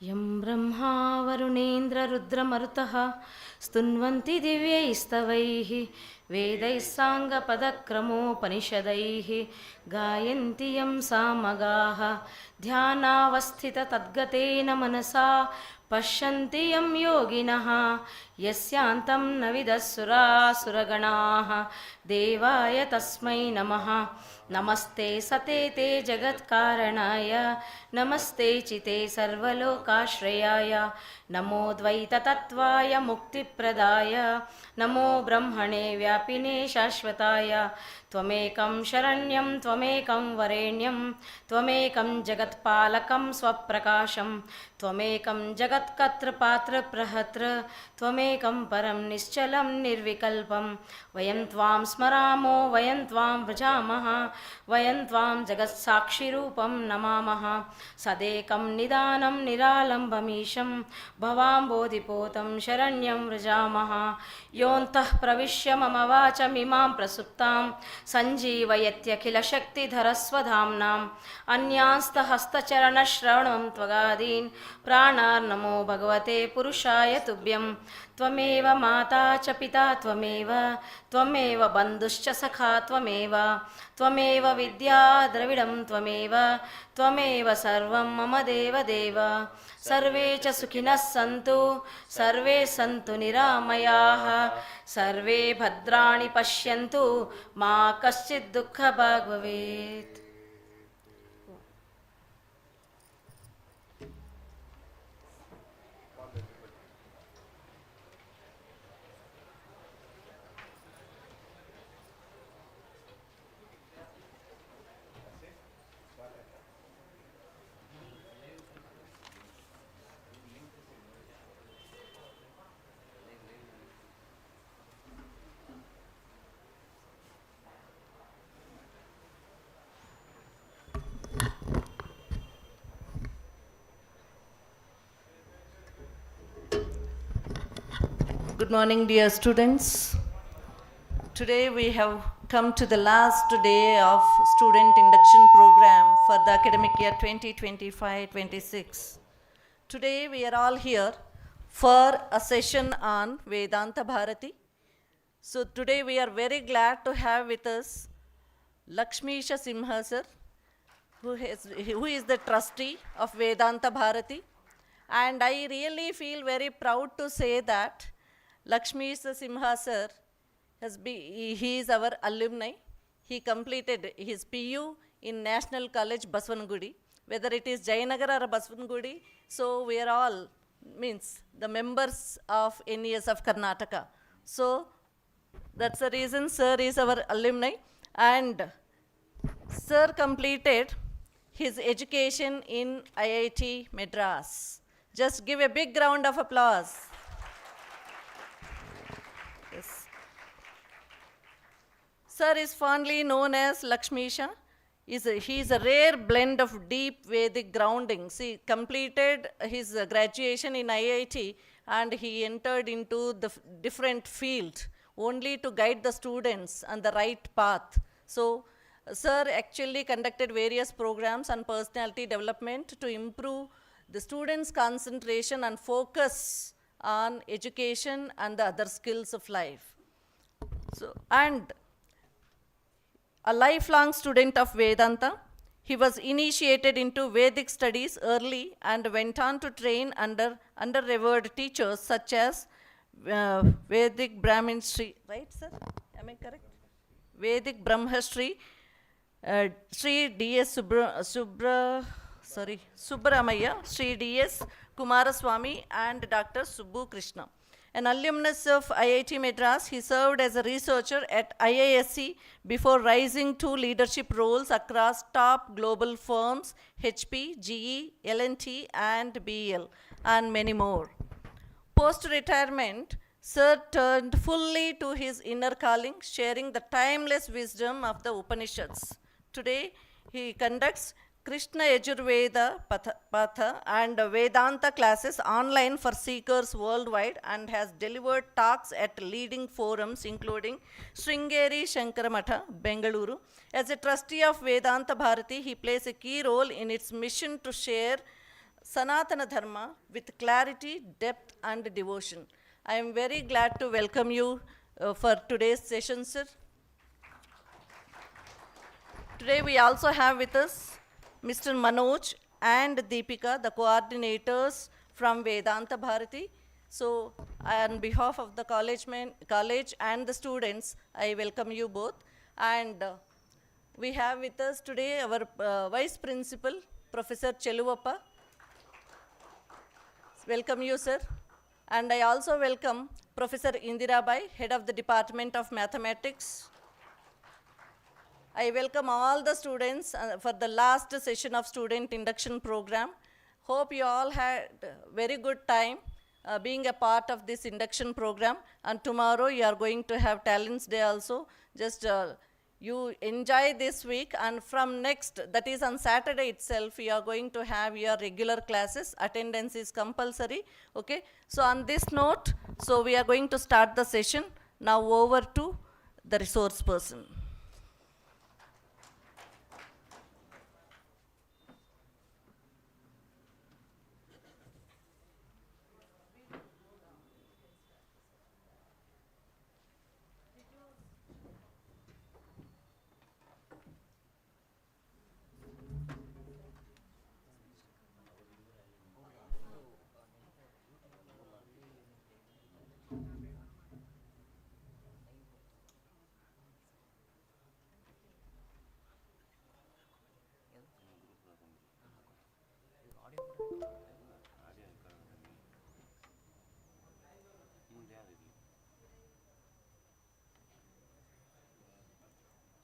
यं ब्रह्मा वरुणेन्द्ररुद्रमरुतः स्तुन्वन्ति दिव्यैस्तवैः वेदैः साङ्गपदक्रमोपनिषदैः गायन्ति यं सामगाः ध्यानावस्थिततद्गतेन मनसा पश्यन्ति यं योगिनः यस्यान्तं न विदुः देवाय तस्मै नमः। नमस्ते सते ते जगत्कारणाय नमस्ते चिते सर्वलोकाश्रयाय नमो द्वैततत्त्वाय मुक्तिप्रदाय नमो ब्रह्मणे व्यापिने शाश्वताय त्वमेकं शरण्यं त्वमेकं वरेण्यं त्वमेकं जगत्पालकं स्वप्रकाशं त्वमेकं जगत्कर्तृपात्रप्रहर्तृ त्वमेकं परं निश्चलं निर्विकल्पं वयं त्वां स्मरामो वयं त्वां भजामः वयं त्वां जगत्साक्षिरूपं नमामः। सदेकं निदानं निरालम्बमीशं भवाम्बोधिपोतं शरण्यं व्रजामः। योऽन्तः प्रविश्य मम वाचमिमां प्रसुप्तां सञ्जीवयत्यखिलशक्तिधरस्वधाम्नाम् अन्यांस्तहस्तचरणश्रवणं त्वगादीन् प्राणार्नमो भगवते पुरुषाय तुभ्यं। त्वमेव माता च पिता त्वमेव बन्धुश्च सखा त्वमेव विद्या द्रविडं त्वमेव सर्वं मम देवदेव। सर्वे च सुखिनः सन्तु सर्वे सन्तु निरामयाः सर्वे भद्राणि पश्यन्तु मा कश्चित् दुःखभाग् भवेत्। Good morning, dear students. Today we have come to the last day of student induction program for the academic year 2025-26. Today we are all here for a session on Vedanta Bharati. So today we are very glad to have with us Lakshmisha Simha sir, who is the trustee of Vedanta Bharati. And I really feel very proud to say that Lakshmisha Simha sir, he is our alumni. He completed his PU in National College, Basavangudi. Whether it is Jayanagar or Basavangudi, so we are all, means the members of NES of Karnataka. So that's the reason sir is our alumni. And sir completed his education in IIT Madras. Just give a big round of applause. Yes. Sir is fondly known as Lakshmisha. He is a rare blend of deep Vedic groundings. He completed his graduation in IIT and he entered into the different field only to guide the students on the right path. So, sir actually conducted various programs on personality development to improve the students' concentration and focus on education and the other skills of life. So, and a lifelong student of Vedanta, he was initiated into Vedic studies early and went on to train under revered teachers such as Vedic Brahmin Sri, right sir? Am I correct? Vedic Brahmashri, Sri D.S. Subramaya, Sri D.S. Kumaraswamy and Dr. Subbu Krishna. An alumnus of IIT Madras, he served as a researcher at IISc before rising to leadership roles across top global firms HP, GE, L&T and BL and many more. Post-retirement, Sir turned fully to his inner calling, sharing the timeless wisdom of the Upanishads. Today, he conducts Krishna Yajurveda Patha and Vedanta classes online for seekers worldwide and has delivered talks at leading forums including Sringeri Shankaramata, Bengaluru. As a trustee of Vedanta Bharati, he plays a key role in its mission to share Sanatana Dharma with clarity, depth, and devotion. I am very glad to welcome you for today's session, sir. Today we also have with us Mr. Manoj and Deepika, the coordinators from Vedanta Bharati. So, on behalf of the college and the students, I welcome you both. And we have with us today our Vice Principal, Professor Cheluvappa. Welcome you, sir. And I also welcome Professor Indirabai, Head of the Department of Mathematics. I welcome all the students for the last session of student induction program. Hope you all had very good time being a part of this induction program. And tomorrow you are going to have Talents Day also. Just you enjoy this week, and from next, that is on Saturday itself, you are going to have your regular classes. Attendance is compulsory. Okay. So on this note, so we are going to start the session. Now over to the resource person.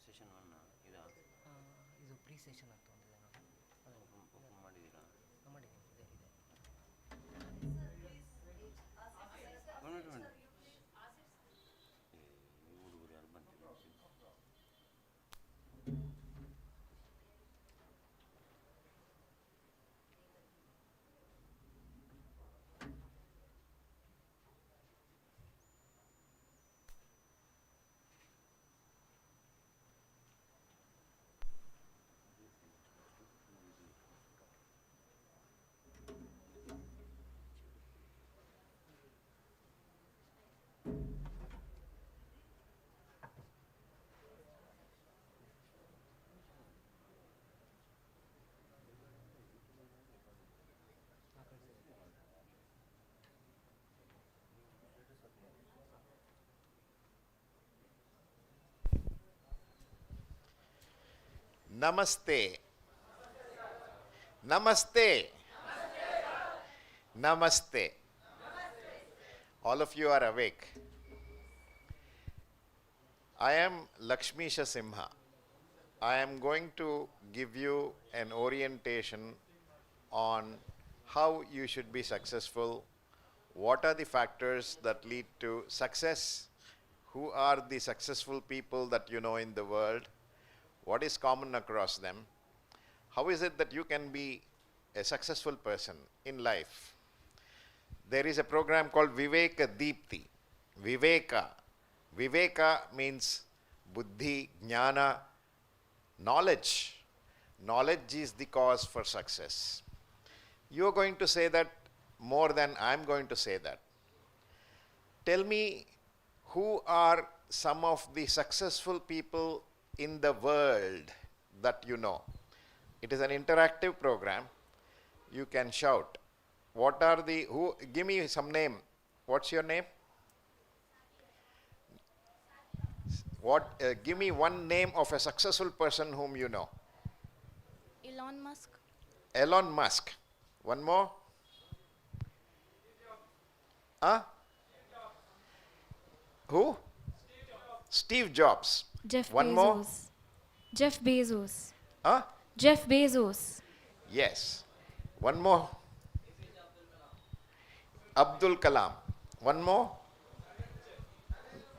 Session one ಇದಾ ಇದು pre session ಅಂತ ಒಂದಿದೆ ನೋಡಿ open ಮಾಡಿದ್ದೀರಾ ಮಾಡಿದ್ದೀನಿ ಇದೆ ಹುಡುಗರು ಯಾರು ಬಂತಿಲ್ಲ Namaste. Namaste. Namaste. All of you are awake. I am Lakshmisha Simha. I am going to give you an orientation on how you should be successful, what are the factors that lead to success, who are the successful people that you know in the world, what is common across them, how is it that you can be a successful person in life. There is a program called Viveka Deepti. Viveka means buddhi, jnana, knowledge. Knowledge is the cause for success. You are going to say that more than I am going to say that. Tell me, who are some of the successful people in the world that you know? It is an interactive program. You can shout. What are the, who, give me some name. What's your name? What, give me one name of a successful person whom you know. Elon Musk. Elon Musk. One more. Huh? Who? Steve Jobs. Jeff One Bezos. more. Jeff Bezos. Huh? Jeff Bezos. Yes. One more. Abdul Kalam. One more.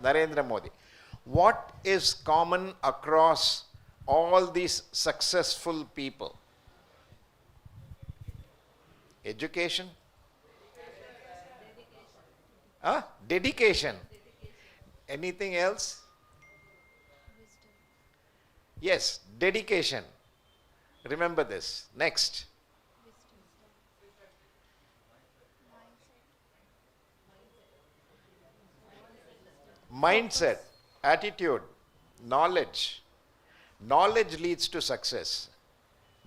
Narendra Modi. What is common across all these successful people? Education? Huh? Dedication. Anything else? Yes, dedication. Remember this. Next. mindset, attitude, knowledge. Knowledge leads to success.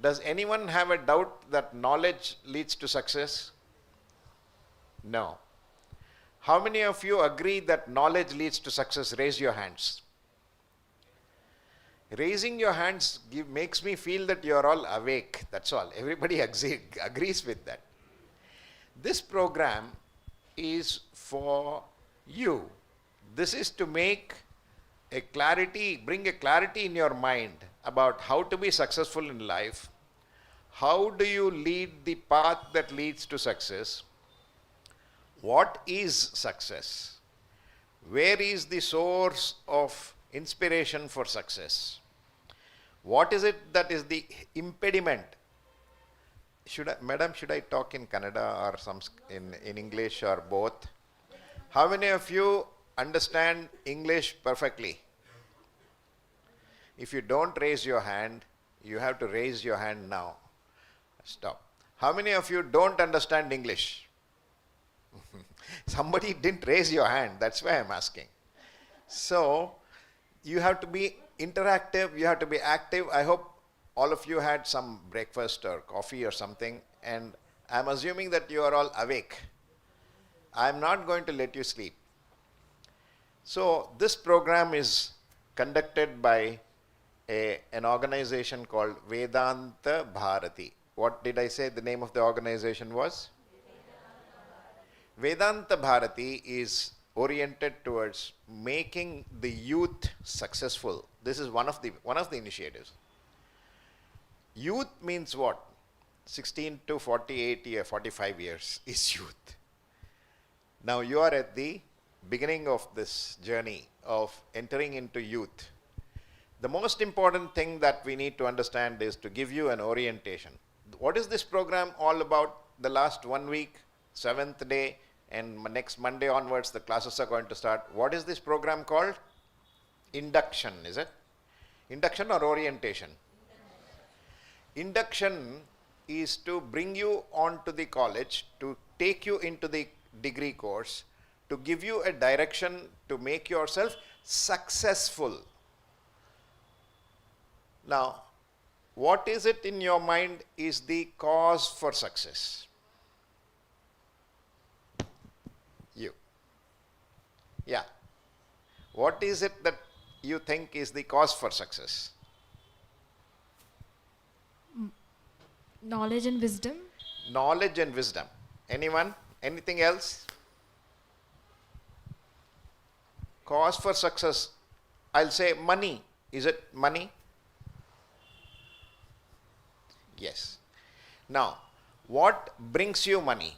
Does anyone have a doubt that knowledge leads to success? No. How many of you agree that knowledge leads to success? Raise your hands. Raising your hands makes me feel that you are all awake. That's all. Everybody agrees with that. This program is for you. This is to make a clarity, bring a clarity in your mind about how to be successful in life. How do you lead the path that leads to success? What is success? Where is the source of inspiration for success? What is it that is the impediment? Madam, should I talk in Kannada or in English or both? How many of you understand English perfectly? If you don't raise your hand, you have to raise your hand now. Stop. How many of you don't understand English? Somebody didn't raise your hand, that's why I'm asking. So, you have to be interactive, you have to be active. I hope all of you had some breakfast or coffee or something, and I'm assuming that you are all awake. I'm not going to let you sleep. So, this program is conducted by an organization called Vedanta Bharati. What did I say the name of the organization was? Vedanta Bharati is oriented towards making the youth successful. This is one of the initiatives. Youth means what? 16 to 48 years, 45 years is youth. Now you are at the beginning of this journey of entering into youth. The most important thing that we need to understand is to give you an orientation. What is this program all about? The last 1 week, 7th day, and next Monday onwards the classes are going to start. What is this program called? Induction, is it? Induction or orientation? Induction is to bring you onto the college, to take you into the degree course, to give you a direction to make yourself successful. Now, what is it in your mind is the cause for success? You. Yeah. What is it that you think is the cause for success? Knowledge and wisdom. Knowledge and wisdom. Anyone? Anything else? Cause for success. I'll say money. Is it money? Yes. Now, what brings you money?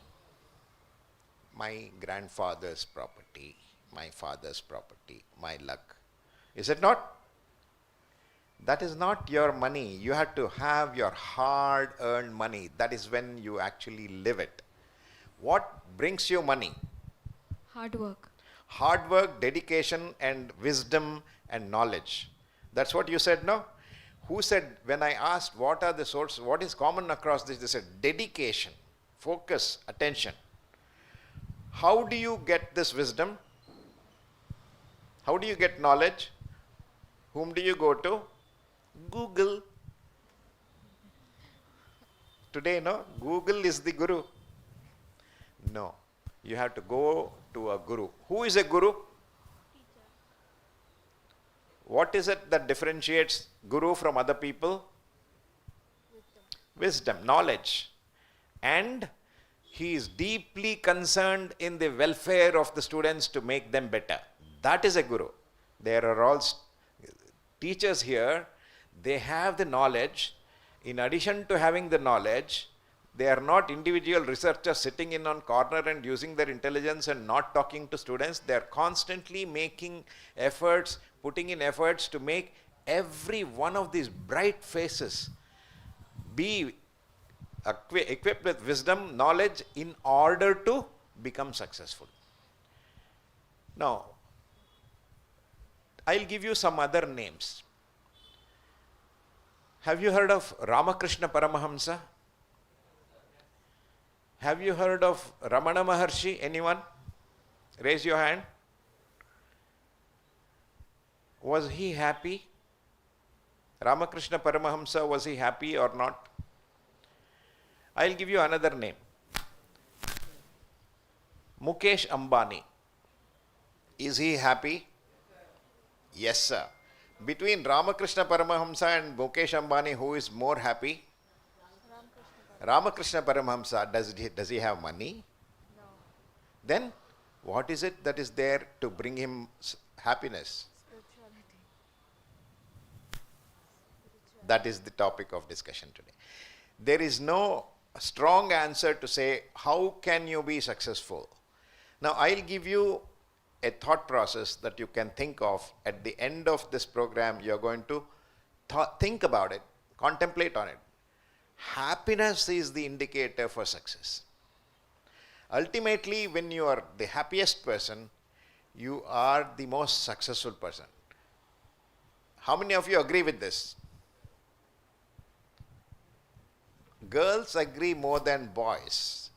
My grandfather's property, my father's property, my luck. Is it not? That is not your money. You have to have your hard-earned money. That is when you actually live it. What brings you money? Hard work. Hard work, dedication, and wisdom and knowledge. That's what you said, no? Who said, when I asked what are the sources, what is common across this, they said dedication, focus, attention. How do you get this wisdom? How do you get knowledge? Whom do you go to? Google. Today, no? Google is the guru. No. You have to go to a guru. Who is a guru? What is it that differentiates guru from other people? Wisdom, knowledge. And he is deeply concerned in the welfare of the students to make them better. That is a guru. There are all teachers here. They have the knowledge. In addition to having the knowledge, they are not individual researchers sitting in on corner and using their intelligence and not talking to students. They are constantly making efforts, putting in efforts to make every one of these bright faces be equipped with wisdom, knowledge in order to become successful. Now, I'll give you some other names. Have you heard of Ramakrishna Paramahamsa? Have you heard of Ramana Maharshi? Anyone? Raise your hand. Was he happy? Ramakrishna Paramahamsa, was he happy or not? I'll give you another name. Mukesh Ambani. Is he happy? Yes, sir. Between Ramakrishna Paramahamsa and Mukesh Ambani, who is more happy? Ramakrishna Paramahamsa. Does he have money? No. Then, what is it that is there to bring him happiness? Spirituality. That is the topic of discussion today. There is no strong answer to say, how can you be successful? Now, I'll give you a thought process that you can think of. At the end of this program, you're going to think about it, contemplate on it. Happiness is the indicator for success. Ultimately, when you are the happiest person, you are the most successful person. How many of you agree with this? Girls agree more than boys.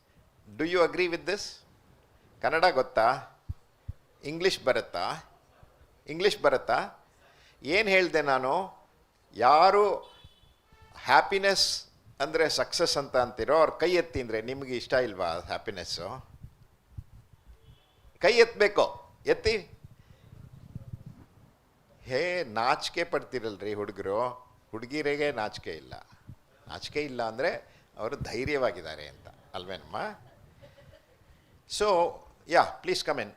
Do you agree with this? Kannada gotta? English barata? English barata? ಏನು ಹೇಳಿದೆ ನಾನು? ಯಾರು happiness ಅಂದರೆ success ಅಂತ ಅಂತೀರೋ ಅವ್ರು ಕೈ ಎತ್ತಿ ಅಂದರೆ ನಿಮಗೆ ಇಷ್ಟ ಇಲ್ವಾ ಹ್ಯಾಪಿನೆಸ್ಸು? ಕೈ ಎತ್ತಬೇಕು, ಎತ್ತಿ. ಹೇ, ನಾಚಿಕೆ ಪಡ್ತಿರಲ್ರಿ ಹುಡುಗರು, ಹುಡುಗಿರಿಗೆ ನಾಚಿಕೆ ಇಲ್ಲ. ನಾಚಿಕೆ ಇಲ್ಲ ಅಂದರೆ ಅವರು ಧೈರ್ಯವಾಗಿದ್ದಾರೆ ಅಂತ ಅಲ್ವೇನಮ್ಮ? So please come in.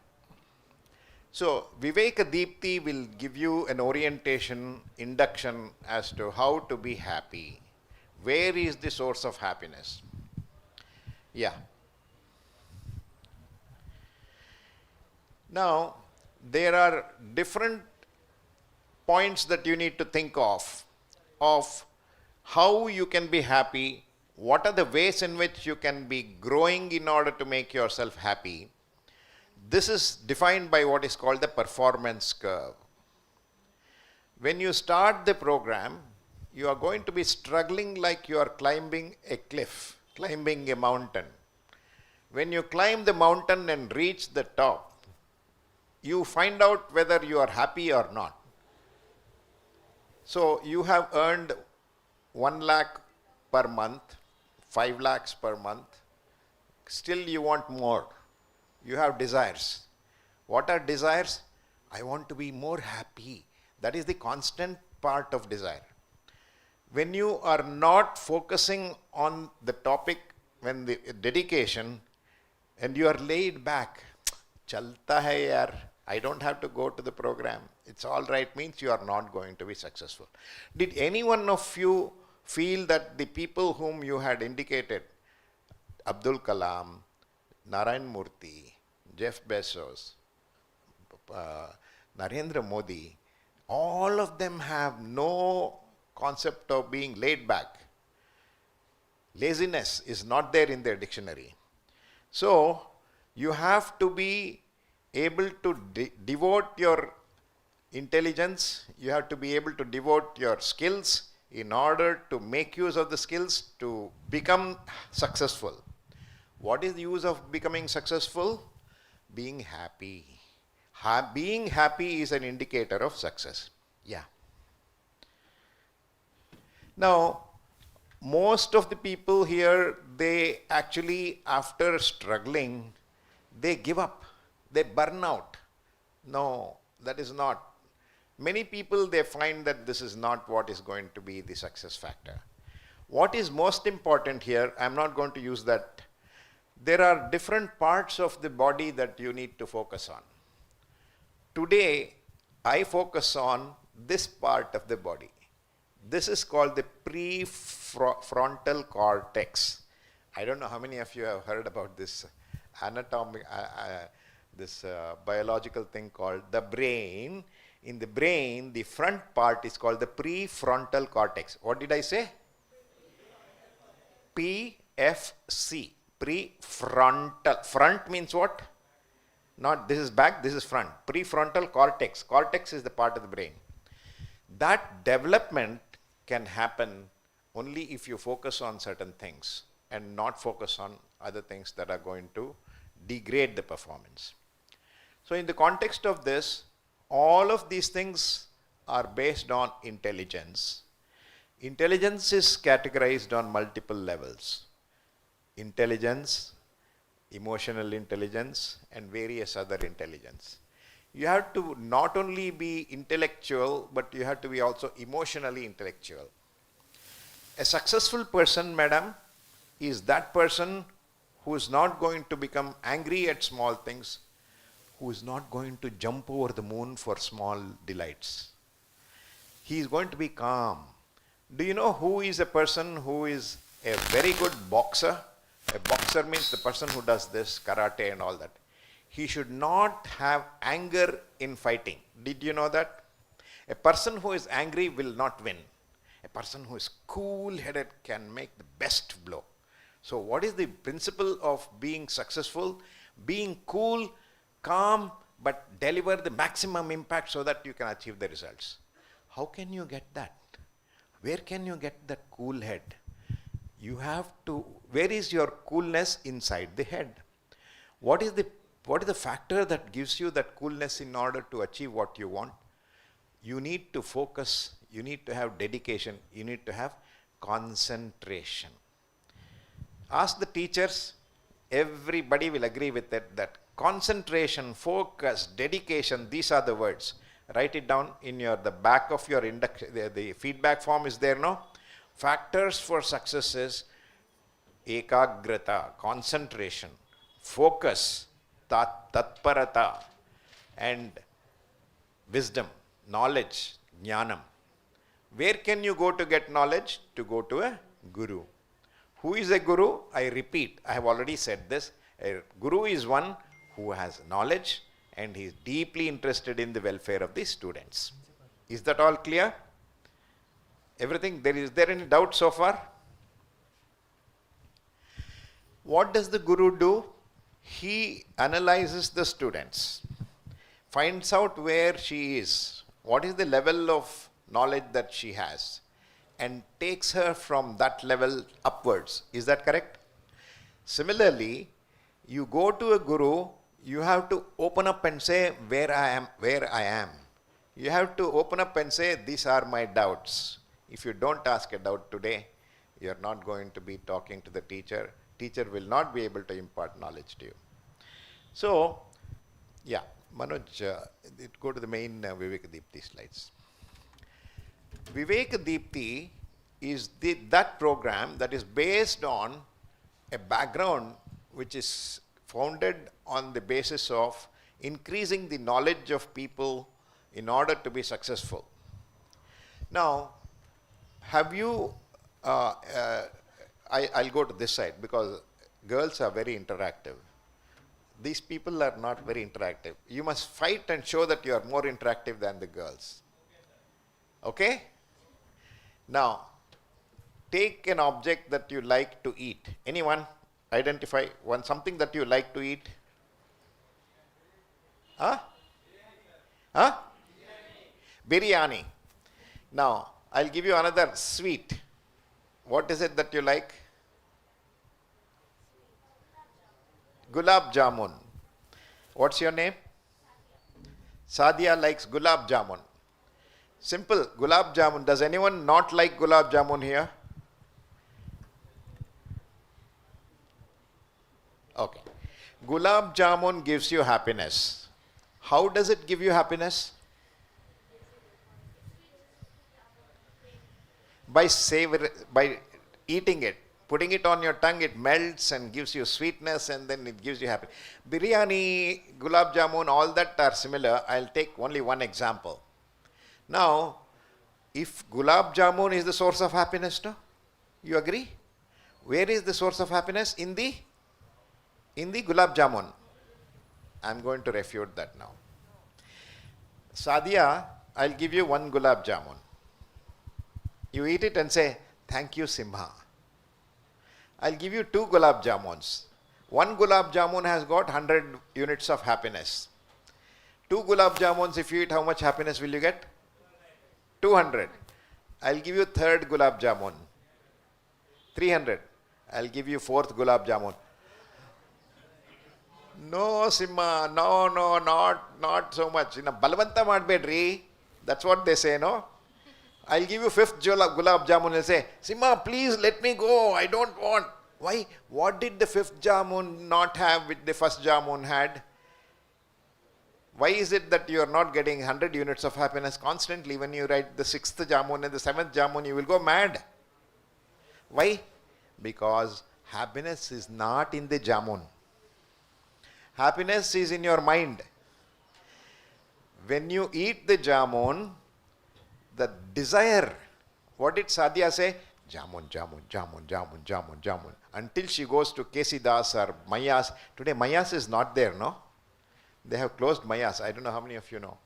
So, Viveka Deepthi will give you an orientation, induction as to how to be happy. Where is the source of happiness? Yeah. Now, there are different points that you need to think of how you can be happy, what are the ways in which you can be growing in order to make yourself happy. This is defined by what is called the performance curve. When you start the program, you are going to be struggling like you are climbing a cliff, climbing a mountain. When you climb the mountain and reach the top, you find out whether you are happy or not. So you have earned 1 lakh per month, 5 lakhs per month. Still you want more. You have desires. What are desires? I want to be more happy. That is the constant part of desire. When you are not focusing on the topic, when the dedication, and you are laid back, chalta hai yaar, I don't have to go to the program, it's all right, means you are not going to be successful. Did any one of you feel that the people whom you had indicated, Abdul Kalam, Narayan Murthy, Jeff Bezos, Narendra Modi, all of them have no concept of being laid back. Laziness is not there in their dictionary. So, you have to be able to devote your intelligence, you have to be able to devote your skills in order to make use of the skills to become successful. What is the use of becoming successful? Being happy. Being happy is an indicator of success. Yeah. Now, most of the people here, they actually, after struggling, they give up. They burn out. No, that is not. Many people, they find that this is not what is going to be the success factor. What is most important here, I'm not going to use that. There are different parts of the body that you need to focus on. Today, I focus on this part of the body. This is called the prefrontal cortex. I don't know how many of you have heard about this anatomic, biological thing called the brain. In the brain, the front part is called the prefrontal cortex. What did I say? PFC. Prefrontal. Front means what? Not this is back, this is front. Prefrontal cortex. Cortex is the part of the brain. That development can happen only if you focus on certain things and not focus on other things that are going to degrade the performance. So in the context of this, all of these things are based on intelligence. Intelligence is categorized on multiple levels. Intelligence, emotional intelligence, and various other intelligence. You have to not only be intellectual, but you have to be also emotionally intellectual. A successful person, madam, is that person who is not going to become angry at small things, who is not going to jump over the moon for small delights. He is going to be calm. Do you know who is a person who is a very good boxer? A boxer means the person who does this, karate and all that. He should not have anger in fighting. Did you know that? A person who is angry will not win. A person who is cool-headed can make the best blow. So what is the principle of being successful? Being cool, calm, but deliver the maximum impact so that you can achieve the results. How can you get that? Where can you get that cool head? You have to, where is your coolness inside the head? What is the factor that gives you that coolness in order to achieve what you want? You need to focus, you need to have dedication, you need to have concentration. Ask the teachers, everybody will agree with it, that concentration, focus, dedication, these are the words. Write it down in the back of your the feedback form is there, no? Factors for success is ekagrata, concentration, focus, tatparata, and wisdom, knowledge, jnanam. Where can you go to get knowledge? To go to a guru. Who is a guru? I repeat, I have already said this. A guru is one who has knowledge and he is deeply interested in the welfare of the students. Is that all clear? Everything, is there any doubt so far? What does the guru do? He analyzes the students, finds out where she is, what is the level of knowledge that she has, and takes her from that level upwards. Is that correct? Similarly, you go to a guru, you have to open up and say, where I am. You have to open up and say, these are my doubts. If you don't ask a doubt today, you are not going to be talking to the teacher. Teacher will not be able to impart knowledge to you. So, yeah, Manoj, go to the main Vivekadipti slides. Vivekadipti is that program that is based on a background which is founded on the basis of increasing the knowledge of people in order to be successful. Now, have you, I'll go to this side because girls are very interactive. These people are not very interactive. You must fight and show that you are more interactive than the girls. Okay? Now, take an object that you like to eat. Anyone? Identify something that you like to eat. Huh? Huh? Biryani. Now, I'll give you another sweet. What is it that you like? Gulab jamun. What's your name? Sadia likes gulab jamun. Simple, gulab jamun. Does anyone not like gulab jamun here? Okay. Gulab jamun gives you happiness. How does it give you happiness? By eating it. Putting it on your tongue, it melts and gives you sweetness and then it gives you happiness. Biryani, gulab jamun, all that are similar. I'll take only one example. Now, if gulab jamun is the source of happiness, no? You agree? Where is the source of happiness? In the gulab jamun. I'm going to refute that now. Sadia, I'll give you one gulab jamun. You eat it and say, thank you, Simha. I'll give you 2 gulab jamuns. One gulab jamun has got 100 units of happiness. 2 gulab jamuns, if you eat, how much happiness will you get? 200. I'll give you 3rd gulab jamun. 300. I'll give you 4th gulab jamun. No, Simha, no, not so much. Balvanta madbedri. That's what they say, no? I'll give you fifth gulab jamun. I'll say, Sima, please let me go. I don't want. Why? What did the fifth jamun not have which the first jamun had? Why is it that you are not getting 100 units of happiness constantly? When you write the sixth jamun and the seventh jamun, you will go mad. Why? Because happiness is not in the jamun. Happiness is in your mind. When you eat the jamun, the desire, what did Sadhya say? Jamun, jamun, jamun, jamun, jamun, jamun. Until she goes to Kesidas or Mayas. Today Mayas is not there, no? They have closed Mayas. I don't know how many of you know.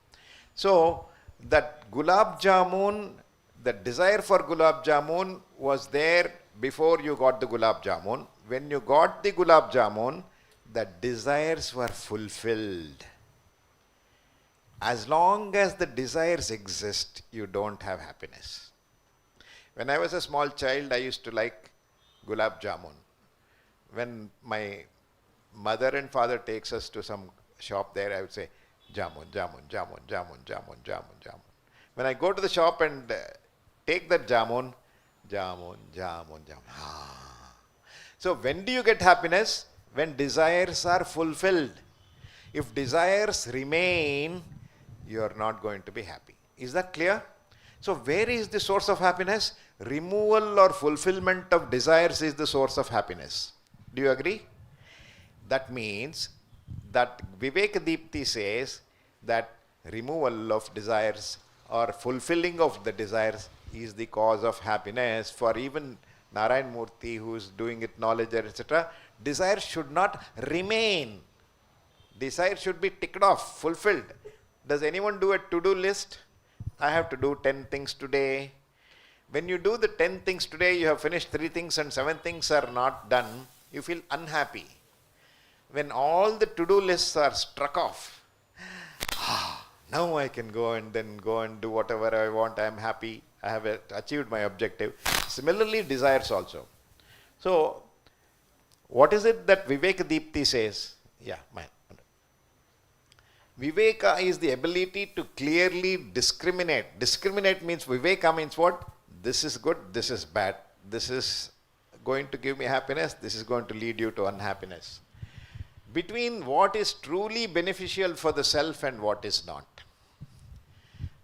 So, that gulab jamun, the desire for gulab jamun was there before you got the gulab jamun. When you got the gulab jamun, the desires were fulfilled. As long as the desires exist, you don't have happiness. When I was a small child, I used to like gulab jamun. When my mother and father takes us to some shop there, I would say, jamun, jamun, jamun, jamun, jamun, jamun, jamun. When I go to the shop and take that jamun, jamun, jamun, jamun. So when do you get happiness? When desires are fulfilled. If desires remain, you are not going to be happy. Is that clear? So where is the source of happiness? Removal or fulfillment of desires is the source of happiness. Do you agree? That means that Vivek Deepti says that removal of desires or fulfilling of the desires is the cause of happiness. For even Narayan Murthy, who is doing it, knowledge, etc., desire should not remain. Desire should be ticked off, fulfilled. Does anyone do a to-do list? I have to do 10 things today. When you do the 10 things today, you have finished 3 things and 7 things are not done, you feel unhappy. When all the to-do lists are struck off, now I can go and do whatever I want, I am happy, I have achieved my objective. Similarly, desires also. So, what is it that Vivek Deepti says? Yeah, man. Viveka is the ability to clearly discriminate. Discriminate means, Viveka means what? This is good, this is bad. This is going to give me happiness, this is going to lead you to unhappiness. Between what is truly beneficial for the self and what is not.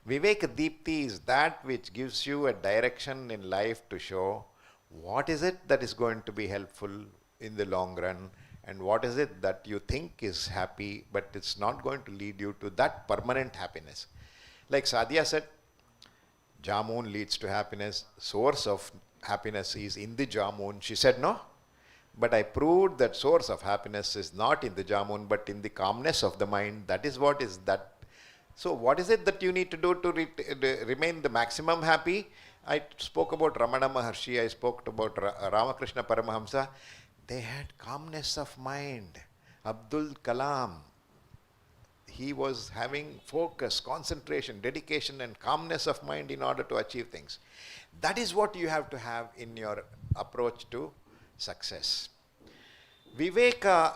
Vivek Deepti is that which gives you a direction in life to show what is it that is going to be helpful in the long run and what is it that you think is happy but it's not going to lead you to that permanent happiness. Like Sadhya said, jamun leads to happiness, source of happiness is in the jamun. She said no, but I proved that source of happiness is not in the jamun but in the calmness of the mind. That is what is that. So what is it that you need to do to remain the maximum happy? I spoke about Ramana Maharshi, I spoke about Ramakrishna Paramahamsa. They had calmness of mind. Abdul Kalam, he was having focus, concentration, dedication and calmness of mind in order to achieve things. That is what you have to have in your approach to success. Viveka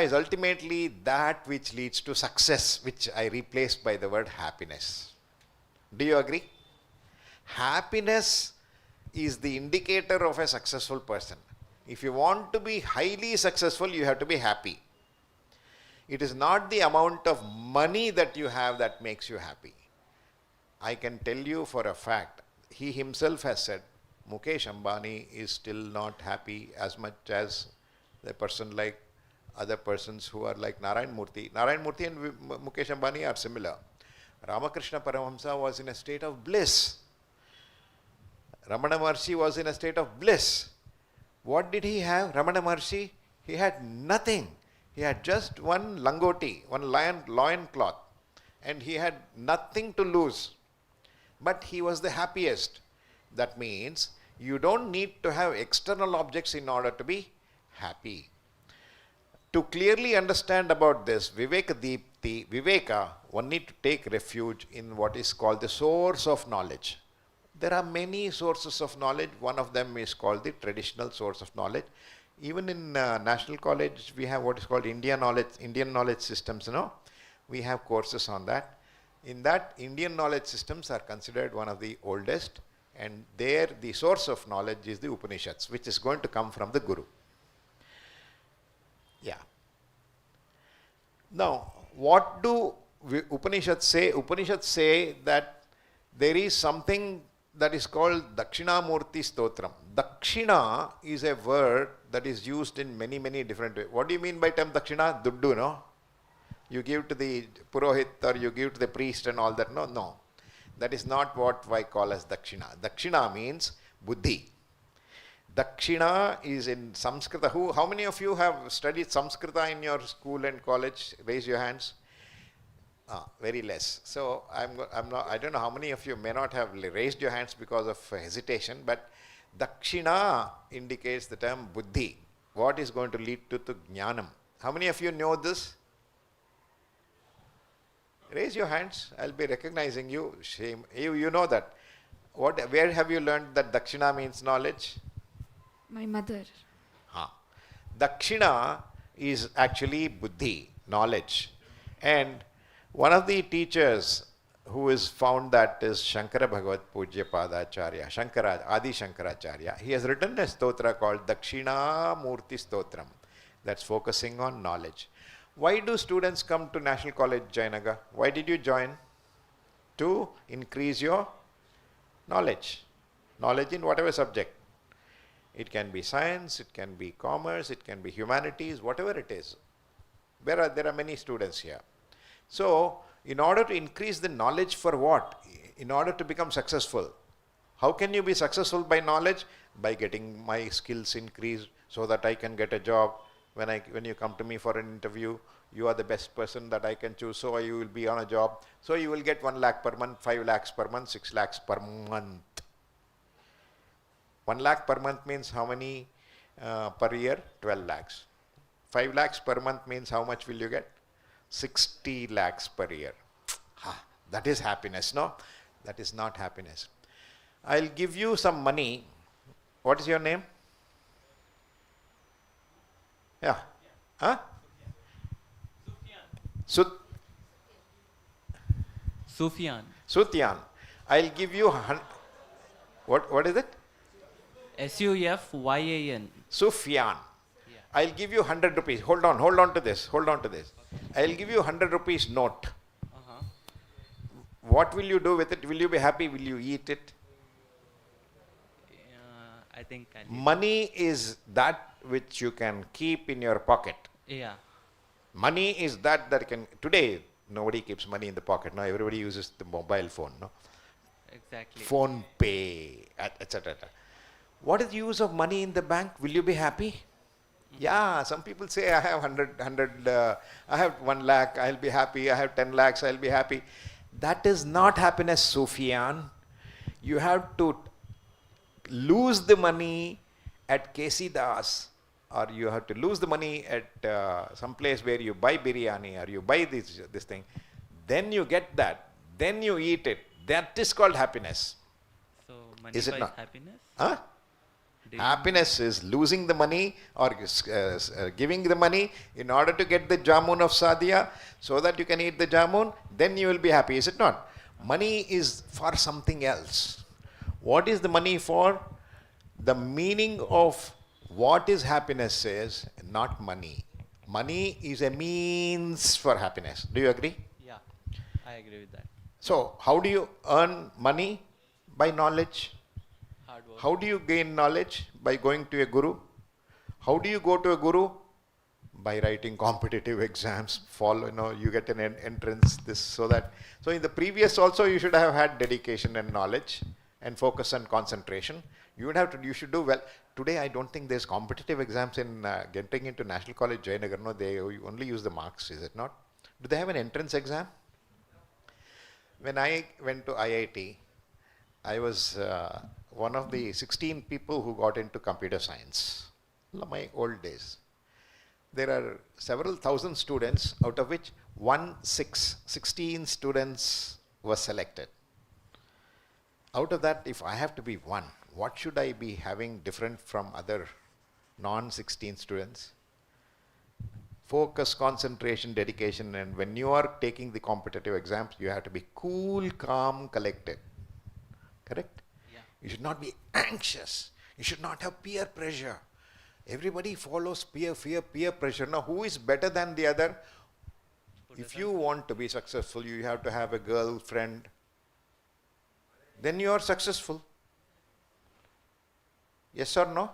is ultimately that which leads to success, which I replaced by the word happiness. Do you agree? Happiness is the indicator of a successful person. If you want to be highly successful, you have to be happy. It is not the amount of money that you have that makes you happy. I can tell you for a fact, he himself has said, Mukesh Ambani is still not happy as much as the person like other persons who are like Narayan Murthy. Narayan Murthy and Mukesh Ambani are similar. Ramakrishna Paramahamsa was in a state of bliss. Ramana Maharshi was in a state of bliss. What did he have? Ramana Maharshi, he had nothing. He had just one langoti, one loin cloth, and he had nothing to lose. But he was the happiest. That means you don't need to have external objects in order to be happy. To clearly understand about this, Viveka, one need to take refuge in what is called the source of knowledge. There are many sources of knowledge. One of them is called the traditional source of knowledge. Even in National College, we have what is called Indian knowledge systems, we have courses on that. In that, Indian knowledge systems are considered one of the oldest, and there the source of knowledge is the Upanishads, which is going to come from the Guru. Yeah. Now, what do Upanishads say? Upanishads say that there is something that is called Dakshinamurti Stotram. Dakshina is a word that is used in many, many different ways. What do you mean by term Dakshina? Duddu, no? You give to the Purohit or you give to the priest and all that. No, no. That is not what I call as Dakshina. Dakshina means Buddhi. Dakshina is in Samskrita. How many of you have studied Samskrita in your school and college? Raise your hands. Very less. So I don't know how many of you may not have raised your hands because of hesitation, but Dakshina indicates the term Buddhi. What is going to lead to Jnanam? How many of you know this? Raise your hands. I'll be recognizing you. Shame. You know that. Where have you learned that Dakshina means knowledge? My mother. Dakshina is actually Buddhi, knowledge. And one of the teachers who is found that is Shankara Bhagavad Pujya Padacharya, Adi Shankaracharya. He has written a stotra called Dakshina Murti Stotram that's focusing on knowledge. Why do students come to National College Jayanagar? Why did you join? To increase your knowledge. Knowledge in whatever subject. It can be science, it can be commerce, it can be humanities, whatever it is. There are many students here. So, in order to increase the knowledge for what? In order to become successful. How can you be successful by knowledge? By getting my skills increased so that I can get a job. When you come to me for an interview, you are the best person that I can choose, so you will be on a job. So you will get 1 lakh per month, 5 lakhs per month, 6 lakhs per month. 1 lakh per month means how many per year? 12 lakhs. 5 lakhs per month means how much will you get? 60 lakhs per year. That is happiness, no? That is not happiness. I'll give you some money. What is your name? Yeah. Huh? Sufyan. Sufyan. I'll give you what is it? Sufyan. Sufyan. Yeah. I'll give you 100 rupees. Hold on to this. I'll give you 100 rupees note. Uh-huh. What will you do with it? Will you be happy? Will you eat it? I think I'll Money is that which you can keep in your pocket. Yeah. Money is that can. Today, nobody keeps money in the pocket. Now everybody uses the mobile phone. No? Exactly. Phone pay, etc. What is the use of money in the bank? Will you be happy? Yeah, some people say I have 100, I have 1 lakh, I'll be happy. I have 10 lakhs, I'll be happy. That is not happiness, Sufyan. You have to lose the money at Kesi Das, or you have to lose the money at some place where you buy biryani or you buy this thing. Then you get that. Then you eat it. That is called happiness. So money Is it buys not? happiness? Huh? Happiness is losing the money or giving the money in order to get the jamun of sadhya so that you can eat the jamun, then you will be happy, is it not? Money is for something else. What is the money for? The meaning of what is happiness is not money. Money is a means for happiness. Do you agree? Yeah, I agree with that. So, how do you earn money? By knowledge. Hard work. How do you gain knowledge? By going to a guru. How do you go to a guru? By writing competitive exams. You get an entrance, so in the previous also you should have had dedication and knowledge and focus and concentration. You should do well. Today I don't think there's competitive exams in getting into National College Jayanagar. No, they only use the marks, is it not? Do they have an entrance exam? When I went to IIT, I was one of the 16 people who got into computer science. My old days. There are several thousand students, out of which 16 students were selected. Out of that, if I have to be one, what should I be having different from other non-16 students? Focus, concentration, dedication. And when you are taking the competitive exams, you have to be cool, calm, collected. Correct? Yeah. You should not be anxious. You should not have peer pressure. Everybody follows peer pressure. Now, who is better than the other? If you want to be successful, you have to have a girlfriend. Then you are successful. Yes or no?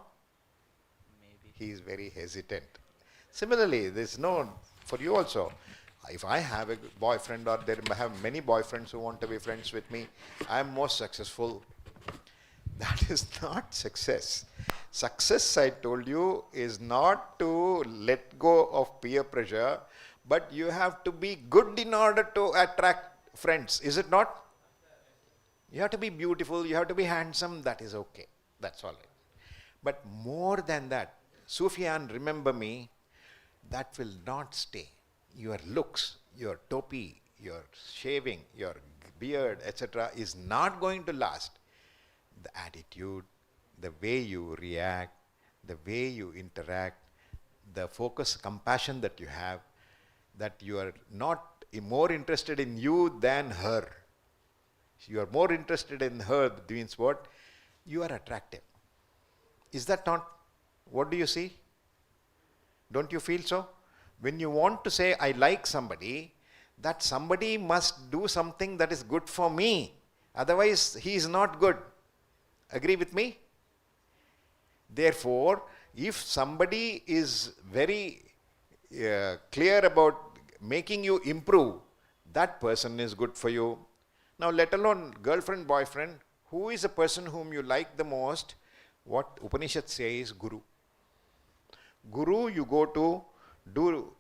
Maybe. He is very hesitant. Similarly, there's no, for you also, if I have a boyfriend or there I have many boyfriends who want to be friends with me, I am most successful. That is not success. Success, I told you, is not to let go of peer pressure, but you have to be good in order to attract friends. Is it not? You have to be beautiful, you have to be handsome, that is okay. That's all right. But more than that, Sufyan, remember me, that will not stay. Your looks, your topi, your shaving, your beard, etc. is not going to last. The attitude, the way you react, the way you interact, the focus, compassion that you have, that you are not more interested in you than her. You are more interested in her, means what? You are attractive. Is that not? What do you see? Don't you feel so? When you want to say, I like somebody, that somebody must do something that is good for me. Otherwise, he is not good. Agree with me? Therefore, if somebody is very clear about making you improve, that person is good for you. Now, let alone girlfriend, boyfriend, who is a person whom you like the most? What Upanishad says, Guru. Guru, you go to do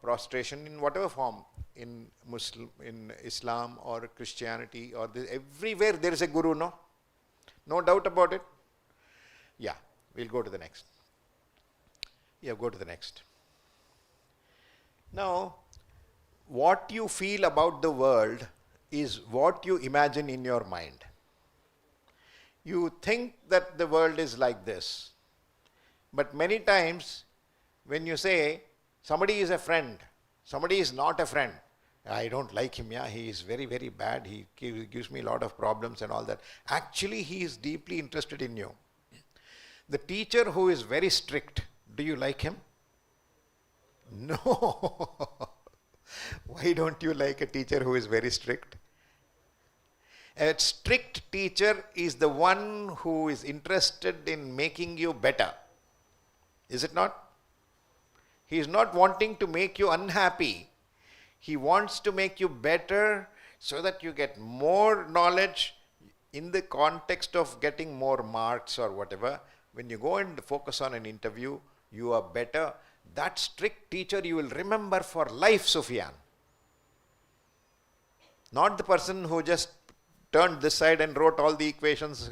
prostration in whatever form, in Muslim, in Islam or Christianity or everywhere there is a Guru, no? No doubt about it. Yeah, we'll go to the next. Yeah, go to the next. Now, what you feel about the world is what you imagine in your mind. You think that the world is like this. But many times, when you say, somebody is a friend, somebody is not a friend, I don't like him, yeah, he is very, very bad, he gives me a lot of problems and all that. Actually, he is deeply interested in you. The teacher who is very strict, do you like him? No. Why don't you like a teacher who is very strict? A strict teacher is the one who is interested in making you better. Is it not? He is not wanting to make you unhappy. He wants to make you better so that you get more knowledge in the context of getting more marks or whatever. When you go and focus on an interview, you are better. That strict teacher you will remember for life, Sufyan. Not the person who just turned this side and wrote all the equations,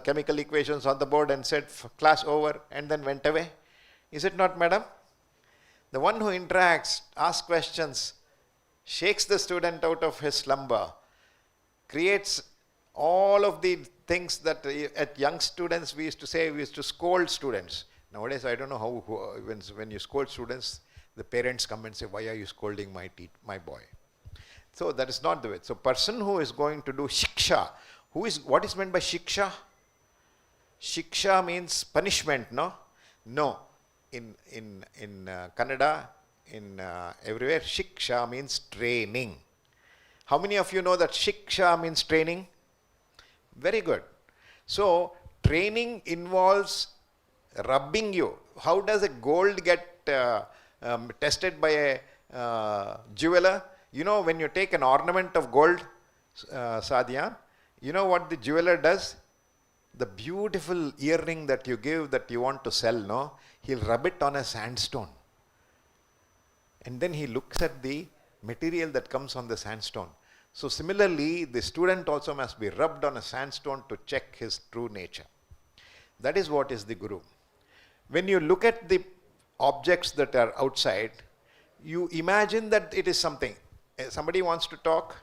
chemical equations on the board and said, class over, and then went away. Is it not, madam? The one who interacts, asks questions, shakes the student out of his slumber, creates all of the things that at young students we used to say, we used to scold students. Nowadays, I don't know how, when you scold students, the parents come and say, why are you scolding my boy? So that is not the way. So person who is going to do shiksha, what is meant by shiksha? Shiksha means punishment, no? No. In Kannada, in everywhere, shiksha means training. How many of you know that shiksha means training? Very good. So training involves rubbing you. How does a gold get tested by a jeweler? You know, when you take an ornament of gold, Sadhya, you know what the jeweler does? The beautiful earring that you give, that you want to sell, no? He'll rub it on a sandstone. And then he looks at the material that comes on the sandstone. So similarly, the student also must be rubbed on a sandstone to check his true nature. That is what is the Guru. When you look at the objects that are outside, you imagine that it is something. Somebody wants to talk?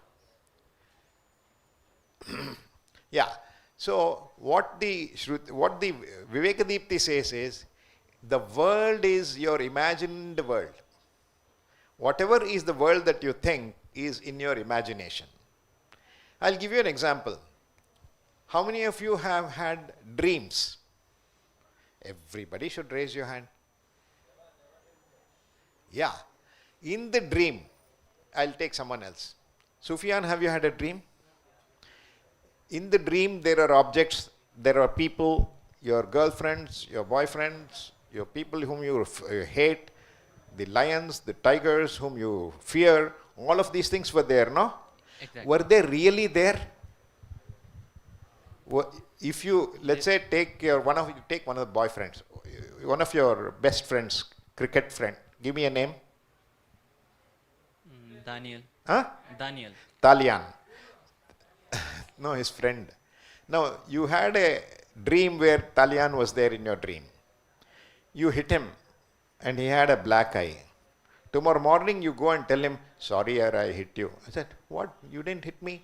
Yeah. So what the Vivekadipti says is, the world is your imagined world. Whatever is the world that you think is in your imagination. I'll give you an example. How many of you have had dreams? Everybody should raise your hand. Yeah. In the dream, I'll take someone else. Sufyan, have you had a dream? In the dream, there are objects, there are people, your girlfriends, your boyfriends, your people whom you hate, the lions, the tigers whom you fear, all of these things were there, no? Exactly. Were they really there? If you, let's say, take one of the boyfriends, one of your best friends, cricket friend, give me a name. Daniel. Huh? Daniel. Talian. No, his friend. Now, you had a dream where Talian was there in your dream. You hit him and he had a black eye. Tomorrow morning you go and tell him, sorry, I hit you. I said, what? You didn't hit me?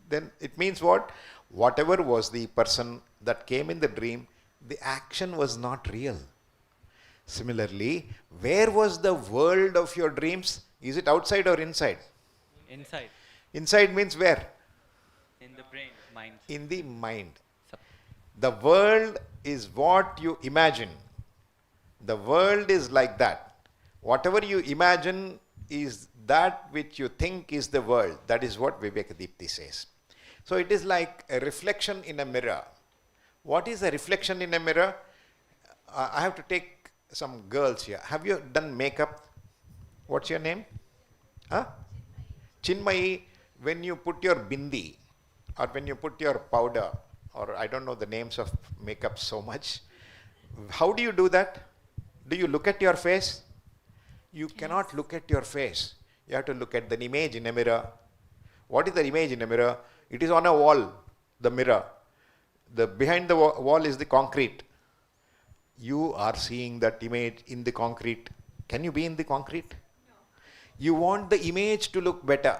Then it means what? Whatever was the person that came in the dream, the action was not real. Similarly, where was the world of your dreams? Is it outside or inside? Inside. Inside means where? In the brain. Mind. In the mind. Sup- The world is what you imagine. The world is like that. Whatever you imagine is that which you think is the world. That is what Vivekadipti says. So it is like a reflection in a mirror. What is a reflection in a mirror? I have to take some girls here. Have you done makeup? What's your name? Huh? Chinmayi, when you put your bindi or when you put your powder, or I don't know the names of makeup so much, how do you do that? Do you look at your face? You cannot look at your face. You have to look at the image in a mirror. What is the image in a mirror? It is on a wall, the mirror. Behind the wall is the concrete. You are seeing that image in the concrete. Can you be in the concrete? No. You want the image to look better.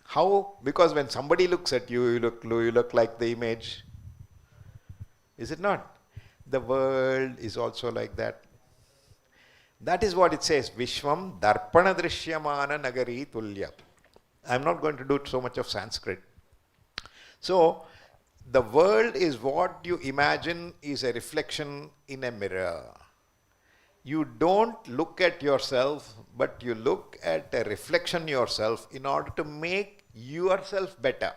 How? Because when somebody looks at you, you look like the image. Is it not? The world is also like that. That is what it says. Vishwam darpana drishyamana nagari tulya. I am not going to do so much of Sanskrit. So, the world is what you imagine is a reflection in a mirror. You don't look at yourself, but you look at a reflection yourself in order to make yourself better.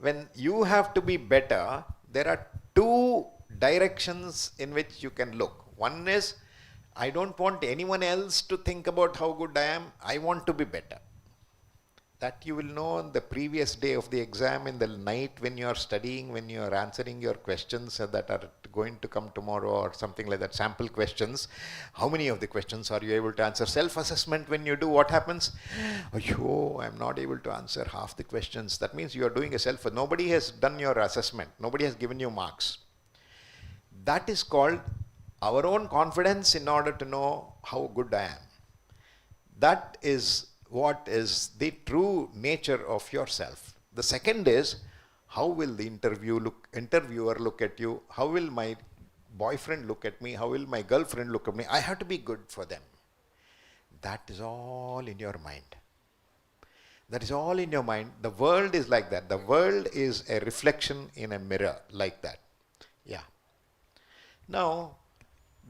When you have to be better, there are two directions in which you can look. One is, I don't want anyone else to think about how good I am. I want to be better. That you will know on the previous day of the exam, in the night when you are studying, when you are answering your questions that are going to come tomorrow or something like that, sample questions. How many of the questions are you able to answer? Self-assessment, when you do, what happens? Oh, I'm not able to answer half the questions. That means you are doing a self. Nobody has done your assessment. Nobody has given you marks. That is called our own confidence in order to know how good I am. That is what is the true nature of yourself. The second is, how will the interviewer look at you? How will my boyfriend look at me? How will my girlfriend look at me? I have to be good for them. That is all in your mind. That is all in your mind. The world is like that. The world is a reflection in a mirror like that. Yeah. Now,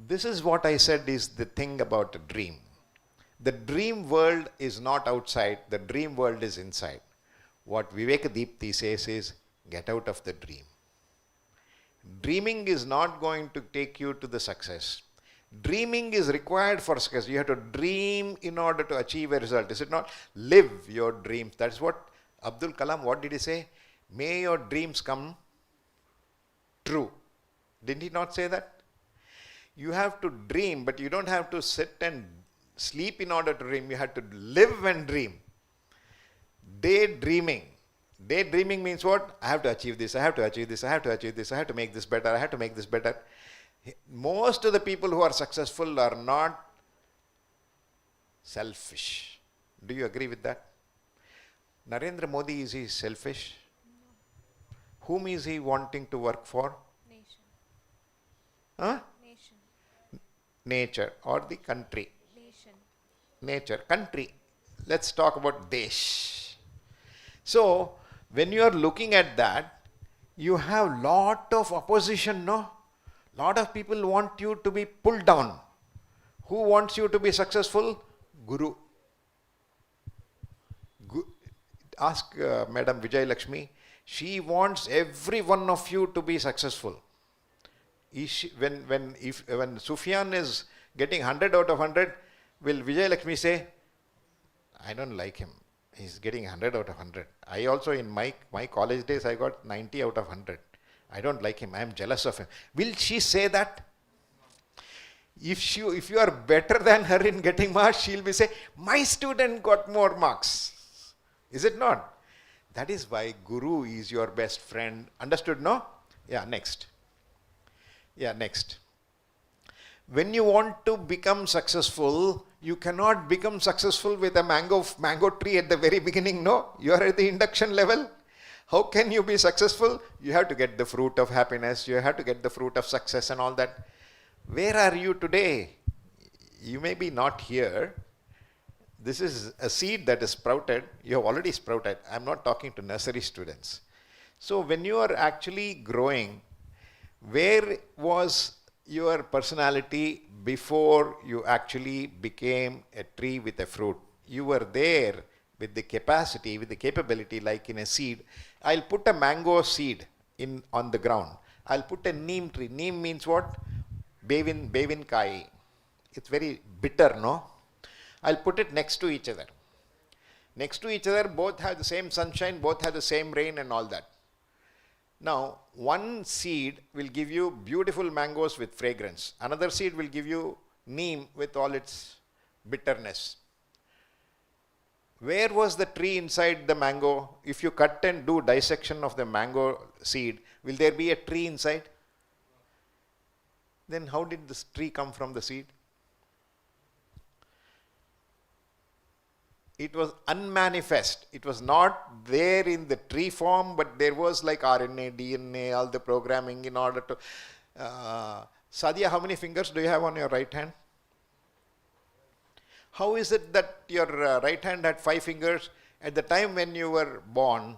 this is what I said is the thing about a dream. The dream world is not outside, the dream world is inside. What Vivekadipti says is, get out of the dream. Dreaming is not going to take you to the success. Dreaming is required for success. You have to dream in order to achieve a result. Is it not? Live your dreams. That's what Abdul Kalam, what did he say? May your dreams come true. Didn't he not say that? You have to dream, but you don't have to sit and sleep in order to dream. You have to live and dream. Daydreaming. Daydreaming means what? I have to achieve this, I have to achieve this, I have to achieve this, I have to make this better, I have to make this better. Most of the people who are successful are not selfish. Do you agree with that? Narendra Modi, is he selfish? No. Whom is he wanting to work for? Nation. Huh? Nation. nature or the country. Nation. Nature, country. Let's talk about Desh. So, when you are looking at that, you have lot of opposition, no? Lot of people want you to be pulled down. Who wants you to be successful? Guru. Ask Madam Vijay Lakshmi. She wants every one of you to be successful. When Sufyan is getting 100 out of 100, will Vijay Lakshmi say, I don't like him. He's getting 100 out of 100. I also in my college days I got 90 out of 100. I don't like him. I am jealous of him. Will she say that? If you are better than her in getting marks, she'll be say, my student got more marks. Is it not? That is why Guru is your best friend. Understood, no? Yeah, next. Yeah, next. When you want to become successful, you cannot become successful with a mango tree at the very beginning, no? You are at the induction level. How can you be successful? You have to get the fruit of happiness. You have to get the fruit of success and all that. Where are you today? You may be not here. This is a seed that is sprouted. You have already sprouted. I'm not talking to nursery students. So when you are actually growing, where was your personality before you actually became a tree with a fruit? You were there with the capacity, with the capability, like in a seed. I'll put a mango seed on the ground. I'll put a neem tree. Neem means what? Bevin kai. It's very bitter, no? I'll put it next to each other. Next to each other, both have the same sunshine, both have the same rain and all that. Now, one seed will give you beautiful mangoes with fragrance. Another seed will give you neem with all its bitterness. Where was the tree inside the mango? If you cut and do dissection of the mango seed, will there be a tree inside? Then how did this tree come from the seed? It was unmanifest. It was not there in the tree form, but there was like RNA, DNA, all the programming in order to... Sadia, how many fingers do you have on your right hand? How is it that your right hand had 5 fingers? At the time when you were born,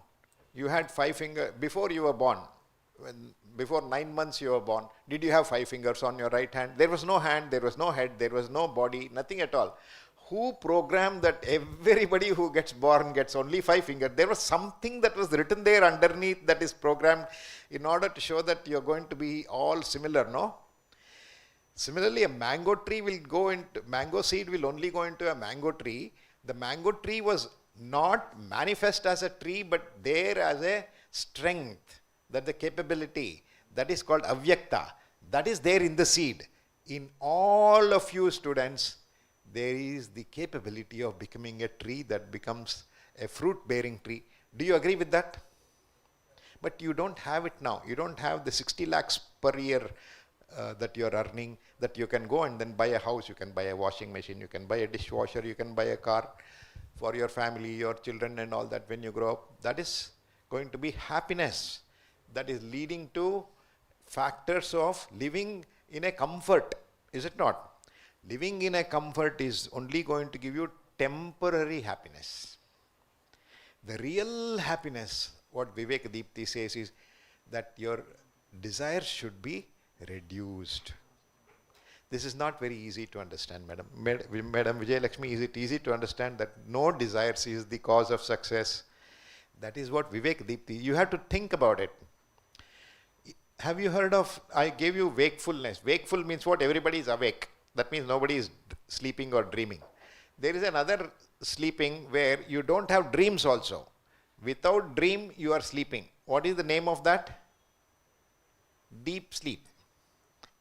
you had 5 fingers. Before you were born, before 9 months you were born, did you have 5 fingers on your right hand? There was no hand, there was no head, there was no body, nothing at all. Who programmed that everybody who gets born gets only 5 fingers? There was something that was written there underneath that is programmed in order to show that you're going to be all similar, no? Similarly, a mango tree will go into, mango seed will only go into a mango tree. The mango tree was not manifest as a tree, but there as a strength, that the capability, that is called avyakta, that is there in the seed. In all of you students, there is the capability of becoming a tree that becomes a fruit-bearing tree. Do you agree with that? But you don't have it now. You don't have the 60 lakhs per year that you are earning, that you can go and then buy a house, you can buy a washing machine, you can buy a dishwasher, you can buy a car for your family, your children and all that when you grow up. That is going to be happiness. That is leading to factors of living in a comfort, is it not? Living in a comfort is only going to give you temporary happiness. The real happiness, what Vivek Deepti says, is that your desires should be reduced. This is not very easy to understand, Madam Vijay Lakshmi. Is it easy to understand that no desires is the cause of success? That is what Vivek Deepti, you have to think about it. Have you heard of, I gave you wakefulness. Wakeful means what? Everybody is awake. That means nobody is sleeping or dreaming. There is another sleeping where you don't have dreams also. Without dream, you are sleeping. What is the name of that? Deep sleep.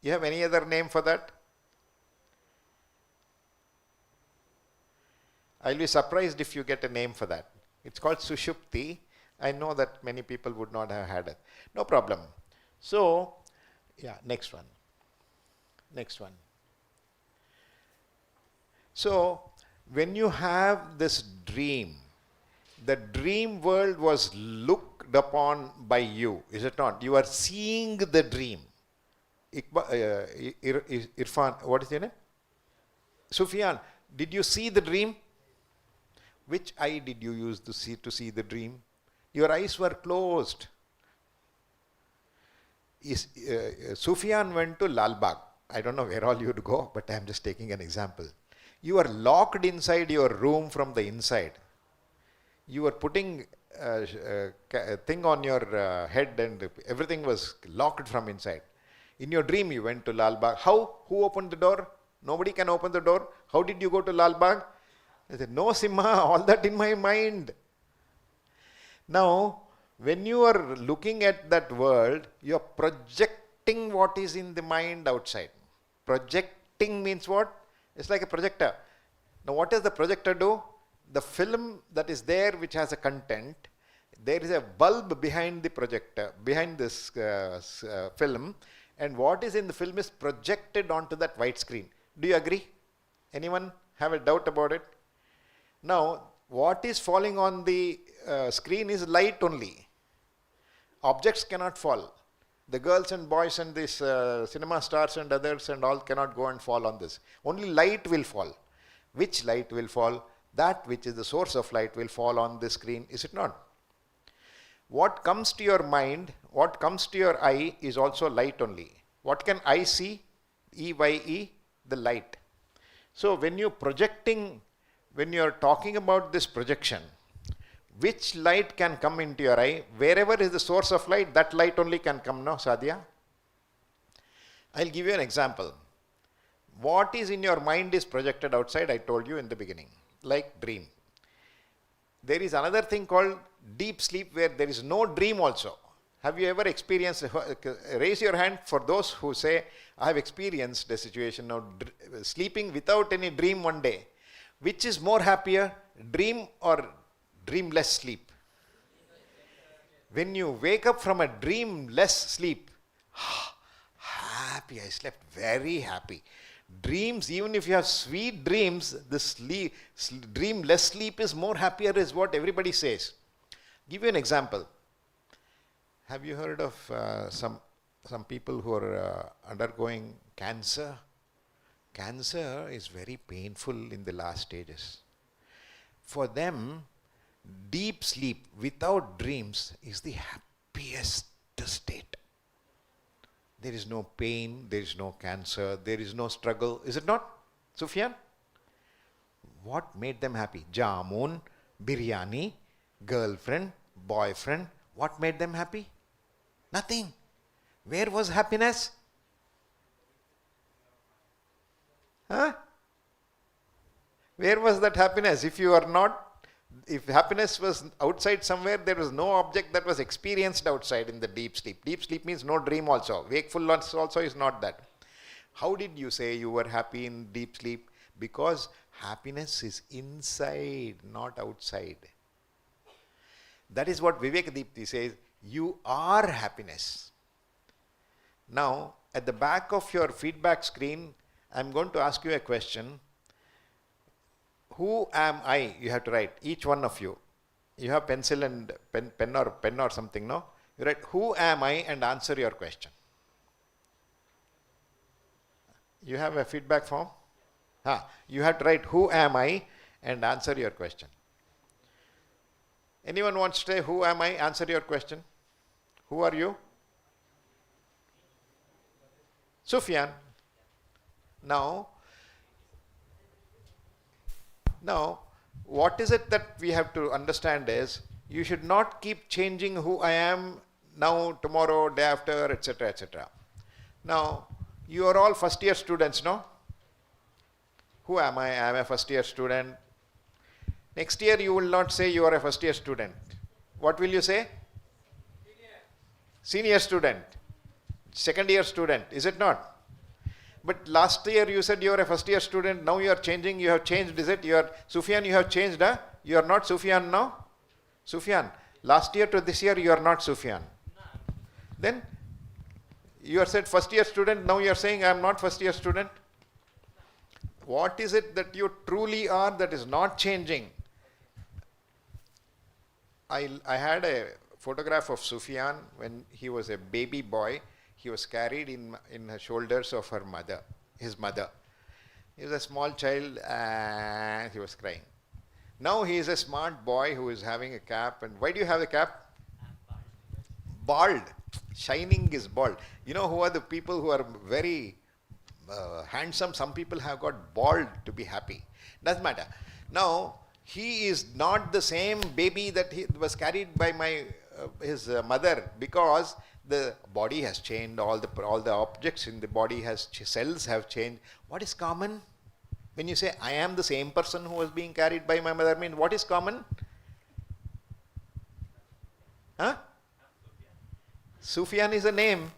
You have any other name for that? I'll be surprised if you get a name for that. It's called Sushupti. I know that many people would not have had it. No problem. So, yeah, next one. Next one. So, when you have this dream, the dream world was looked upon by you, is it not? You are seeing the dream. Irfan, what is your name? Sufyan, did you see the dream? Which eye did you use to see the dream? Your eyes were closed. Sufyan went to Lal Bagh. I don't know where all you'd go, but I'm just taking an example. You are locked inside your room from the inside. You were putting a thing on your head and everything was locked from inside. In your dream, you went to Lal Bagh. How? Who opened the door? Nobody can open the door. How did you go to Lal Bagh? I said, no, Simha, all that in my mind. Now, when you are looking at that world, you are projecting what is in the mind outside. Projecting means what? It's like a projector. Now, what does the projector do? The film that is there, which has a content, there is a bulb behind the projector, behind this film, and what is in the film is projected onto that white screen. Do you agree? Anyone have a doubt about it? Now, what is falling on the screen is light only. Objects cannot fall. The girls and boys and these cinema stars and others and all cannot go and fall on this. Only light will fall. Which light will fall? That which is the source of light will fall on the screen, is it not? What comes to your mind, what comes to your eye is also light only. What can I see? E-Y-E, the light. So when you're projecting, when you're talking about this projection, which light can come into your eye? Wherever is the source of light, that light only can come, no, Sadia? I'll give you an example. What is in your mind is projected outside, I told you in the beginning, like dream. There is another thing called deep sleep where there is no dream also. Have you ever experienced, raise your hand for those who say, I have experienced a situation of sleeping without any dream one day. Which is more happier, dream or dreamless sleep? When you wake up from a dreamless sleep, happy, I slept very happy. Dreams, even if you have sweet dreams, the dreamless sleep is more happier is what everybody says. Give you an example. Have you heard of some people who are undergoing cancer? Cancer is very painful in the last stages. For them, deep sleep without dreams is the happiest state. There is no pain, there is no cancer, there is no struggle. Is it not, Sufyan? What made them happy? Jamun, biryani, girlfriend, boyfriend. What made them happy? Nothing. Where was happiness? Huh? Where was that happiness? If happiness was outside somewhere, there was no object that was experienced outside in the deep sleep. Deep sleep means no dream also. Wakefulness also is not that. How did you say you were happy in deep sleep? Because happiness is inside, not outside. That is what Vivekadipti says, you are happiness. Now, at the back of your feedback screen, I'm going to ask you a question. Who am I? You have to write, each one of you. You have pencil and pen or something, no? You write, who am I, and answer your question. You have a feedback form? You have to write, who am I, and answer your question. Anyone wants to say, who am I? Answer your question. Who are you? Sufyan. Now, what is it that we have to understand is, you should not keep changing who I am now, tomorrow, day after, etc., etc. Now, you are all first year students, no? Who am I? I am a first year student. Next year you will not say you are a first year student. What will you say? Senior student. Second year student, is it not? But last year you said you are a first year student, now you are changing, you have changed, is it? You are, Sufyan, you have changed, huh? You are not Sufyan now? Sufyan, last year to this year you are not Sufyan. Then, you are said first year student, now you are saying I am not first year student. What is it that you truly are that is not changing? I had a photograph of Sufyan when he was a baby boy. he was carried in her shoulders of her mother, his mother. He was a small child and he was crying. Now he is a smart boy who is having a cap. And why do you have the cap? Bald. Shining is bald. You know who are the people who are very handsome? Some people have got bald to be happy. Doesn't matter. Now, he is not the same baby that he was carried by his mother, because the body has changed, all the objects in the body cells have changed. What is common? When you say, I am the same person who was being carried by my mother, I mean, what is common? Huh? Sufyan is a name.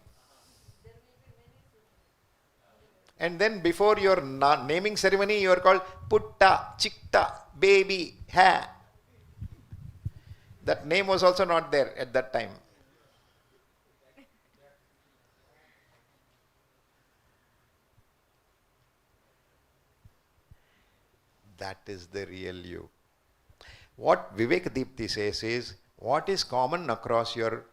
And then before your naming ceremony, you are called Putta, Chikta, Baby, Ha. That name was also not there at that time. That is the real you. What Vivek Deepti says is, what is common across your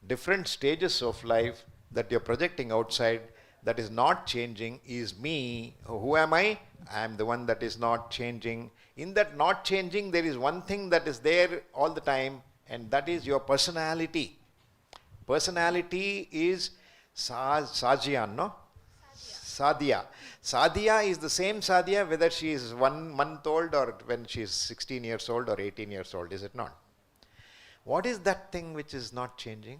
different stages of life that you're projecting outside, that is not changing, is me. Who am I? I am the one that is not changing. In that not changing, there is one thing that is there all the time, and that is your personality. Personality is Sajian, no? Sadhya. Sadhya is the same Sadhya whether she is 1 month old or when she is 16 years old or 18 years old, is it not? What is that thing which is not changing?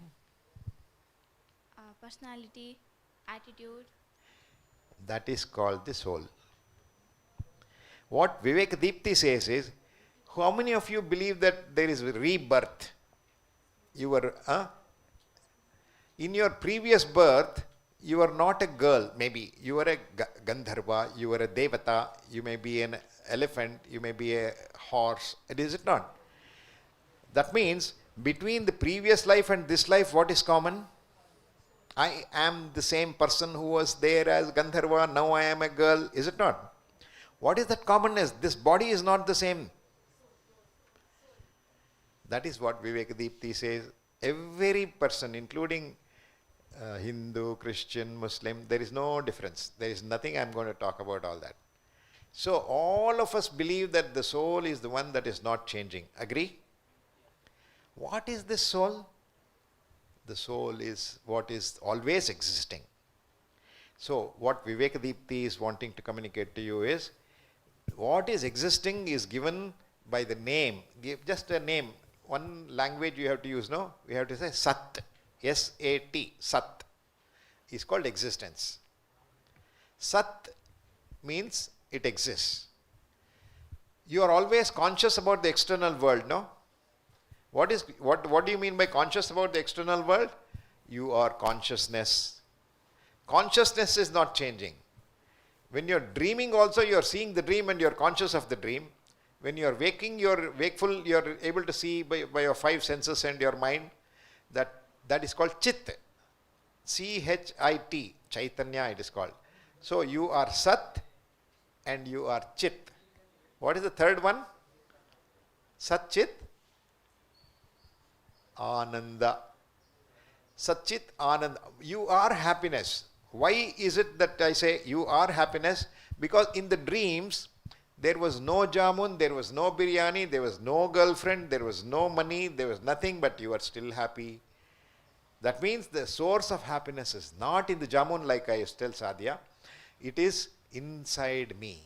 Personality, attitude. That is called the soul. What Vivek Deepti says is, how many of you believe that there is rebirth? You were, in your previous birth, you are not a girl, maybe. You were a Gandharva, you were a Devata, you may be an elephant, you may be a horse. Is it not? That means, between the previous life and this life, what is common? I am the same person who was there as Gandharva, now I am a girl. Is it not? What is that commonness? This body is not the same. That is what Vivek Deepti says. Every person, including Hindu, Christian, Muslim, there is no difference. There is nothing. I am going to talk about all that. So all of us believe that the soul is the one that is not changing. Agree? What is this soul? The soul is what is always existing. So what Vivek Deepti is wanting to communicate to you is, what is existing is given by the name. Give just a name. One language you have to use, no? We have to say Sat. S-A-T. Sat is called existence. Sat means it exists. You are always conscious about the external world, no? What do you mean by conscious about the external world? You are consciousness. Consciousness is not changing. When you are dreaming also, you are seeing the dream and you are conscious of the dream. When you are waking, you are wakeful, you are able to see by your 5 senses and your mind. That is called Chit. C-H-I-T. Chaitanya it is called. So you are Sat and you are Chit. What is the third one? Sat Chit Ananda. Sat Chit Ananda. You are happiness. Why is it that I say you are happiness? Because in the dreams, there was no jamun, there was no biryani, there was no girlfriend, there was no money, there was nothing, but you are still happy. That means the source of happiness is not in the jamun like I tell Sadhya. It is inside me.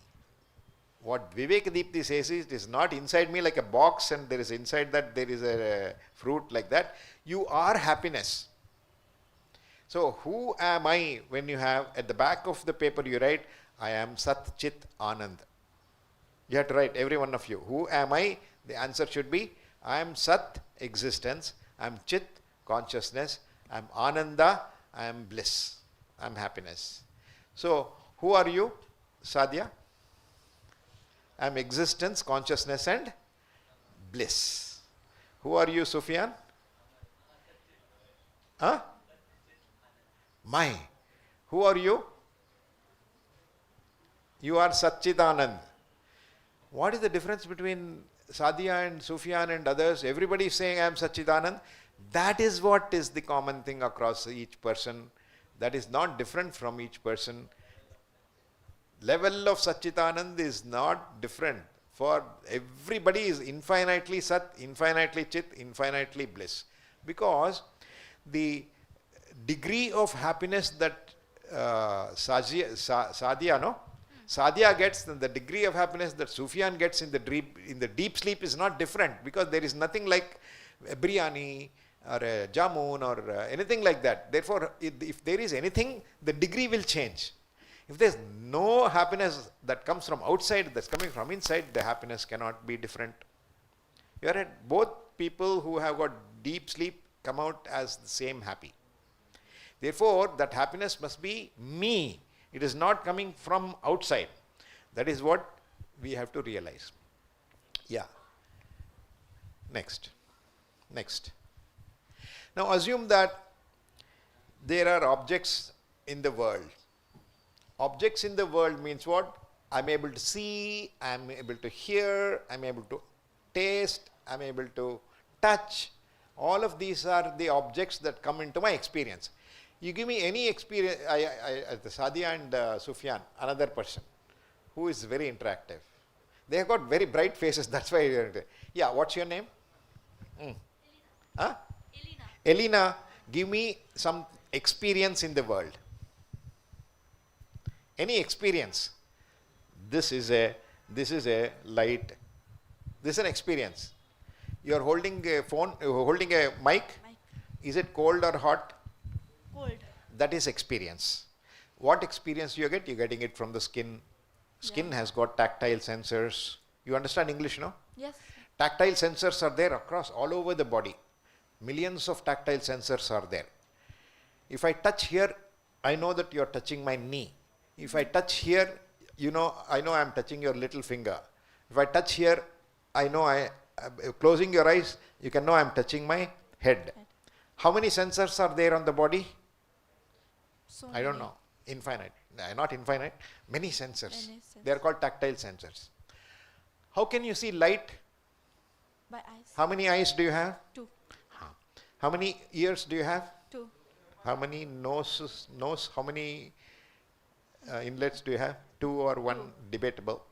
What Vivek Deepti says is, it is not inside me like a box and there is inside that there is a fruit like that. You are happiness. So who am I? When you have at the back of the paper you write, I am Sat Chit Anand. You have to write, every one of you. Who am I? The answer should be, I am Sat, existence. I am Chit, consciousness. I am Ananda, I am bliss. I am happiness. So who are you, Sadhya? I am existence, consciousness and bliss. Who are you, Sufyan? Huh? My. Who are you? You are Satchidanand. What is the difference between Sadhya and Sufyan and others? Everybody is saying I am Satchidanand. That is what is the common thing across each person. That is not different from each person. Level of Satchitanand is not different. For everybody is infinitely Sat, infinitely Chit, infinitely bliss. Because the degree of happiness that Sadhya, no? Sadhya gets, and the degree of happiness that Sufyan gets in the deep sleep is not different, because there is nothing like a biryani or a jamun or anything like that. Therefore, if there is anything, the degree will change. If there's no happiness that comes from outside, that's coming from inside, the happiness cannot be different. You are at both people who have got deep sleep come out as the same happy. Therefore, that happiness must be me. It is not coming from outside. That is what we have to realize. Yeah. Next. Now assume that there are objects in the world. Objects in the world means what? I'm able to see, I'm able to hear, I'm able to taste, I'm able to touch. All of these are the objects that come into my experience. You give me any experience, Sadia and Sufyan, another person who is very interactive. They have got very bright faces, that's why. Yeah, what's your name? Huh? Elena, give me some experience in the world. Any experience. This is a light. This is an experience. You are holding a phone, holding a mic. Is it cold or hot? Cold. That is experience. What experience you get? You're getting it from the skin. Skin has got tactile sensors. You understand English, no? Yes. Tactile sensors are there across all over the body. Millions of tactile sensors are there. If I touch here, I know that you're touching my knee. If I touch here, I know I'm touching your little finger. If I touch here, I know closing your eyes, you can know I'm touching my head. How many sensors are there on the body? So I don't many. know. Infinite. Not infinite. Many sensors. Many They are called tactile sensors. How can you see light? By eyes. How many eyes do you have? 2. How many ears do you have? 2. How many nose, how many inlets do you have? 2 or 1, debatable.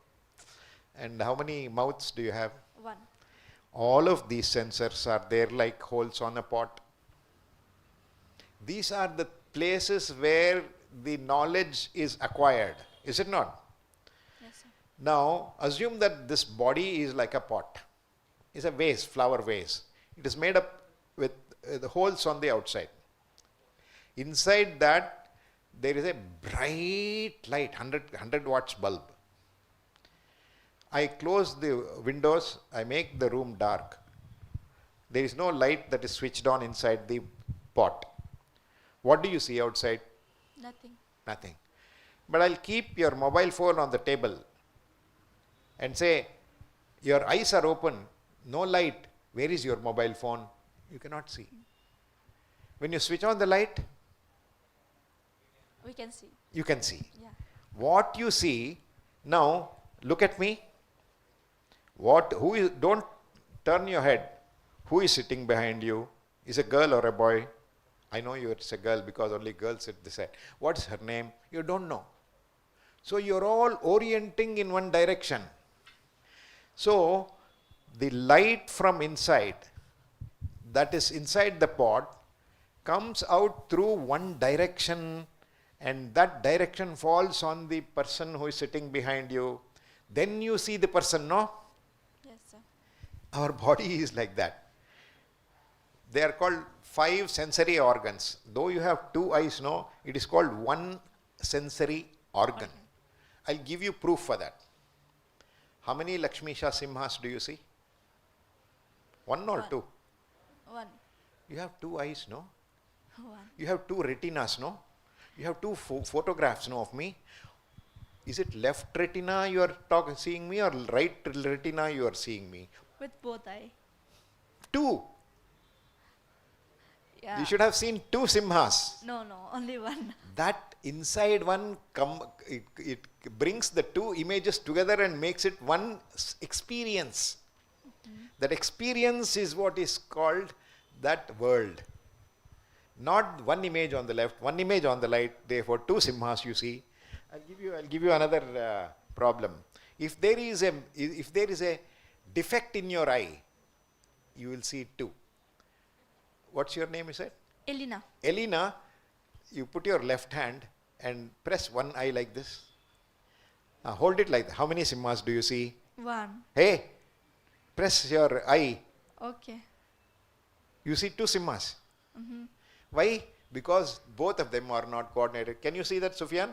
And how many mouths do you have? 1. All of these sensors are there like holes on a pot. These are the places where the knowledge is acquired, is it not? Yes, sir. Now, assume that this body is like a pot. It's a vase, flower vase. It is made up with the holes on the outside. Inside that, there is a bright light, 100 watts bulb. I close the windows, I make the room dark. There is no light that is switched on inside the pot. What do you see outside? Nothing. Nothing. But I'll keep your mobile phone on the table and say, your eyes are open, no light. Where is your mobile phone? You cannot see. When you switch on the light, We can see. you can see. Yeah. What you see, now look at me. Don't turn your head. Who is sitting behind you? Is a girl or a boy? I know it's a girl because only girls sit this side. What's her name? You don't know. So you're all orienting in one direction. So the light from inside, that is inside the pot, comes out through one direction, and that direction falls on the person who is sitting behind you. Then you see the person, no? Yes, sir. Our body is like that. They are called 5 sensory organs. Though you have 2 eyes, no, it is called one sensory organ. I'll give you proof for that. How many Lakshmisha Simhas do you see? 1 or 2? 1. You have 2 eyes, no? 1. You have 2 retinas, no? You have 2 photographs, no, of me? Is it left retina you are seeing me, or right retina you are seeing me? With both eye. 2. Yeah. You should have seen 2 Simhas. No, only 1. That inside one, it brings the 2 images together and makes it one experience. That experience is what is called that world. Not one image on the left, one image on the right. Therefore, two simhas you see. I'll give you another problem. If there is a defect in your eye, you will see two. What's your name, you said? Elena. Elena, you put your left hand and press one eye like this. Hold it like that. How many simhas do you see? 1. Hey, press your eye. Okay. You see two simhas. Why? Because both of them are not coordinated. Can you see that, Sufyan?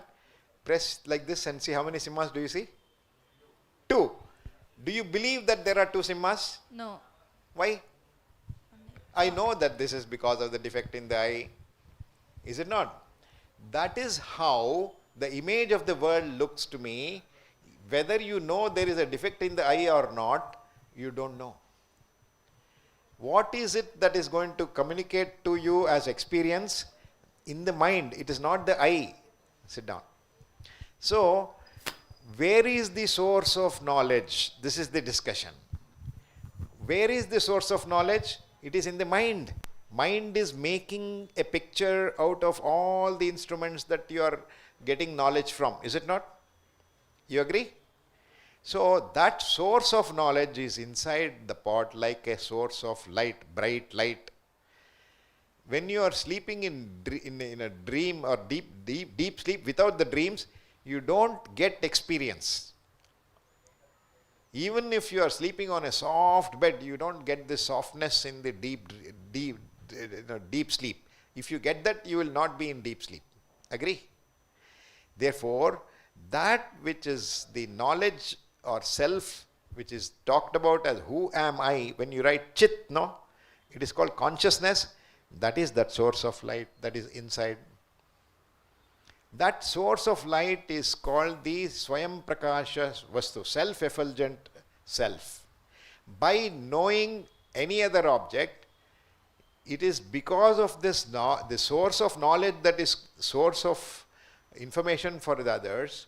Press like this and see how many simhas do you see? 2. Do you believe that there are two simhas? No. Why? I know that this is because of the defect in the eye. Is it not? That is how the image of the world looks to me. Whether you know there is a defect in the eye or not, you don't know. What is it that is going to communicate to you as experience? In the mind. It is not the eye. Sit down. So, where is the source of knowledge? This is the discussion. Where is the source of knowledge? It is in the mind. Mind is making a picture out of all the instruments that you are getting knowledge from. Is it not? You agree? So that source of knowledge is inside the pot like a source of light, bright light. When you are sleeping in a dream or deep sleep without the dreams, you don't get experience. Even if you are sleeping on a soft bed, you don't get the softness in the deep sleep. If you get that, you will not be in deep sleep. Agree? Therefore, that which is the knowledge or self, which is talked about as who am I, when you write chit, no? It is called consciousness. That is that source of light that is inside. That source of light is called the Swayam Prakasha Vastu, self-effulgent self. By knowing any other object, it is because of this, the source of knowledge that is source of information for the others,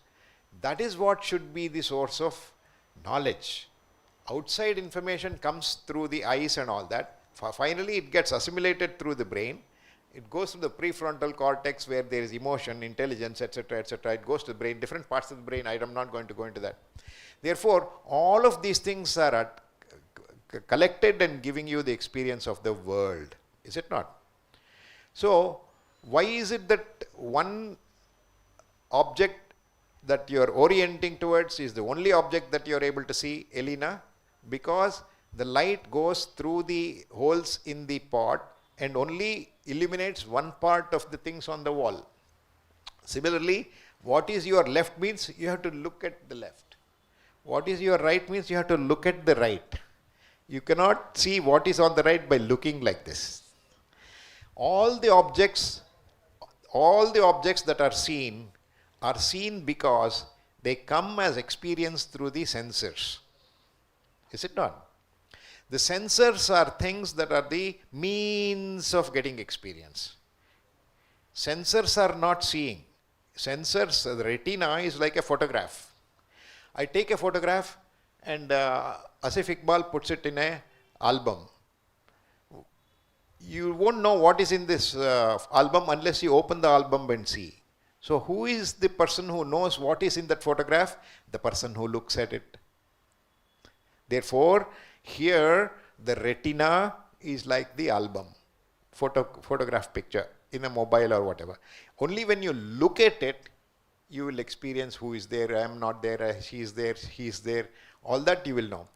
that is what should be the source of knowledge. Outside information comes through the eyes and all that. Finally, it gets assimilated through the brain. It goes to the prefrontal cortex where there is emotion, intelligence, etc., etc. It goes to the brain, different parts of the brain. I am not going to go into that. Therefore, all of these things are collected and giving you the experience of the world. Is it not? So, why is it that one object that you are orienting towards is the only object that you are able to see, Elena? Because the light goes through the holes in the pot and only illuminates one part of the things on the wall. Similarly, what is your left means you have to look at the left. What is your right means you have to look at the right. You cannot see what is on the right by looking like this. All the objects that are seen because they come as experience through the sensors. Is it not? The sensors are things that are the means of getting experience. Sensors are not seeing. Sensors, the retina is like a photograph. I take a photograph and Asif Iqbal puts it in an album. You won't know what is in this album unless you open the album and see. So who is the person who knows what is in that photograph? The person who looks at it. Therefore, here the retina is like the album, photograph picture in a mobile or whatever. Only when you look at it, you will experience who is there, I am not there, she is there, he is there, all that you will know.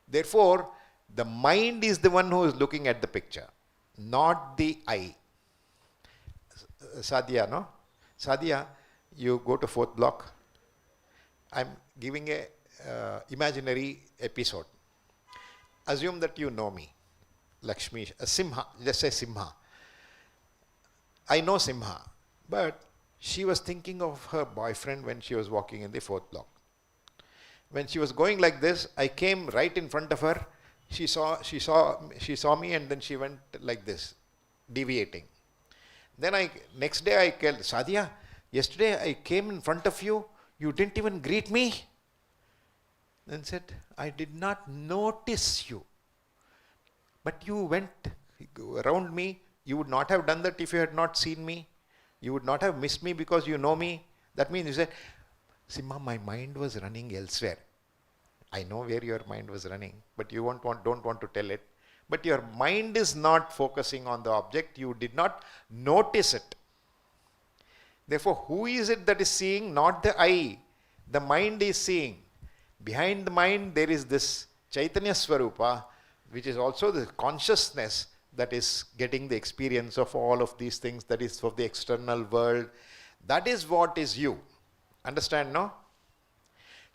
Therefore, the mind is the one who is looking at the picture, not the eye. Sadia, no? Sadia, you go to 4th block. I am giving a imaginary episode. Assume that you know me, Lakshmi, Simha, just say Simha. I know Simha, but she was thinking of her boyfriend when she was walking in the 4th block. When she was going like this, I came right in front of her. She saw me, and then she went like this, deviating. Then next day I called, Sadia, yesterday I came in front of you, you didn't even greet me. Then said, I did not notice you. But you went around me You would not have done that if you had not seen me. You would not have missed me because you know me. That means you said, Simha, my mind was running elsewhere. I know where your mind was running, but you don't want to tell it. But your mind is not focusing on the object. You did not notice it. Therefore, who is it that is seeing? Not the eye. The mind is seeing. Behind the mind, there is this Chaitanya Swarupa, which is also the consciousness that is getting the experience of all of these things, that is of the external world. That is what is you. Understand, no?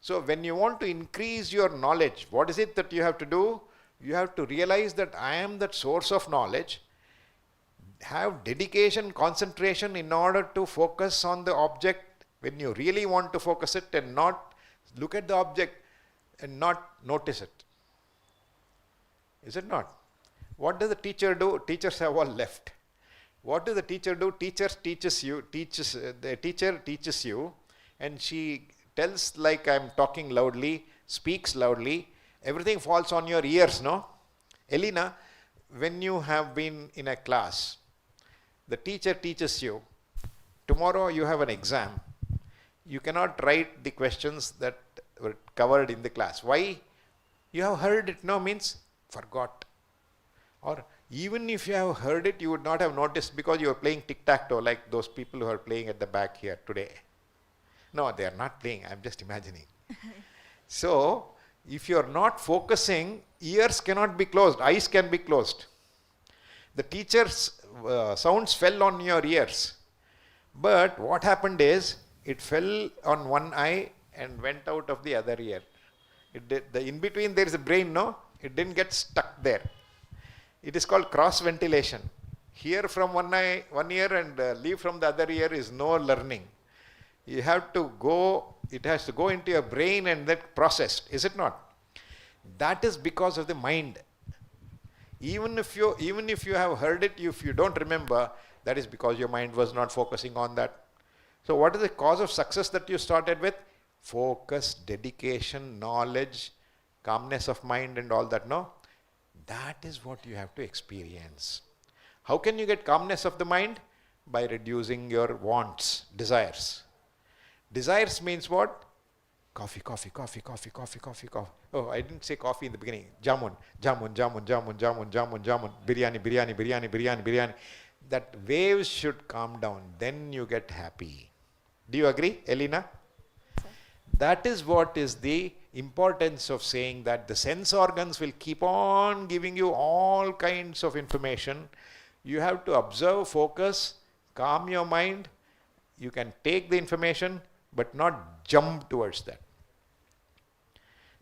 So when you want to increase your knowledge, what is it that you have to do? You have to realize that I am that source of knowledge. Have dedication, concentration in order to focus on the object when you really want to focus it, and not look at the object and not notice it. Is it not? What does the teacher do? Teachers have all left. What does the teacher do? The teacher teaches you, and she tells like I'm talking loudly, speaks loudly, everything falls on your ears, no? Elena, when you have been in a class, the teacher teaches you, tomorrow you have an exam. You cannot write the questions that were covered in the class. Why? You have heard it, no, means forgot. Or even if you have heard it, you would not have noticed because you are playing tic-tac-toe like those people who are playing at the back here today. No, they are not playing, I am just imagining. So, if you are not focusing, ears cannot be closed, eyes can be closed. The teacher's sounds fell on your ears. But what happened is, it fell on one eye and went out of the other ear. In between there is a brain, no? It didn't get stuck there. It is called cross ventilation. Hear from one ear and leave from the other ear is no learning. You have to go, it has to go into your brain and then processed, is it not? That is because of the mind. Even if you have heard it, if you don't remember, that is because your mind was not focusing on that. So what is the cause of success that you started with? Focus, dedication, knowledge, calmness of mind and all that, no? That is what you have to experience. How can you get calmness of the mind? By reducing your wants, desires. Desires means what? Coffee, coffee, coffee, coffee, coffee, coffee, coffee. Oh, I didn't say coffee in the beginning. Jamun, jamun, jamun, jamun, jamun, jamun, jamun. Biryani, biryani, biryani, biryani, biryani. That waves should calm down. Then you get happy. Do you agree, Elena? Sir. That is what is the importance of saying that the sense organs will keep on giving you all kinds of information. You have to observe, focus, calm your mind. You can take the information, but not jump towards that.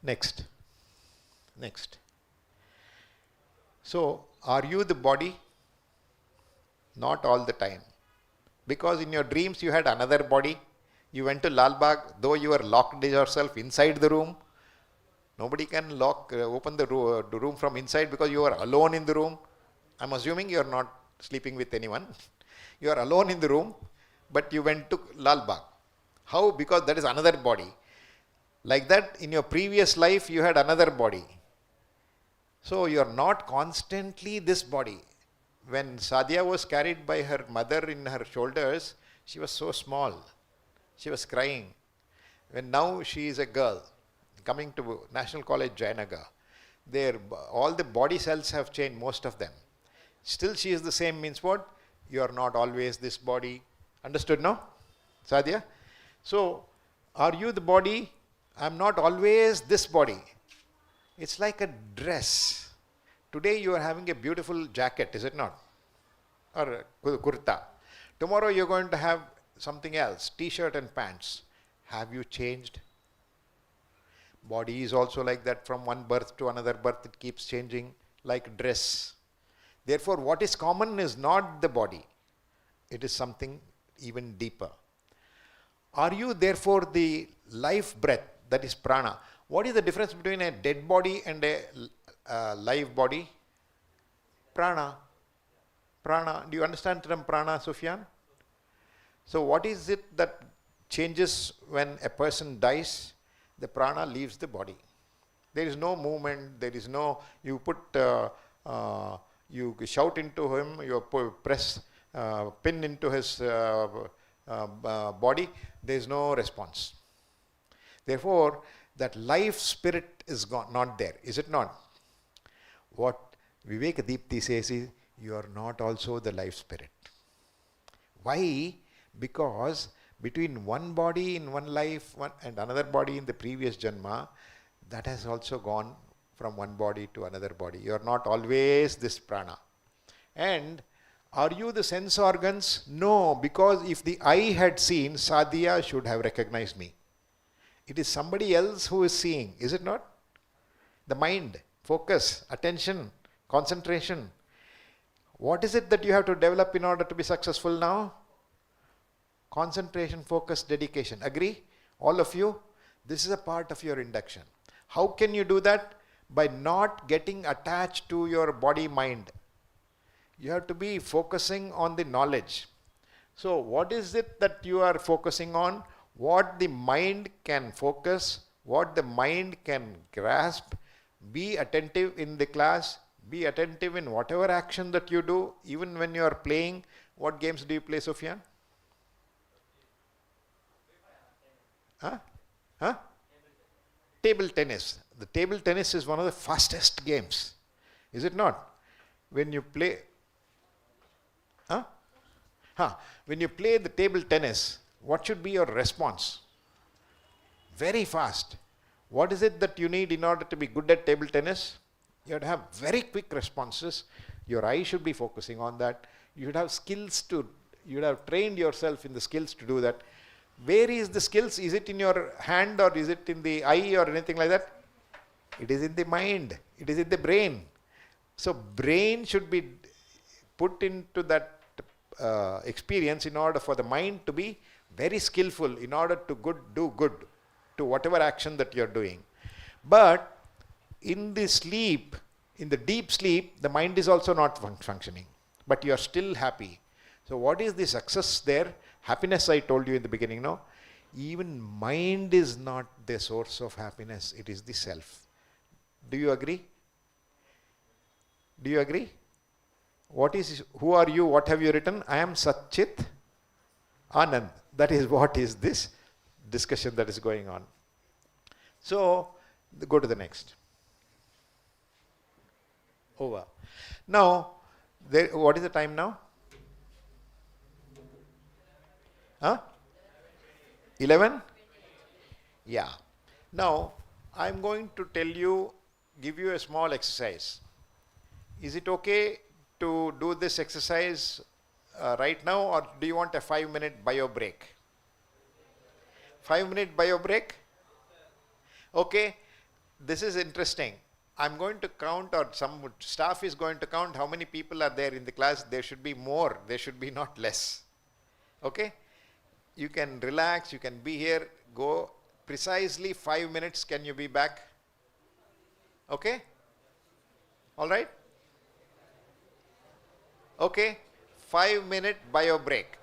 Next. So, are you the body? Not all the time. Because in your dreams you had another body. You went to Lal Bagh, though you were locked yourself inside the room. Nobody can open the room from inside because you are alone in the room. I'm assuming you are not sleeping with anyone. You are alone in the room, but you went to Lal Bagh. How? Because that is another body. Like that, in your previous life, you had another body. So you are not constantly this body. When Sadia was carried by her mother in her shoulders, she was so small. She was crying. When now she is a girl, coming to National College Jayanagar, all the body cells have changed, most of them. Still she is the same, means what? You are not always this body. Understood, no? Sadia? So, are you the body? I am not always this body. It's like a dress. Today you are having a beautiful jacket, is it not? Or kurta. Tomorrow you are going to have something else, t-shirt and pants. Have you changed? Body is also like that. From one birth to another birth, it keeps changing like dress. Therefore, what is common is not the body. It is something even deeper. Are you therefore the life breath, that is prana? What is the difference between a dead body and a live body? Prana. Prana. Do you understand the term prana, Sufyan? So what is it that changes when a person dies? The prana leaves the body. There is no movement, there is no, you you shout into him, you press pin into his body, there is no response. Therefore, that life spirit is not there, is it not? What Vivek Deepti says is, you are not also the life spirit. Why? Because between one body in one life and another body in the previous Janma, that has also gone from one body to another body. You are not always this prana. And are you the sense organs? No, because if the eye had seen, Sadhya should have recognized me. It is somebody else who is seeing, is it not? The mind, focus, attention, concentration. What is it that you have to develop in order to be successful now? Concentration, focus, dedication. Agree? All of you? This is a part of your induction. How can you do that? By not getting attached to your body mind. You have to be focusing on the knowledge. So what is it that you are focusing on? What the mind can focus, what the mind can grasp. Be attentive in the class, be attentive in whatever action that you do, even when you are playing. What games do you play, Sufyan? Huh? Huh? Table tennis. The table tennis is one of the fastest games. Is it not? When you play... Huh? Huh. When you play the table tennis, what should be your response? Very fast. What is it that you need in order to be good at table tennis? You have to have very quick responses. Your eye should be focusing on that. You should have skills to, you should have trained yourself in the skills to do that. Where is the skills? Is it in your hand or is it in the eye or anything like that? It is in the mind. It is in the brain. So brain should be put into that experience in order for the mind to be very skillful, in order to do good to whatever action that you are doing. But in the sleep, in the deep sleep, the mind is also not functioning, but you are still happy. So what is the success there? Happiness, I told you in the beginning, no? Even mind is not the source of happiness, it is the self. Do you agree? Do you agree? Who are you? What have you written? I am Satchit Anand. That is what is this discussion that is going on. So, go to the next. Over. Now, what is the time now? Huh? 11? Yeah. Now, I am going to give you a small exercise. Is it okay to do this exercise right now, or do you want a 5-minute bio break? 5-minute bio break? Okay. This is interesting. I'm going to count, or some staff is going to count how many people are there in the class. There should be more. There should be not less. Okay? You can relax. You can be here. Go precisely 5 minutes. Can you be back? Okay? All right? Okay? 5-minute bio break.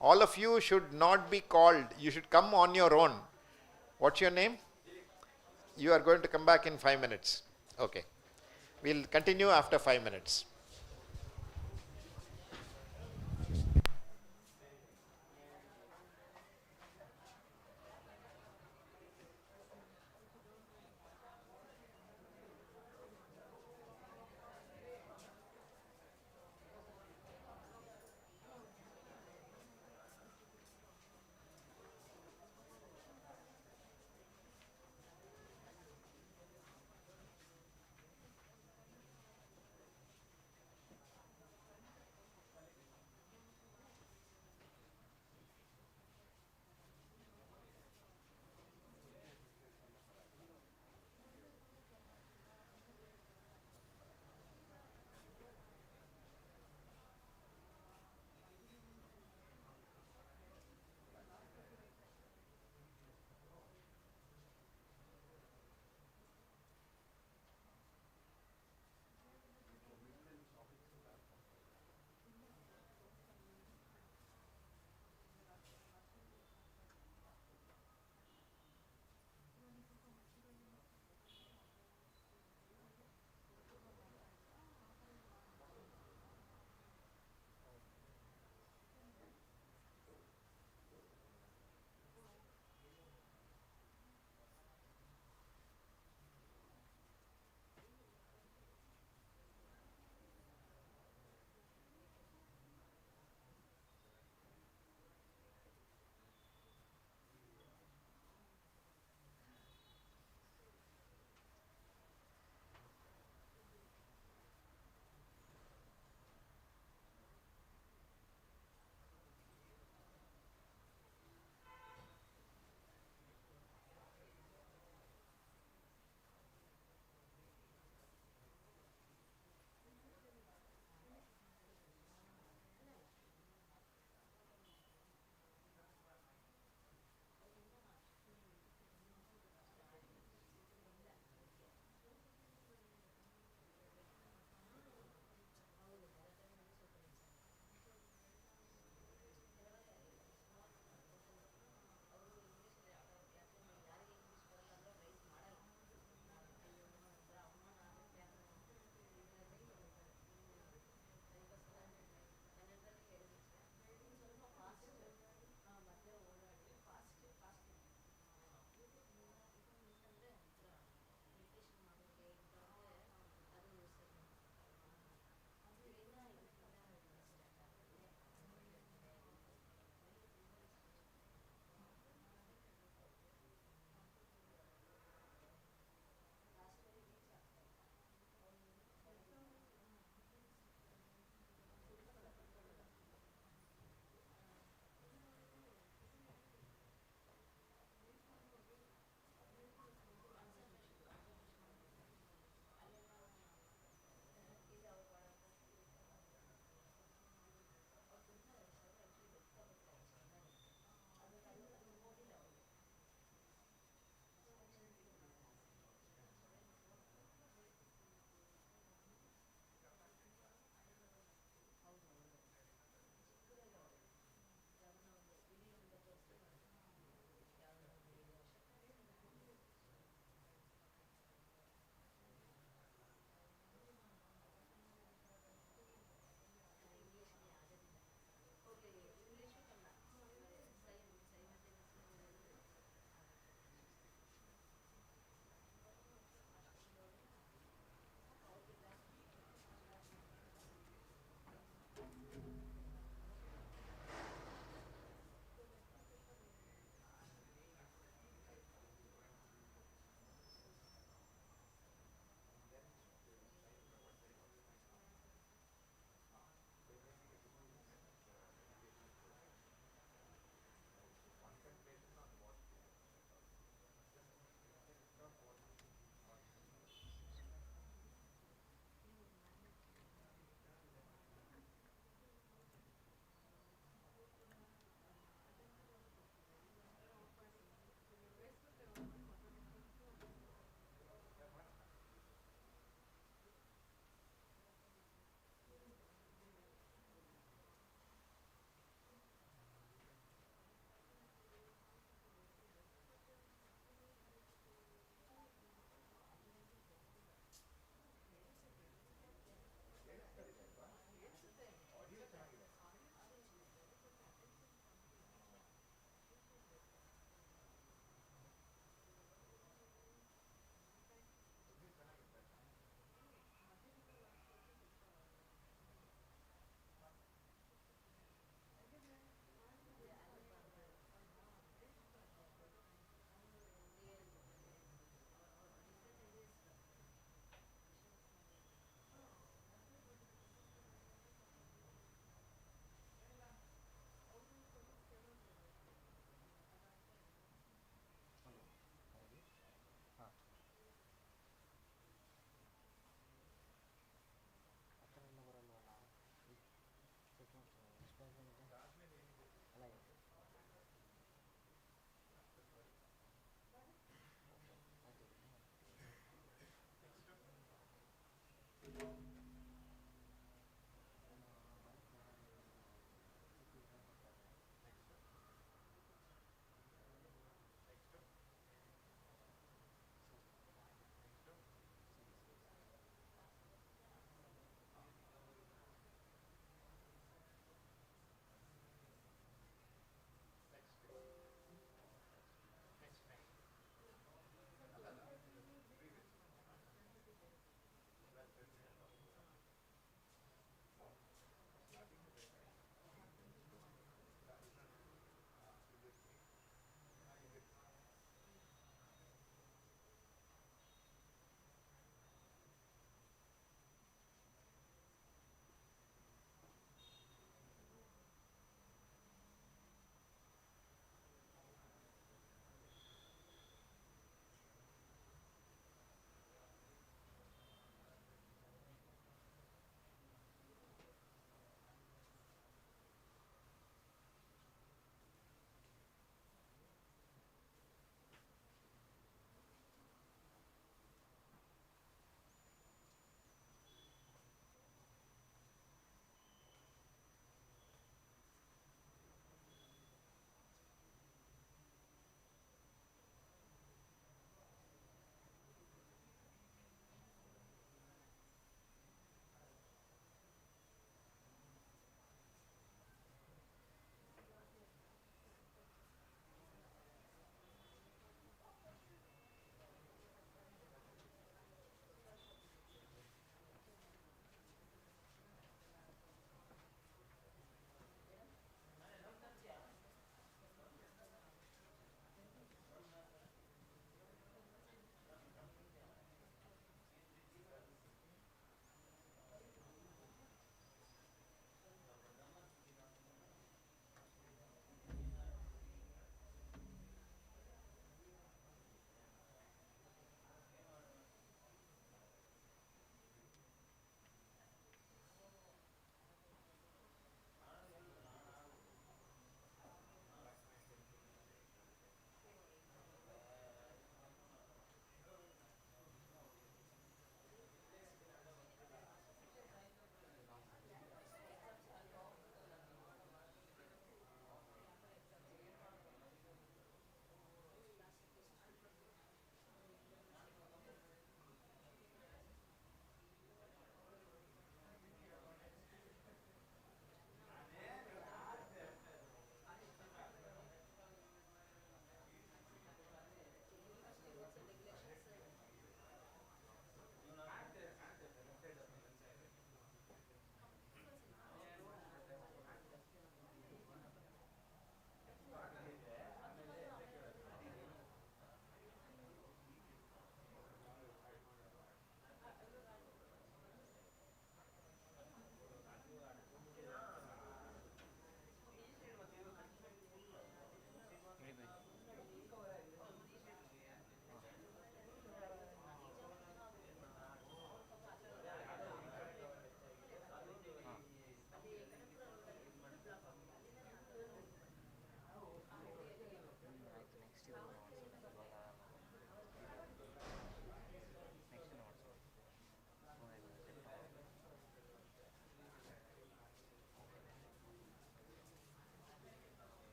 All of you should not be called. You should come on your own. What's your name? You are going to come back in 5 minutes. Okay. We'll continue after 5 minutes.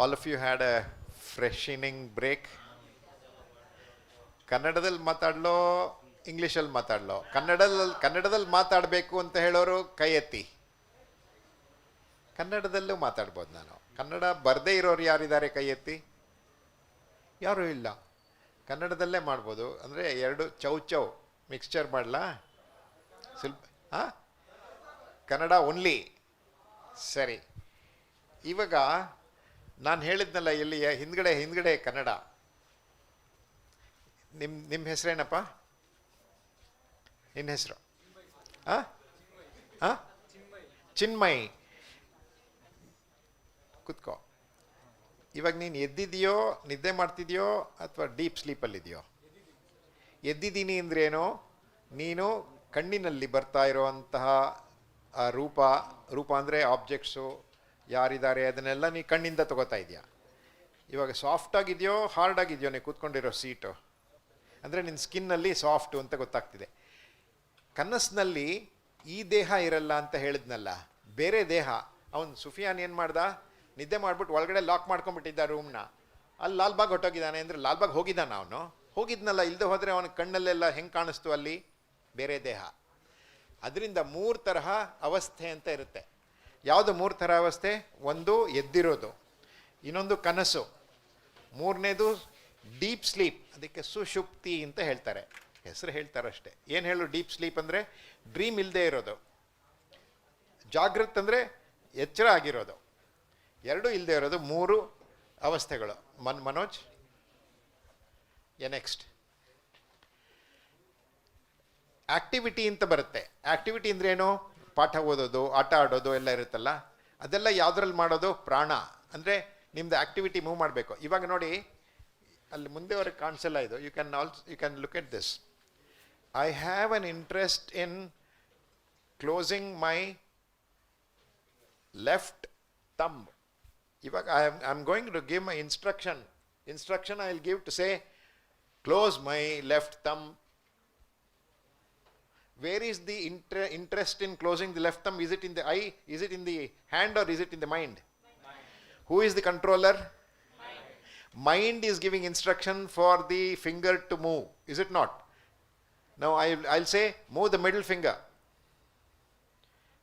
All of you had a freshening break. ಕನ್ನಡದಲ್ಲಿ ಮಾತಾಡಲೋ ಇಂಗ್ಲೀಷಲ್ಲಿ ಮಾತಾಡಲೋ? ಕನ್ನಡದಲ್ಲಿ ಮಾತಾಡಬೇಕು ಅಂತ ಹೇಳೋರು ಕೈ ಎತ್ತಿ. ಕನ್ನಡದಲ್ಲೂ ಮಾತಾಡ್ಬೋದು ನಾನು. ಕನ್ನಡ ಬರದೇ ಇರೋರು ಯಾರಿದ್ದಾರೆ ಕೈ ಎತ್ತಿ? ಯಾರೂ ಇಲ್ಲ. ಕನ್ನಡದಲ್ಲೇ ಮಾಡ್ಬೋದು. ಅಂದರೆ ಎರಡು ಚೌ ಮಿಕ್ಸ್ಚರ್ ಮಾಡಲಾ? ಹಾಂ, ಕನ್ನಡ ಓನ್ಲಿ. ಸರಿ, ಇವಾಗ ನಾನು ಹೇಳಿದ್ನಲ್ಲ ಇಲ್ಲಿ ಹಿಂದ್ಗಡೆ ಕನ್ನಡ. ನಿಮ್ಮ ಹೆಸರೇನಪ್ಪ? ನಿನ್ನ ಹೆಸರು? ಹಾಂ ಹಾಂ, ಚಿನ್ಮಯ್. ಕೂತ್ಕೋ. ಇವಾಗ ನೀನು ಎದ್ದಿದೆಯೋ, ನಿದ್ದೆ ಮಾಡ್ತಿದೆಯೋ, ಅಥವಾ ಡೀಪ್ ಸ್ಲೀಪಲ್ಲಿದೆಯೋ? ಎದ್ದಿದ್ದೀನಿ ಅಂದ್ರೇನು? ನೀನು ಕಣ್ಣಿನಲ್ಲಿ ಬರ್ತಾ ಇರೋವಂತಹ ರೂಪ ಅಂದರೆ ಆಬ್ಜೆಕ್ಟ್ಸು, ಯಾರಿದ್ದಾರೆ ಅದನ್ನೆಲ್ಲ ನೀ ಕಣ್ಣಿಂದ ತಗೋತಾ ಇದೆಯಾ? ಇವಾಗ ಸಾಫ್ಟಾಗಿದೆಯೋ ಹಾರ್ಡಾಗಿದೆಯೋ ನೀವು ಕೂತ್ಕೊಂಡಿರೋ ಸೀಟು? ಅಂದರೆ ನಿನ್ನ ಸ್ಕಿನ್ನಲ್ಲಿ ಸಾಫ್ಟು ಅಂತ ಗೊತ್ತಾಗ್ತಿದೆ. ಕನಸಿನಲ್ಲಿ ಈ ದೇಹ ಇರಲ್ಲ ಅಂತ ಹೇಳಿದ್ನಲ್ಲ, ಬೇರೆ ದೇಹ. ಅವನು ಸುಫಿಯಾನ್ ಏನು ಮಾಡ್ದ? ನಿದ್ದೆ ಮಾಡಿಬಿಟ್ಟು ಒಳಗಡೆ ಲಾಕ್ ಮಾಡ್ಕೊಂಡ್ಬಿಟ್ಟಿದ್ದ ರೂಮ್ನ. ಅಲ್ಲಿ ಲಾಲ್ಬಾಗ್ ಹೊಟ್ಟೋಗಿದ್ದಾನೆ ಅಂದರೆ ಲಾಲ್ಬಾಗ್ ಹೋಗಿದ್ದಾನೆ ಅವನು? ಹೋಗಿದ್ನಲ್ಲ. ಇಲ್ಲದೆ ಹೋದರೆ ಅವನ ಕಣ್ಣಲ್ಲೆಲ್ಲ ಹೆಂಗೆ ಕಾಣಿಸ್ತು? ಅಲ್ಲಿ ಬೇರೆ ದೇಹ. ಅದರಿಂದ 3 ತರಹ ಅವಸ್ಥೆ ಅಂತ ಇರುತ್ತೆ. ಯಾವುದು 3 ಥರ ಅವಸ್ಥೆ? ಒಂದು ಎದ್ದಿರೋದು, ಇನ್ನೊಂದು ಕನಸು, ಮೂರನೇದು ಡೀಪ್ ಸ್ಲೀಪ್. ಅದಕ್ಕೆ ಸುಷುಪ್ತಿ ಅಂತ ಹೇಳ್ತಾರೆ, ಹೆಸರು ಹೇಳ್ತಾರಷ್ಟೇ. ಏನು ಹೇಳು? ಡೀಪ್ ಸ್ಲೀಪ್ ಅಂದರೆ ಡ್ರೀಮ್ ಇಲ್ಲದೆ ಇರೋದು. ಜಾಗೃತ್ ಅಂದರೆ ಎಚ್ಚರ ಆಗಿರೋದು. ಎರಡೂ ಇಲ್ಲದೆ ಇರೋದು 3 ಅವಸ್ಥೆಗಳು. ಮನೋಜ್, ನೆಕ್ಸ್ಟ್ ಆಕ್ಟಿವಿಟಿ ಅಂತ ಬರುತ್ತೆ. ಆಕ್ಟಿವಿಟಿ ಅಂದ್ರೆ ಏನು? ಪಾಠ ಓದೋದು, ಆಟ ಆಡೋದು ಎಲ್ಲ ಇರುತ್ತಲ್ಲ, ಅದೆಲ್ಲ ಯಾವುದ್ರಲ್ಲಿ ಮಾಡೋದು? ಪ್ರಾಣ. ಅಂದರೆ ನಿಮ್ಮದು ಆಕ್ಟಿವಿಟಿ ಮೂವ್ ಮಾಡಬೇಕು. ಇವಾಗ ನೋಡಿ, ಅಲ್ಲಿ ಮುಂದೆವರೆಗೆ ಕಾಣಿಸಲ್ಲ ಇದು. You can look at this. I have an interest in closing my left thumb. ಇವಾಗ I am going to give my instruction I will give to say close my left thumb. Where is the interest in closing the left thumb? Is it in the eye? Is it in the hand, or is it in the mind? Who is the controller? Mind is giving instruction for the finger to move, is it not? Now I'll say move the middle finger.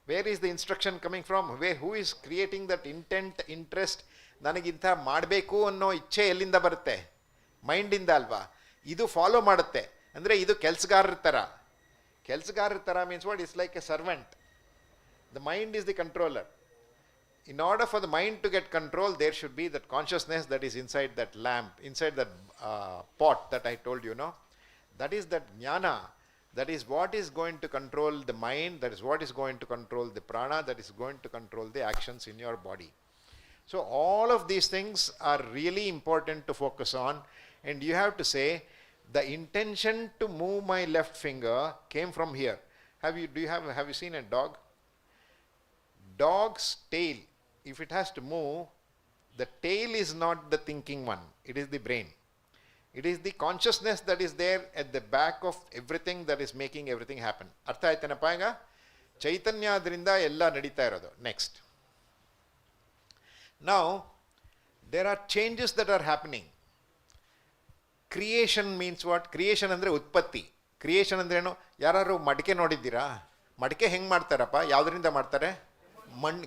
Where is the instruction coming from? Who is creating that intent, interest? ನನಗಿಂತ ಮಾಡಬೇಕು ಅನ್ನೋ ಇಚ್ಛೆ ಎಲ್ಲಿಂದ ಬರುತ್ತೆ? ಮೈಂಡಿಂದ ಅಲ್ವಾ? ಇದು follow ಮಾಡುತ್ತೆ. ಅಂದರೆ ಇದು ಕೆಲಸಗಾರರ ಥರ. ಕೆಲಸಗಾರರ ಥರ means what? It's like a servant. The mind is the controller. In order for the mind to get control, there should be that consciousness that is inside that lamp, inside that pot that I told you, no? That is that jnana. That is what is going to control the mind. That is what is going to control the prana. That is going to control the actions in your body. So all of these things are really important to focus on, and you have to say, the intention to move my left finger came from here. Have you seen a dog? Dog's tail, if it has to move, the tail is not the thinking one, it is the brain. It is the consciousness that is there at the back of everything that is making everything happen. ಅರ್ಥ ಆಯ್ತೇನಪ್ಪ? ಈಗ ಚೈತನ್ಯದಿಂದ ಎಲ್ಲ ನಡೀತಾ ಇರೋದು. Next, now there are changes that are happening. Creation means what? Creation ಅಂದರೆ ಉತ್ಪತ್ತಿ. Creation ಅಂದ್ರೆ ಏನು? ಯಾರು ಮಡಿಕೆ ನೋಡಿದ್ದೀರಾ? ಮಡಿಕೆ ಹೆಂಗೆ ಮಾಡ್ತಾರಪ್ಪ? ಯಾವುದರಿಂದ ಮಾಡ್ತಾರೆ?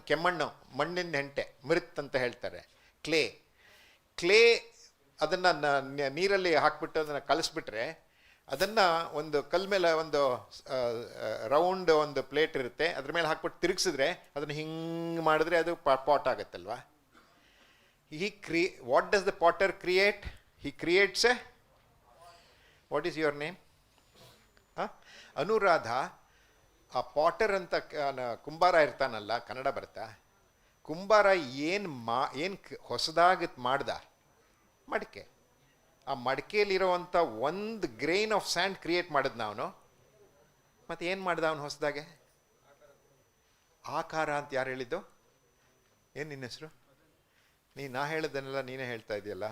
ಕೆಮ್ಮಣ್ಣು, ಮಣ್ಣಿನ ಹೆಂಟೆ, ಮೃತ್ ಅಂತ ಹೇಳ್ತಾರೆ. ಕ್ಲೇ ಅದನ್ನು ನೀರಲ್ಲಿ ಹಾಕ್ಬಿಟ್ಟು ಅದನ್ನು ಕಲಿಸ್ಬಿಟ್ರೆ, ಅದನ್ನು ಒಂದು ಕಲ್ ಮೇಲೆ ಒಂದು ರೌಂಡ್ ಒಂದು ಪ್ಲೇಟ್ ಇರುತ್ತೆ, ಅದ್ರ ಮೇಲೆ ಹಾಕ್ಬಿಟ್ಟು ತಿರುಗಿಸಿದ್ರೆ ಅದನ್ನು ಹಿಂಗೆ ಮಾಡಿದ್ರೆ ಅದು ಪಾಟ್ ಆಗುತ್ತಲ್ವಾ? What does the potter create? He creates a, what is your name? Anuradha. ಆ ಪಾಟರ್ ಅಂತ ಕುಂಬಾರ ಇರ್ತಾನಲ್ಲ, ಕನ್ನಡ ಬರ್ತಾ? ಕುಂಬಾರ ಏನು ಹೊಸದಾಗಿ ಮಾಡ್ದ? ಮಡಿಕೆ. ಆ ಮಡಿಕೆಯಲ್ಲಿರೋವಂಥ ಒಂದು ಗ್ರೈನ್ ಆಫ್ ಸ್ಯಾಂಡ್ ಕ್ರಿಯೇಟ್ ಮಾಡಿದ್ನ ಅವನು. ಮತ್ತು ಏನು ಮಾಡ್ದ ಅವನು ಹೊಸದಾಗೆ? ಆಕಾರ ಅಂತ ಯಾರು ಹೇಳಿದ್ದು? ಏನು ನಿನ್ನ ಹೆಸರು? ನಾ ಹೇಳಿದ್ದನ್ನೆಲ್ಲ ನೀನೇ ಹೇಳ್ತಾ ಇದೆಯಲ್ಲ.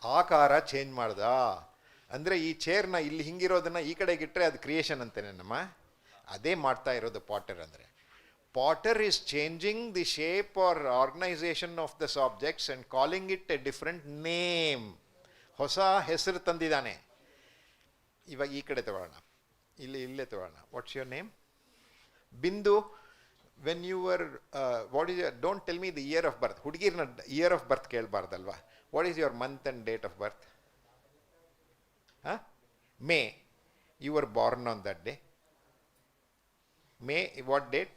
ಆಕಾರ ಚೇಂಜ್ ಮಾಡ್ದ ಅಂದರೆ ಈ ಚೇರ್ನ ಇಲ್ಲಿ ಹಿಂಗಿರೋದನ್ನು ಈ ಕಡೆಗಿಟ್ಟರೆ ಅದು ಕ್ರಿಯೇಷನ್ ಅಂತೇನೆ ನಮ್ಮ. ಅದೇ ಮಾಡ್ತಾ ಇರೋದು ಪಾಟರ್ ಅಂದರೆ. Potter is changing the shape or organization of the objects and calling it a different name. ಹೊಸ ಹೆಸರು ತಂದಿದ್ದಾನೆ. ಇವಾಗ ಈ ಕಡೆ ತಗೊಳ್ಳೋಣ, ಇಲ್ಲೇ ತಗೊಳ್ಳೋಣ. What's your name? Bindu. When you were what is don't tell me the year of birth. ಹುಡುಗಿರ್ನ year of birth ಕೇಳಬಾರ್ದಲ್ವಾ? What is your month and date of birth? May. You were born on that day. May, what date?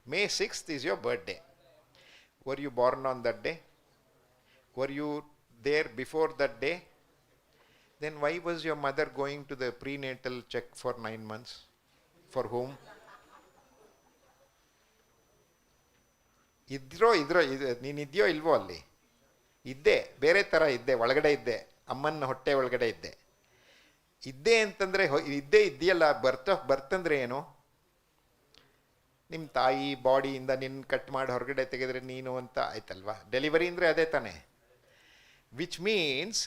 May 6th is your birthday. Were you born on that day? Were you there before that day? Then why was your mother going to the prenatal check for 9 months? For whom? ಇದ್ರೋ ನೀನಿದೆಯೋ ಇಲ್ವೋ ಅಲ್ಲಿ? ಇದ್ದೆ, ಬೇರೆ ಥರ ಇದ್ದೆ, ಒಳಗಡೆ ಇದ್ದೆ, ಅಮ್ಮನ ಹೊಟ್ಟೆ ಒಳಗಡೆ ಇದ್ದೆ. ಇದ್ದೆ ಅಂತಂದರೆ ಇದೆಯಲ್ಲ. ಬರ್ತ್ ಅಂದರೆ ಏನು? ನಿಮ್ಮ ತಾಯಿ ಬಾಡಿಯಿಂದ ನಿನ್ನ ಕಟ್ ಮಾಡಿ ಹೊರಗಡೆ ತೆಗೆದ್ರೆ ನೀನು ಅಂತ ಆಯ್ತಲ್ವಾ? ಡೆಲಿವರಿ ಅಂದರೆ ಅದೇ ತಾನೆ. Which means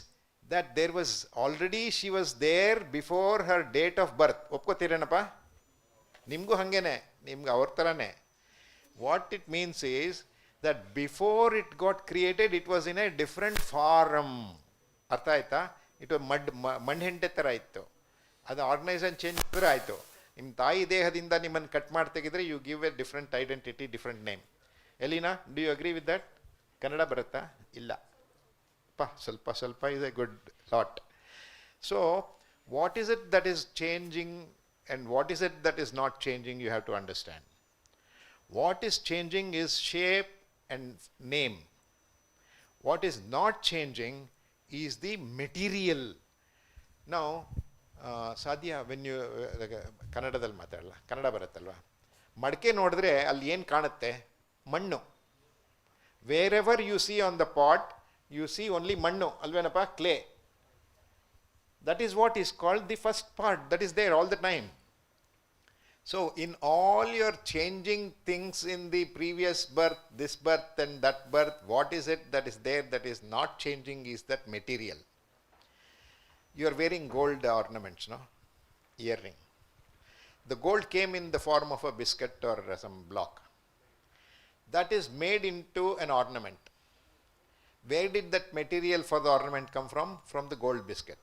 that there was already she was there before her date of birth. ಒಪ್ಕೋತೀರೇನಪ್ಪ? ನಿಮಗೂ ಹಾಗೇನೆ, ನಿಮ್ಗೆ ಅವ್ರ ಥರನೇ. What it means is that before it got created it was in a different form. ಅರ್ಥ ಆಯ್ತಾ? ಇಟ್ ಮಣ್ಣು ಹೆಂಟೆ ಥರ ಇತ್ತು. ಅದು ಆರ್ಗನೈಸೇಷನ್ ಚೇಂಜ್ ಥರ ಆಯಿತು. ನಿಮ್ಮ ತಾಯಿ ದೇಹದಿಂದ ನಿಮ್ಮನ್ನು ಕಟ್ ಮಾಡಿ ತೆಗೆದ್ರೆ you give a different identity, different name. Elina, do you agree with that? Kannada ಬರುತ್ತಾ? ಇಲ್ಲ ಸ್ವಲ್ಪ is a good lot. So what is it that is changing and what is it that is not changing? You have to understand. What is changing is shape and name. What is not changing is the material. Now ಸಾಧ್ಯ when you ಕನ್ನಡದಲ್ಲಿ ಮಾತಾಡಲ್ಲ, ಕನ್ನಡ ಬರುತ್ತಲ್ವ? ಮಡಿಕೆ ನೋಡಿದ್ರೆ ಅಲ್ಲಿ ಏನು ಕಾಣುತ್ತೆ? ಮಣ್ಣು. Wherever you see on the pot you see only ಮಣ್ಣು ಅಲ್ವೇನಪ್ಪ? Clay. That is what is called the first part that is there all the time. So in all your changing things in the previous birth, this birth and that birth, what is it that is there that is not changing is that material. You are wearing gold ornaments, no? Earring. The gold came in the form of a biscuit or some block. That is made into an ornament. Where did that material for the ornament come from? From the gold biscuit.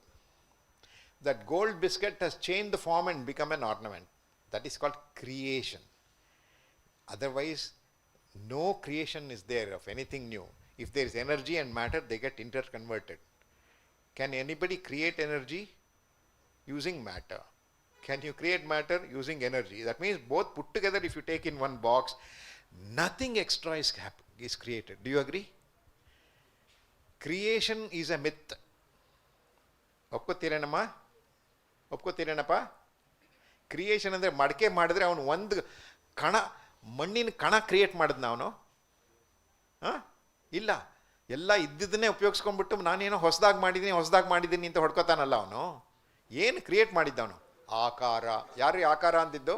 That gold biscuit has changed the form and become an ornament. That is called creation. Otherwise, no creation is there of anything new. If there is energy and matter, they get interconverted. Can anybody create energy using matter? Can you create matter using energy? That means both put together, if you take in one box, nothing extra is created. Do you agree? Creation is a myth. ಒಪ್ಕೋತೀರೇನಮ್ಮ? ಒಪ್ಕೋತೀರೇನಪ್ಪ? Creation ಅಂದರೆ ಮಡಿಕೆ ಮಾಡಿದ್ರೆ ಅವನು ಒಂದು ಮಣ್ಣಿನ ಕಣ create ಮಾಡಿದ್ನ ಅವನು? ಇಲ್ಲ, ಎಲ್ಲ ಇದ್ದಿದ್ದನ್ನೇ ಉಪಯೋಗಿಸ್ಕೊಂಡ್ಬಿಟ್ಟು ನಾನೇನೋ ಹೊಸದಾಗಿ ಮಾಡಿದ್ದೀನಿ ಅಂತ ಹೊಡ್ಕೋತಾನಲ್ಲ ಅವನು. ಏನು ಕ್ರಿಯೇಟ್ ಮಾಡಿದ್ದವನು? ಆಕಾರ. ಯಾರು ಆಕಾರ ಅಂದಿದ್ದು?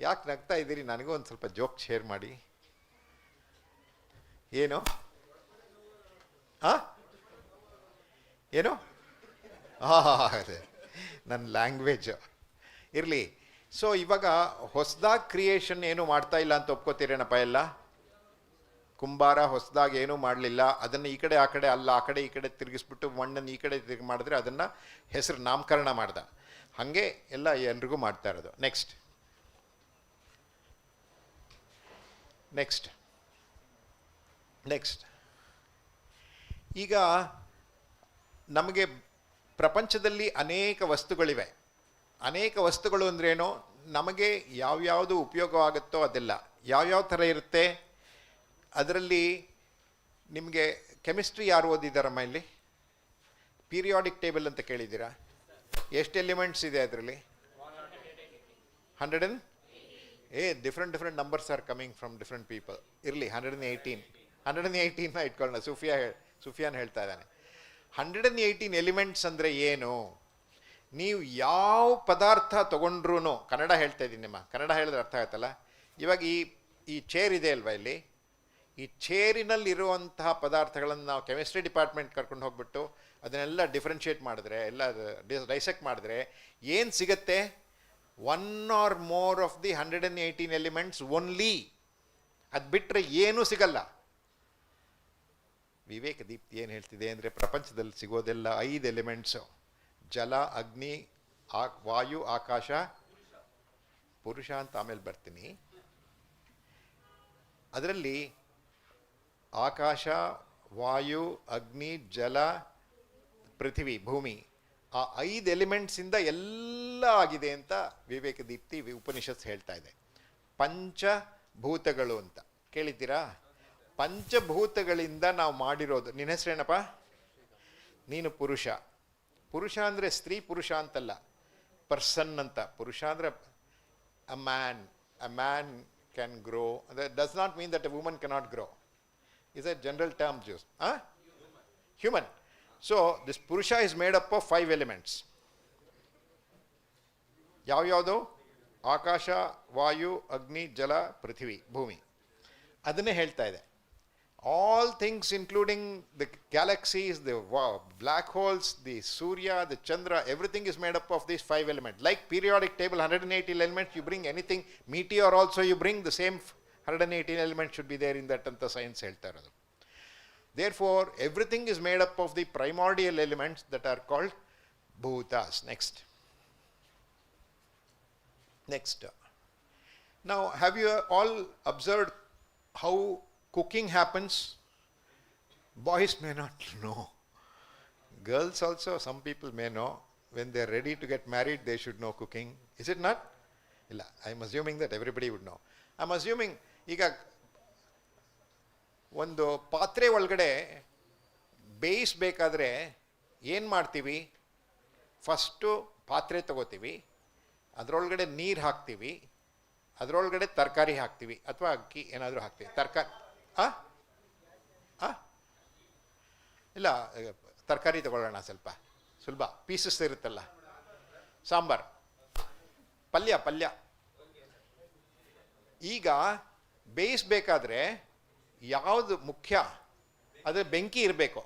ಯಾಕೆ ನಗ್ತಾ ಇದ್ದೀರಿ? ನನಗೂ ಒಂದು ಸ್ವಲ್ಪ ಜೋಕ್ ಶೇರ್ ಮಾಡಿ. ಏನು ಏನು? ಅದೇ ನನ್ನ ಲ್ಯಾಂಗ್ವೇಜ್ ಇರಲಿ. ಸೊ ಇವಾಗ ಹೊಸದಾಗಿ ಕ್ರಿಯೇಷನ್ ಏನೂ ಮಾಡ್ತಾ ಇಲ್ಲ ಅಂತ ಒಪ್ಕೋತೀರೇನಪ್ಪ? ಎಲ್ಲ ಕುಂಬಾರ ಹೊಸದಾಗಿ ಏನೂ ಮಾಡಲಿಲ್ಲ. ಅದನ್ನು ಈ ಕಡೆ ಆ ಕಡೆ ಅಲ್ಲ, ಆ ಕಡೆ ಈ ಕಡೆ ತಿರುಗಿಸ್ಬಿಟ್ಟು ಮಣ್ಣನ್ನು ಈ ಕಡೆ ತಿರುಗಿ ಮಾಡಿದ್ರೆ ಅದನ್ನು ಹೆಸರು ನಾಮಕರಣ ಮಾಡ್ದ. ಹಾಗೆ ಎಲ್ಲ ಎಲ್ರಿಗೂ ಮಾಡ್ತಾ ಇರೋದು. ನೆಕ್ಸ್ಟ್ ಈಗ ನಮಗೆ ಪ್ರಪಂಚದಲ್ಲಿ ಅನೇಕ ವಸ್ತುಗಳಿವೆ. ಅನೇಕ ವಸ್ತುಗಳು ಅಂದ್ರೇನು? ನಮಗೆ ಯಾವ್ಯಾವುದು ಉಪಯೋಗವಾಗುತ್ತೋ ಅದೆಲ್ಲ. ಯಾವ್ಯಾವ ಥರ ಇರುತ್ತೆ ಅದರಲ್ಲಿ? ನಿಮಗೆ ಕೆಮಿಸ್ಟ್ರಿ ಯಾರು ಓದಿದ್ದಾರಮ್ಮ ಇಲ್ಲಿ? ಪೀರಿಯಾಡಿಕ್ ಟೇಬಲ್ ಅಂತ ಕೇಳಿದ್ದೀರಾ? ಎಷ್ಟು ಎಲಿಮೆಂಟ್ಸ್ ಇದೆ ಅದರಲ್ಲಿ? 100 different numbers are coming from different people. ಇರಲಿ, 118ನ ಇಟ್ಕೊಳ್ಳೋಣ. ಸುಫಿಯಾನ್ ಹೇಳ್ತಾ ಇದ್ದಾನೆ 118 ಎಲಿಮೆಂಟ್ಸ್ ಅಂದರೆ ಏನು? ನೀವು ಯಾವ ಪದಾರ್ಥ ತೊಗೊಂಡ್ರೂ, ಕನ್ನಡ ಹೇಳ್ತಾ ಇದ್ದೀನಿ ನಿಮ್ಮ, ಕನ್ನಡ ಹೇಳಿದ್ರೆ ಅರ್ಥ ಆಗುತ್ತಲ್ಲ. ಇವಾಗ ಈ ಚೇರ್ ಇದೆ ಅಲ್ವಾ, ಇಲ್ಲಿ ಈ ಚೇರಿನಲ್ಲಿರುವಂತಹ ಪದಾರ್ಥಗಳನ್ನು ನಾವು ಕೆಮಿಸ್ಟ್ರಿ ಡಿಪಾರ್ಟ್ಮೆಂಟ್ ಕರ್ಕೊಂಡು ಹೋಗ್ಬಿಟ್ಟು ಅದನ್ನೆಲ್ಲ ಡಿಫ್ರೆನ್ಷಿಯೇಟ್ ಮಾಡಿದ್ರೆ, ಎಲ್ಲ ಡೈಸೆಕ್ಟ್ ಮಾಡಿದ್ರೆ ಏನು ಸಿಗುತ್ತೆ? One or more of the 118 elements only. ಅದು ಬಿಟ್ಟರೆ ಏನೂ ಸಿಗಲ್ಲ. ವಿವೇಕ ದೀಪ್ತಿ ಏನು ಹೇಳ್ತಿದೆ ಅಂದರೆ ಪ್ರಪಂಚದಲ್ಲಿ ಸಿಗೋದೆಲ್ಲ 5 ಎಲಿಮೆಂಟ್ಸು: ಜಲ, ಅಗ್ನಿ, ವಾಯು, ಆಕಾಶ, ಪುರುಷ ಅಂತ ಆಮೇಲೆ ಬರ್ತೀನಿ. ಅದರಲ್ಲಿ ಆಕಾಶ, ವಾಯು, ಅಗ್ನಿ, ಜಲ, ಪೃಥ್ವಿ, ಭೂಮಿ, ಆ 5 ಎಲಿಮೆಂಟ್ಸಿಂದ ಎಲ್ಲ ಆಗಿದೆ ಅಂತ ವಿವೇಕ ದೀಪ್ತಿ ಉಪನಿಷತ್ ಹೇಳ್ತಾ ಇದೆ. ಪಂಚಭೂತಗಳು ಅಂತ ಕೇಳಿದ್ದೀರಾ? ಪಂಚಭೂತಗಳಿಂದ ನಾವು ಮಾಡಿರೋದು. ನಿನ್ನ ಹೆಸರೇನಪ್ಪ? ನೀನು ಪುರುಷ. ಪುರುಷ ಅಂದರೆ ಸ್ತ್ರೀ ಪುರುಷ ಅಂತಲ್ಲ, ಪರ್ಸನ್ ಅಂತ. ಪುರುಷ ಅಂದರೆ a man can grow. That does not mean that a woman cannot grow. Is a general term use. Human. So this purusha is made up of 5 elements. ಯಾವ್ಯಾವುದು? ಆಕಾಶ, ವಾಯು, ಅಗ್ನಿ, ಜಲ, ಪೃಥ್ವಿ, ಭೂಮಿ. ಅದನ್ನೇ ಹೇಳ್ತಾ ಇದೆ. All things including the galaxies, the black holes, the Surya, the Chandra, everything is made up of these 5 elements. Like periodic table, 180 elements, you bring anything, meteor also you bring, the same 118 elements should be there in that anta science ಹೇಳ್ತಾ ಇರೋದು. Therefore, everything is made up of the primordial elements that are called bhutas. Next. Now, have you all observed how cooking happens? Boys may not know. Girls also, some people may know. When they are ready to get married, they should know cooking. Is it not? Illa, I am assuming that everybody would know. I am assuming, ಈಗ ಒಂದು ಪಾತ್ರೆ ಒಳಗಡೆ ಬೇಯಿಸಬೇಕಾದ್ರೆ ಏನು ಮಾಡ್ತೀವಿ? First ಪಾತ್ರೆ ತಗೋತೀವಿ, ಅದರೊಳಗಡೆ ನೀರು ಹಾಕ್ತೀವಿ, ಅದರೊಳಗಡೆ ತರಕಾರಿ ಹಾಕ್ತೀವಿ ಅಥವಾ ಅಕ್ಕಿ ಏನಾದರೂ ಹಾಕ್ತೀವಿ. ಇಲ್ಲ, ತರಕಾರಿ ತಗೊಳ್ಳೋಣ, ಸ್ವಲ್ಪ ಸುಲಭ, ಪೀಸಸ್ ಇರುತ್ತಲ್ಲ. ಸಾಂಬಾರ್, ಪಲ್ಯ. ಈಗ ಬೇಯಿಸಬೇಕಾದ್ರೆ ಯಾವುದು ಮುಖ್ಯ? ಆದರೆ ಬೆಂಕಿ ಇರಬೇಕು.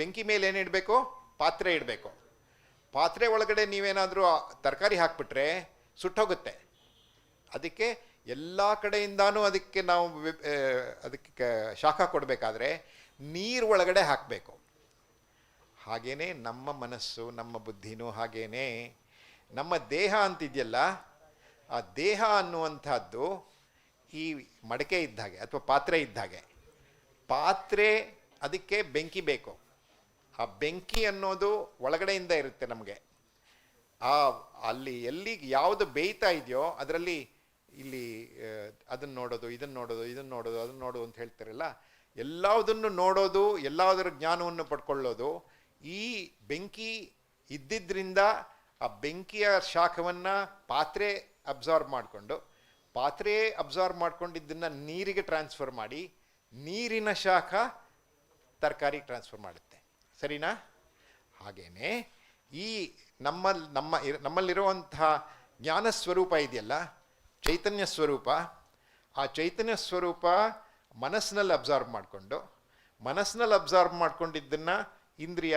ಬೆಂಕಿ ಮೇಲೆ ಏನಿಡಬೇಕು? ಪಾತ್ರೆ ಇಡಬೇಕು. ಪಾತ್ರೆ ಒಳಗಡೆ ನೀವೇನಾದರೂ ತರಕಾರಿ ಹಾಕ್ಬಿಟ್ರೆ ಸುಟ್ಟೋಗುತ್ತೆ. ಅದಕ್ಕೆ ಎಲ್ಲ ಕಡೆಯಿಂದಾನು ಅದಕ್ಕೆ ನಾವು ಅದಕ್ಕೆ ಶಾಖ ಕೊಡಬೇಕಾದ್ರೆ ನೀರು ಒಳಗಡೆ ಹಾಕಬೇಕು. ಹಾಗೇನೆ ನಮ್ಮ ಮನಸ್ಸು, ನಮ್ಮ ಬುದ್ಧಿನೂ ಹಾಗೇನೆ. ನಮ್ಮ ದೇಹ ಅಂತಿದೆಯಲ್ಲ, ಆ ದೇಹ ಅನ್ನುವಂಥದ್ದು ಈ ಮಡಕೆ ಇದ್ದ ಹಾಗೆ ಅಥವಾ ಪಾತ್ರೆ ಇದ್ದ ಹಾಗೆ. ಪಾತ್ರೆ, ಅದಕ್ಕೆ ಬೆಂಕಿ ಬೇಕು. ಆ ಬೆಂಕಿ ಅನ್ನೋದು ಒಳಗಡೆಯಿಂದ ಇರುತ್ತೆ ನಮಗೆ. ಅಲ್ಲಿ ಎಲ್ಲಿ ಯಾವುದು ಬೇಯ್ತಾ ಇದೆಯೋ ಅದರಲ್ಲಿ ಇಲ್ಲಿ ಅದನ್ನು ನೋಡೋದು, ಇದನ್ನು ನೋಡೋದು ಅಂತ ಹೇಳ್ತಾರಲ್ಲ, ಎಲ್ಲದನ್ನು ನೋಡೋದು, ಎಲ್ಲದರ ಜ್ಞಾನವನ್ನು ಪಡ್ಕೊಳ್ಳೋದು. ಈ ಬೆಂಕಿ ಇದ್ದಿದ್ದರಿಂದ ಆ ಬೆಂಕಿಯ ಶಾಖವನ್ನು ಪಾತ್ರೆ ಅಬ್ಸಾರ್ಬ್ ಮಾಡಿಕೊಂಡು, ಪಾತ್ರೆ ಅಬ್ಸಾರ್ಬ್ ಮಾಡ್ಕೊಂಡಿದ್ದನ್ನು ನೀರಿಗೆ ಟ್ರಾನ್ಸ್ಫರ್ ಮಾಡಿ, ನೀರಿನ ಶಾಖ ತರಕಾರಿಗೆ ಟ್ರಾನ್ಸ್ಫರ್ ಮಾಡುತ್ತೆ. ಸರಿನಾ? ಹಾಗೇನೆ ಈ ನಮ್ಮಲ್ಲಿರುವಂತಹ ಜ್ಞಾನ ಸ್ವರೂಪ ಇದೆಯಲ್ಲ, ಚೈತನ್ಯ ಸ್ವರೂಪ, ಆ ಚೈತನ್ಯ ಸ್ವರೂಪ ಮನಸ್ಸಿನಲ್ಲಿ ಅಬ್ಸಾರ್ಬ್ ಮಾಡ್ಕೊಂಡಿದ್ದನ್ನು ಇಂದ್ರಿಯ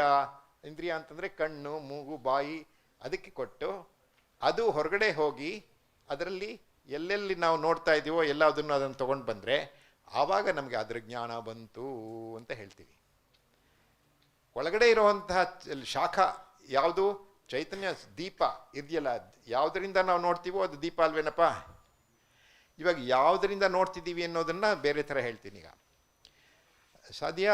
ಅಂತಂದರೆ ಕಣ್ಣು, ಮೂಗು, ಬಾಯಿ, ಅದಕ್ಕೆ ಕೊಟ್ಟು, ಅದು ಹೊರಗಡೆ ಹೋಗಿ ಅದರಲ್ಲಿ ಎಲ್ಲೆಲ್ಲಿ ನಾವು ನೋಡ್ತಾ ಇದ್ದೀವೋ ಅದನ್ನು ತೊಗೊಂಡು ಬಂದರೆ ಆವಾಗ ನಮಗೆ ಅದರ ಜ್ಞಾನ ಬಂತು ಅಂತ ಹೇಳ್ತೀವಿ. ಒಳಗಡೆ ಇರುವಂತಹ ಶಾಖ ಯಾವುದು? ಚೈತನ್ಯ ದೀಪ ಇದೆಯಲ್ಲ, ಯಾವುದರಿಂದ ನಾವು ನೋಡ್ತೀವೋ ಅದು ದೀಪ ಅಲ್ವೇನಪ್ಪ? ಇವಾಗ ಯಾವುದರಿಂದ ನೋಡ್ತಿದ್ದೀವಿ ಅನ್ನೋದನ್ನು ಬೇರೆ ಥರ ಹೇಳ್ತೀನಿ. ಈಗ ಸಾಧ್ಯ,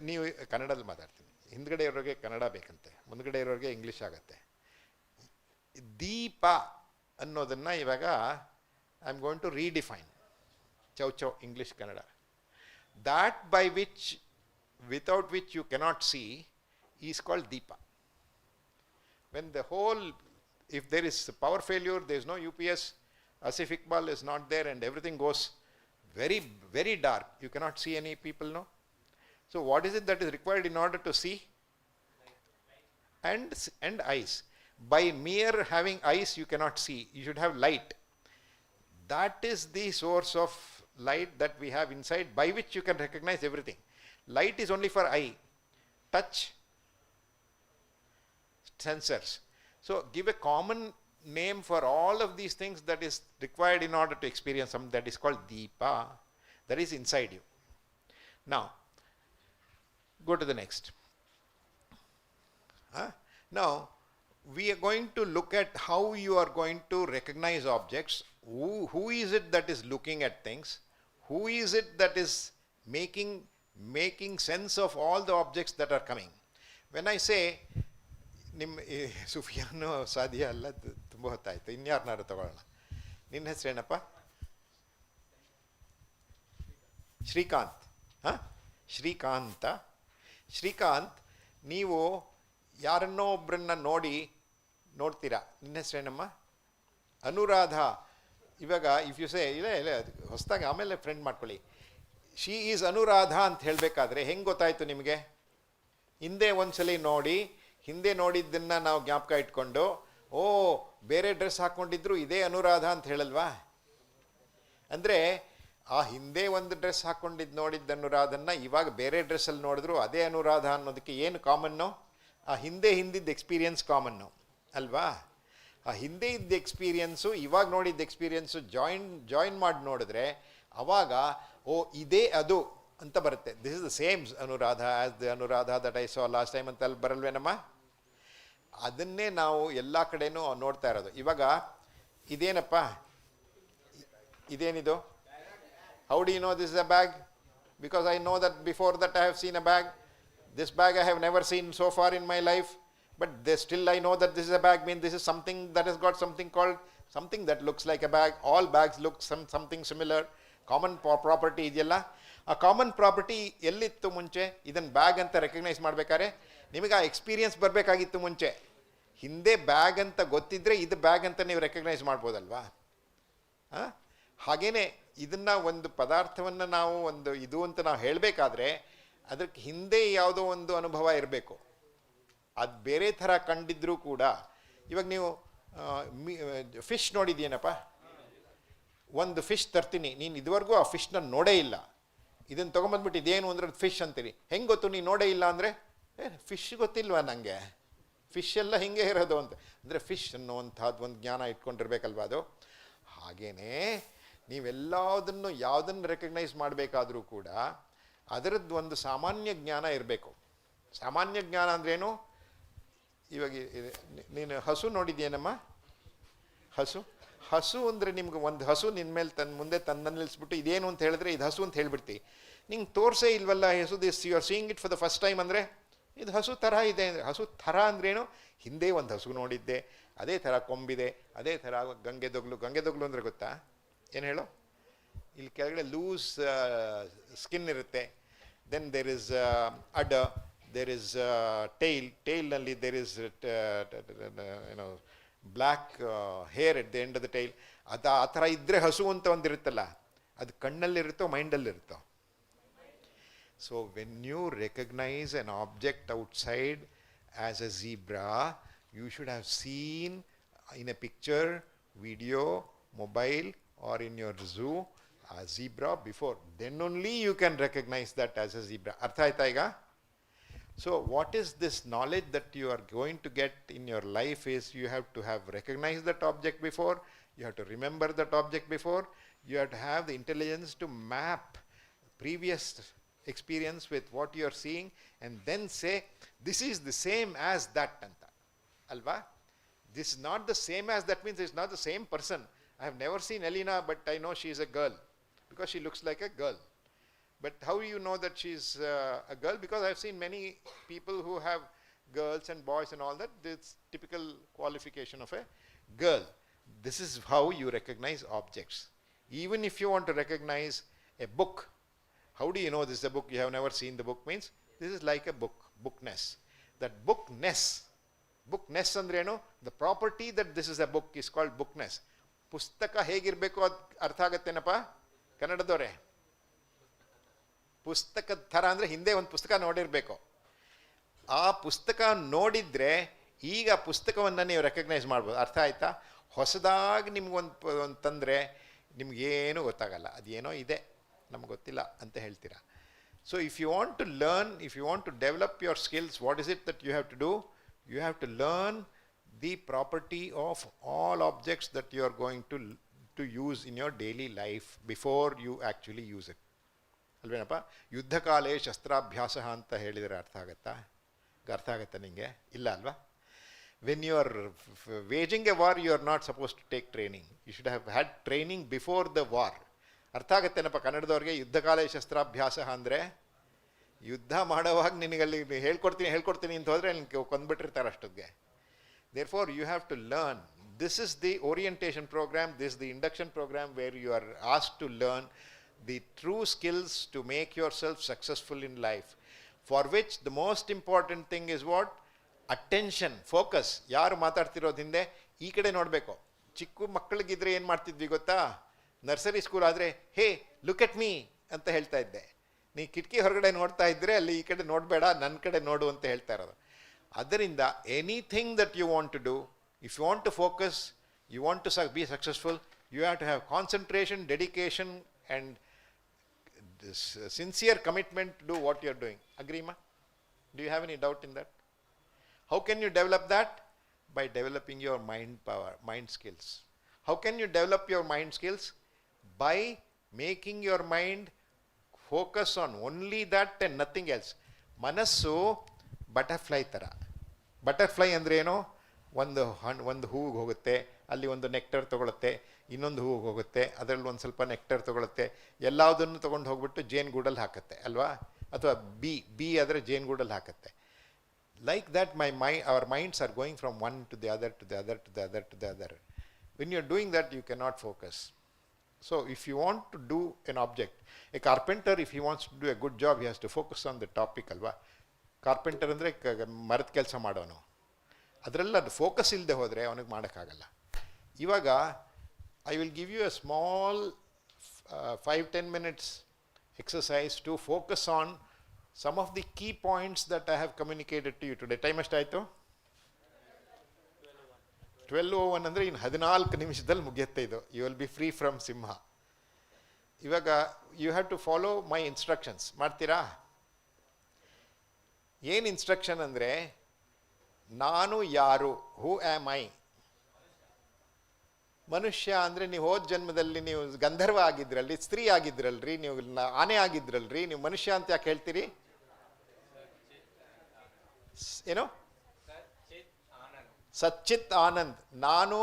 ನೀವು ಕನ್ನಡದಲ್ಲಿ ಮಾತಾಡ್ತೀನಿ, ಹಿಂದ್ಗಡೆ ಇರೋರಿಗೆ ಕನ್ನಡ ಬೇಕಂತೆ, ಮುಂದ್ಗಡೆ ಇರೋರಿಗೆ ಇಂಗ್ಲೀಷ್ ಆಗತ್ತೆ. ದೀಪ ಅನ್ನೋದನ್ನು ಇವಾಗ I am going to redefine. ಚೌ English Kannada. That by which, without which you cannot see, is called deepa. When the whole, if there is power failure, there is no UPS, Pacific bulb is not there, and everything goes very, very dark, you cannot see any people, no? So what is it that is required in order to see? And eyes. By mere having eyes you cannot see, you should have light. That is the source of light that we have inside, by which you can recognize everything. Light is only for eye, touch, sensors. So give a common name for all of these things that is required in order to experience something that is called Deepa, that is inside you. Now, go to the next. Now, we are going to look at how you are going to recognize objects. Who is it that is looking at things? Who is it that is making sense of all the objects that are coming? When I say, ಸುಫಿಯಾನು ಸಾಧ್ಯ ಅಲ್ಲ, ತುಂಬ ಹೊತ್ತಾಯ್ತು, ಇನ್ಯಾರನ್ನಾರು ತಗೊಳ್ಳೋಣ. ನಿನ್ನ ಹೆಸರೇನಪ್ಪ? ಶ್ರೀಕಾಂತ್. ಶ್ರೀಕಾಂತ. ಶ್ರೀಕಾಂತ್, ನೀವು ಯಾರನ್ನೋ ಒಬ್ಬರನ್ನ ನೋಡ್ತೀರಾ. ನಿನ್ನ ಹೆಸರೇನಮ್ಮ? ಅನುರಾಧ. ಇವಾಗ ಇಫ್ ಯು ಸೇ ಇಲ್ಲ ಹೊಸದಾಗಿ ಆಮೇಲೆ ಫ್ರೆಂಡ್ ಮಾಡ್ಕೊಳ್ಳಿ. ಶಿ ಈಸ್ ಅನುರಾಧ ಅಂತ ಹೇಳಬೇಕಾದ್ರೆ ಹೆಂಗೆ ಗೊತ್ತಾಯಿತು ನಿಮಗೆ? ಹಿಂದೆ ಒಂದ್ಸಲಿ ನೋಡಿ, ಹಿಂದೆ ನೋಡಿದ್ದನ್ನು ನಾವು ಜ್ಞಾಪಕ ಇಟ್ಕೊಂಡು, ಓ ಬೇರೆ ಡ್ರೆಸ್ ಹಾಕ್ಕೊಂಡಿದ್ರು ಇದೇ ಅನುರಾಧ ಅಂತ ಹೇಳಲ್ವಾ? ಅಂದರೆ ಆ ಹಿಂದೆ ಒಂದು ಡ್ರೆಸ್ ಹಾಕ್ಕೊಂಡಿದ್ದು ನೋಡಿದ್ದ ಅನುರಾಧನ ಇವಾಗ ಬೇರೆ ಡ್ರೆಸ್ಸಲ್ಲಿ ನೋಡಿದ್ರು ಅದೇ ಅನುರಾಧ ಅನ್ನೋದಕ್ಕೆ ಏನು ಕಾಮನ್ನು? ಆ ಹಿಂದಿದ್ದ ಎಕ್ಸ್ಪೀರಿಯನ್ಸ್ ಕಾಮನ್ನು ಅಲ್ವಾ? ಆ ಹಿಂದೆ ಇದ್ದ ಎಕ್ಸ್ಪೀರಿಯನ್ಸು ಇವಾಗ ನೋಡಿದ್ದ ಎಕ್ಸ್ಪೀರಿಯನ್ಸು ಜಾಯಿನ್ ಮಾಡಿ ನೋಡಿದ್ರೆ ಅವಾಗ ಓ ಇದೇ ಅದು ಅಂತ ಬರುತ್ತೆ. This is the same Anuradha as the Anuradha that I saw last time ಅಂತ ಅಲ್ಲಿ ಬರಲ್ವೇನಮ್ಮ? ಅದನ್ನೇ ನಾವು ಎಲ್ಲ ಕಡೆನೂ ನೋಡ್ತಾ ಇರೋದು. ಇವಾಗ ಇದೇನಪ್ಪ, ಇದೇನಿದು? How do you know this is a bag? Because I know that before that I have seen a bag. This bag I have never seen so far in my life, but still I know that this is a bag, means this is something that has got something called, something that looks like a bag. All bags look something similar. Common property ಇದೆಯಲ್ಲ, ಆ common property ಎಲ್ಲಿತ್ತು ಮುಂಚೆ? ಇದನ್ನು bag ಅಂತ recognise ಮಾಡಬೇಕಾದ್ರೆ ನಿಮಗೆ ಆ experience ಬರಬೇಕಾಗಿತ್ತು ಮುಂಚೆ. ಹಿಂದೆ ಬ್ಯಾಗ್ ಅಂತ ಗೊತ್ತಿದ್ದರೆ ಇದು ಬ್ಯಾಗ್ ಅಂತ ನೀವು ರೆಕಗ್ನೈಸ್ ಮಾಡ್ಬೋದಲ್ವಾ? ಹಾಗೇ ಇದನ್ನು ಒಂದು ಪದಾರ್ಥವನ್ನು ನಾವು ಒಂದು ಇದು ಅಂತ ನಾವು ಹೇಳಬೇಕಾದ್ರೆ ಅದಕ್ಕೆ ಹಿಂದೆ ಯಾವುದೋ ಒಂದು ಅನುಭವ ಇರಬೇಕು. ಅದು ಬೇರೆ ಥರ ಕಂಡಿದ್ರೂ ಕೂಡ, ಇವಾಗ ನೀವು ಫಿಶ್ ನೋಡಿದ್ಯೇನಪ್ಪ? ಒಂದು ಫಿಶ್ ತರ್ತೀನಿ, ನೀನು ಇದುವರೆಗೂ ಆ ಫಿಶ್ನ ನೋಡೇ ಇಲ್ಲ, ಇದನ್ನು ತೊಗೊಂಬಂದ್ಬಿಟ್ಟು ಇದೇನು ಅಂದ್ರೆ ಫಿಶ್ ಅಂತೀರಿ. ಹೆಂಗೆ ಗೊತ್ತು ನೀನು ನೋಡೇ ಇಲ್ಲ ಅಂದರೆ? ಫಿಶ್ ಗೊತ್ತಿಲ್ವಾ ನನಗೆ, ಫಿಶ್ ಎಲ್ಲ ಹಿಂಗೆ ಇರೋದು ಅಂತ. ಅಂದರೆ ಫಿಶ್ ಅನ್ನುವಂಥದ್ದು ಒಂದು ಜ್ಞಾನ ಇಟ್ಕೊಂಡಿರ್ಬೇಕಲ್ವ ಅದು. ಹಾಗೇ ಯಾವುದನ್ನು ರೆಕಗ್ನೈಸ್ ಮಾಡಬೇಕಾದ್ರೂ ಕೂಡ ಅದರದ್ದು ಒಂದು ಸಾಮಾನ್ಯ ಜ್ಞಾನ ಇರಬೇಕು. ಸಾಮಾನ್ಯ ಜ್ಞಾನ ಅಂದ್ರೇನು? ಇವಾಗ ನೀನು ಹಸು ನೋಡಿದ್ಯೇನಮ್ಮ? ಹಸು ಅಂದರೆ ನಿಮ್ಗೆ ಒಂದು ಹಸು ನಿನ್ನ ಮೇಲೆ ಮುಂದೆ ನಿಲ್ಲಿಸ್ಬಿಟ್ಟು ಇದೇನು ಅಂತ ಹೇಳಿದ್ರೆ ಇದು ಹಸು ಅಂತ ಹೇಳ್ಬಿಡ್ತಿ. ನಿಂಗೆ ತೋರಿಸೇ ಇಲ್ವಲ್ಲ ಹಸು, this you are seeing it for the first time ಅಂದರೆ ಇದು ಹಸು ಥರ ಇದೆ. ಹಸು ಥರ ಅಂದ್ರೇನು? ಹಿಂದೆ ಒಂದು ಹಸು ನೋಡಿದ್ದೆ, ಅದೇ ಥರ ಕೊಂಬಿದೆ, ಅದೇ ಥರ ಗಂಗೆದೊಗ್ಲು ಅಂದರೆ ಗೊತ್ತಾ? ಏನು ಹೇಳೋ? ಇಲ್ಲಿ ಕೆಳಗಡೆ ಲೂಸ್ ಸ್ಕಿನ್ ಇರುತ್ತೆ. Then there is udder, there is ಟೈಲ್ನಲ್ಲಿ there is black hair at the end of the tail. ಆ ಥರ ಇದ್ದರೆ ಹಸು ಅಂತ ಒಂದಿರುತ್ತಲ್ಲ, ಅದು ಕಣ್ಣಲ್ಲಿರುತ್ತೋ ಮೈಂಡಲ್ಲಿರುತ್ತೋ? So when you recognise an object outside as a zebra, you should have seen in a picture, video, mobile or in your zoo a zebra before. Then only you can recognize that as a zebra. Artha aita iga? So what is this knowledge that you are going to get in your life is you have to have recognized that object before, you have to remember that object before, you have to have the intelligence to map previous experience with what you are seeing and then say this is the same as that anta. Alva? This is not the same as that means it's not the same person. I have never seen Elena, but I know she is a girl because she looks like a girl. But how do you know that she's a girl? Because I've seen many people who have girls and boys and all that. This typical qualification of a girl. This is how you recognize objects. Even if you want to recognize a book, how do you know this is a book? You have never seen the book means this is like a book, bookness. That bookness ಅಂದ್ರೇನು? The property that this is a book is called bookness. ಪುಸ್ತಕ ಹೇಗಿರಬೇಕು ಅದು ಅರ್ಥ ಆಗತ್ತೇನಪ್ಪ ಕನ್ನಡದವರೇ? ಪುಸ್ತಕದ ಥರ ಅಂದರೆ ಹಿಂದೆ ಒಂದು ಪುಸ್ತಕ ನೋಡಿರಬೇಕು. ಆ ಪುಸ್ತಕ ನೋಡಿದರೆ ಈಗ ಪುಸ್ತಕವನ್ನು ನೀವು ರೆಕಗ್ನೈಸ್ ಮಾಡ್ಬೋದು. ಅರ್ಥ ಆಯ್ತಾ? ಹೊಸದಾಗಿ ನಿಮ್ಗೊಂದು ತಂದರೆ ನಿಮಗೇನೂ ಗೊತ್ತಾಗಲ್ಲ, ಅದೇನೋ ಇದೆ ನಮ್ಗೆ ಗೊತ್ತಿಲ್ಲ ಅಂತ ಹೇಳ್ತೀರಾ. So if you want to learn, if you want to develop your skills, what is it that you have to do? You have to learn the property of all objects that you are going to use in your daily life before you actually use it. ಅಲ್ವೇನಪ್ಪ? ಯುದ್ಧಕಾಲೇ ಶಸ್ತ್ರಾಭ್ಯಾಸ ಅಂತ ಹೇಳಿದರೆ ಅರ್ಥ ಆಗುತ್ತಾ? ನಿಮಗೆ ಇಲ್ಲ ಅಲ್ವಾ? When you are waging a war, you are not supposed to take training. You should have had training before the war. ಅರ್ಥ ಆಗುತ್ತೇನಪ್ಪ ಕನ್ನಡದವ್ರಿಗೆ? ಯುದ್ಧಕಾಲೇ ಶಸ್ತ್ರಾಭ್ಯಾಸ ಅಂದರೆ ಯುದ್ಧ ಮಾಡೋವಾಗ ನಿನಗಲ್ಲಿ ಹೇಳ್ಕೊಡ್ತೀನಿ ಅಂತ ಹೋದರೆ ನಿನಗೆ ಕೊಂದ್ಬಿಟ್ಟಿರ್ತಾರೆ ಅಷ್ಟೊತ್ತಿಗೆ. Therefore, you have to learn. This is the orientation program, this is the induction program where you are asked to learn the true skills to make yourself successful in life, for which the most important thing is what? Attention, focus. ಯಾರು ಮಾತಾಡ್ತಿರೋದು ಹಿಂದೆ ಈ ಕಡೆ ನೋಡಬೇಕು. ಚಿಕ್ಕ ಮಕ್ಕಳಿಗಿದ್ರೆ ಏನು ಮಾಡ್ತಿದ್ವಿ ಗೊತ್ತಾ? ನರ್ಸರಿ ಸ್ಕೂಲ್ ಆದರೆ ಹೇ ಲುಕ್ ಎಟ್ ಮೀ ಅಂತ ಹೇಳ್ತಾ ಇದ್ದೆ. ನೀ ಕಿಟಕಿ ಹೊರಗಡೆ ನೋಡ್ತಾ ಇದ್ದರೆ ಅಲ್ಲಿ ಈ ಕಡೆ ನೋಡಬೇಡ, ನನ್ನ ಕಡೆ ನೋಡು ಅಂತ ಹೇಳ್ತಾ ಇರೋದು. ಅದರಿಂದ anything that you want to do, if you want to focus, you want to be successful, you have to have concentration, dedication and sincere commitment to do what you are doing. Agree, ma? Do you have any doubt in that? How can you develop that? By developing your mind power, mind skills. How can you develop your mind skills? By making your mind focus on only that and nothing else. Manassu butterfly tara. Butterfly ಅಂದ್ರೆ ಏನು? ಒಂದು ಹೂವಿಗೆ ಹೋಗುತ್ತೆ, ಅಲ್ಲಿ ಒಂದು nectar ತೊಗೊಳುತ್ತೆ, ಇನ್ನೊಂದು ಹೂವಿಗೆ ಹೋಗುತ್ತೆ, ಅದರಲ್ಲಿ ಒಂದು ಸ್ವಲ್ಪ ನೆಕ್ಟರ್ ತೊಗೊಳುತ್ತೆ, ಎಲ್ಲದನ್ನು ತೊಗೊಂಡು ಹೋಗ್ಬಿಟ್ಟು ಜೇನುಗೂಡಲ್ಲಿ ಹಾಕುತ್ತೆ ಅಲ್ವಾ? ಅಥವಾ ಬಿ ಆದರೆ ಜೇನುಗೂಡಲ್ಲಿ ಹಾಕುತ್ತೆ. Like that our minds are going from one to the other, to the other, to the other, to the other. When you are doing that, you cannot focus. So if you want to do an object, a carpenter, if he wants to do a good job, he has to focus on the topic ಅಲ್ವಾ? Carpenter ಅಂದರೆ ಮರದ ಕೆಲಸ ಮಾಡೋನು. ಅದರಲ್ಲಿ ಅದು focus ಇಲ್ಲದೆ ಹೋದರೆ ಅವನಿಗೆ ಮಾಡೋಕ್ಕಾಗಲ್ಲ. ಇವಾಗ I will give you a small 5-10 minutes exercise to focus on some of the key points that I have communicated to you today. Time ಎಷ್ಟಾಯಿತು? 12:01 ಅಂದರೆ ಇನ್ನು 14 ನಿಮಿಷದಲ್ಲಿ ಮುಗಿಯುತ್ತೆ ಇದು. You will be free from ಸಿಂಹ. ಇವಾಗ you have to follow my instructions. ಮಾಡ್ತೀರಾ? ಏನು instruction ಅಂದರೆ, ನಾನು ಯಾರು? ಹೂ ಆಮ್ ಐ? ಮನುಷ್ಯ ಅಂದರೆ ನೀವು ಹೋದ ಜನ್ಮದಲ್ಲಿ ನೀವು ಗಂಧರ್ವ ಆಗಿದ್ರಲ್ರಿ, ಸ್ತ್ರೀ ಆಗಿದ್ರಲ್ರಿ, ನೀವು ಆನೆ ಆಗಿದ್ರಲ್ರಿ, ನೀವು ಮನುಷ್ಯ ಅಂತ ಯಾಕೆ ಹೇಳ್ತೀರಿ? ಏನು? ಸಚ್ಚಿತ್ ಆನಂದ್. ನಾನು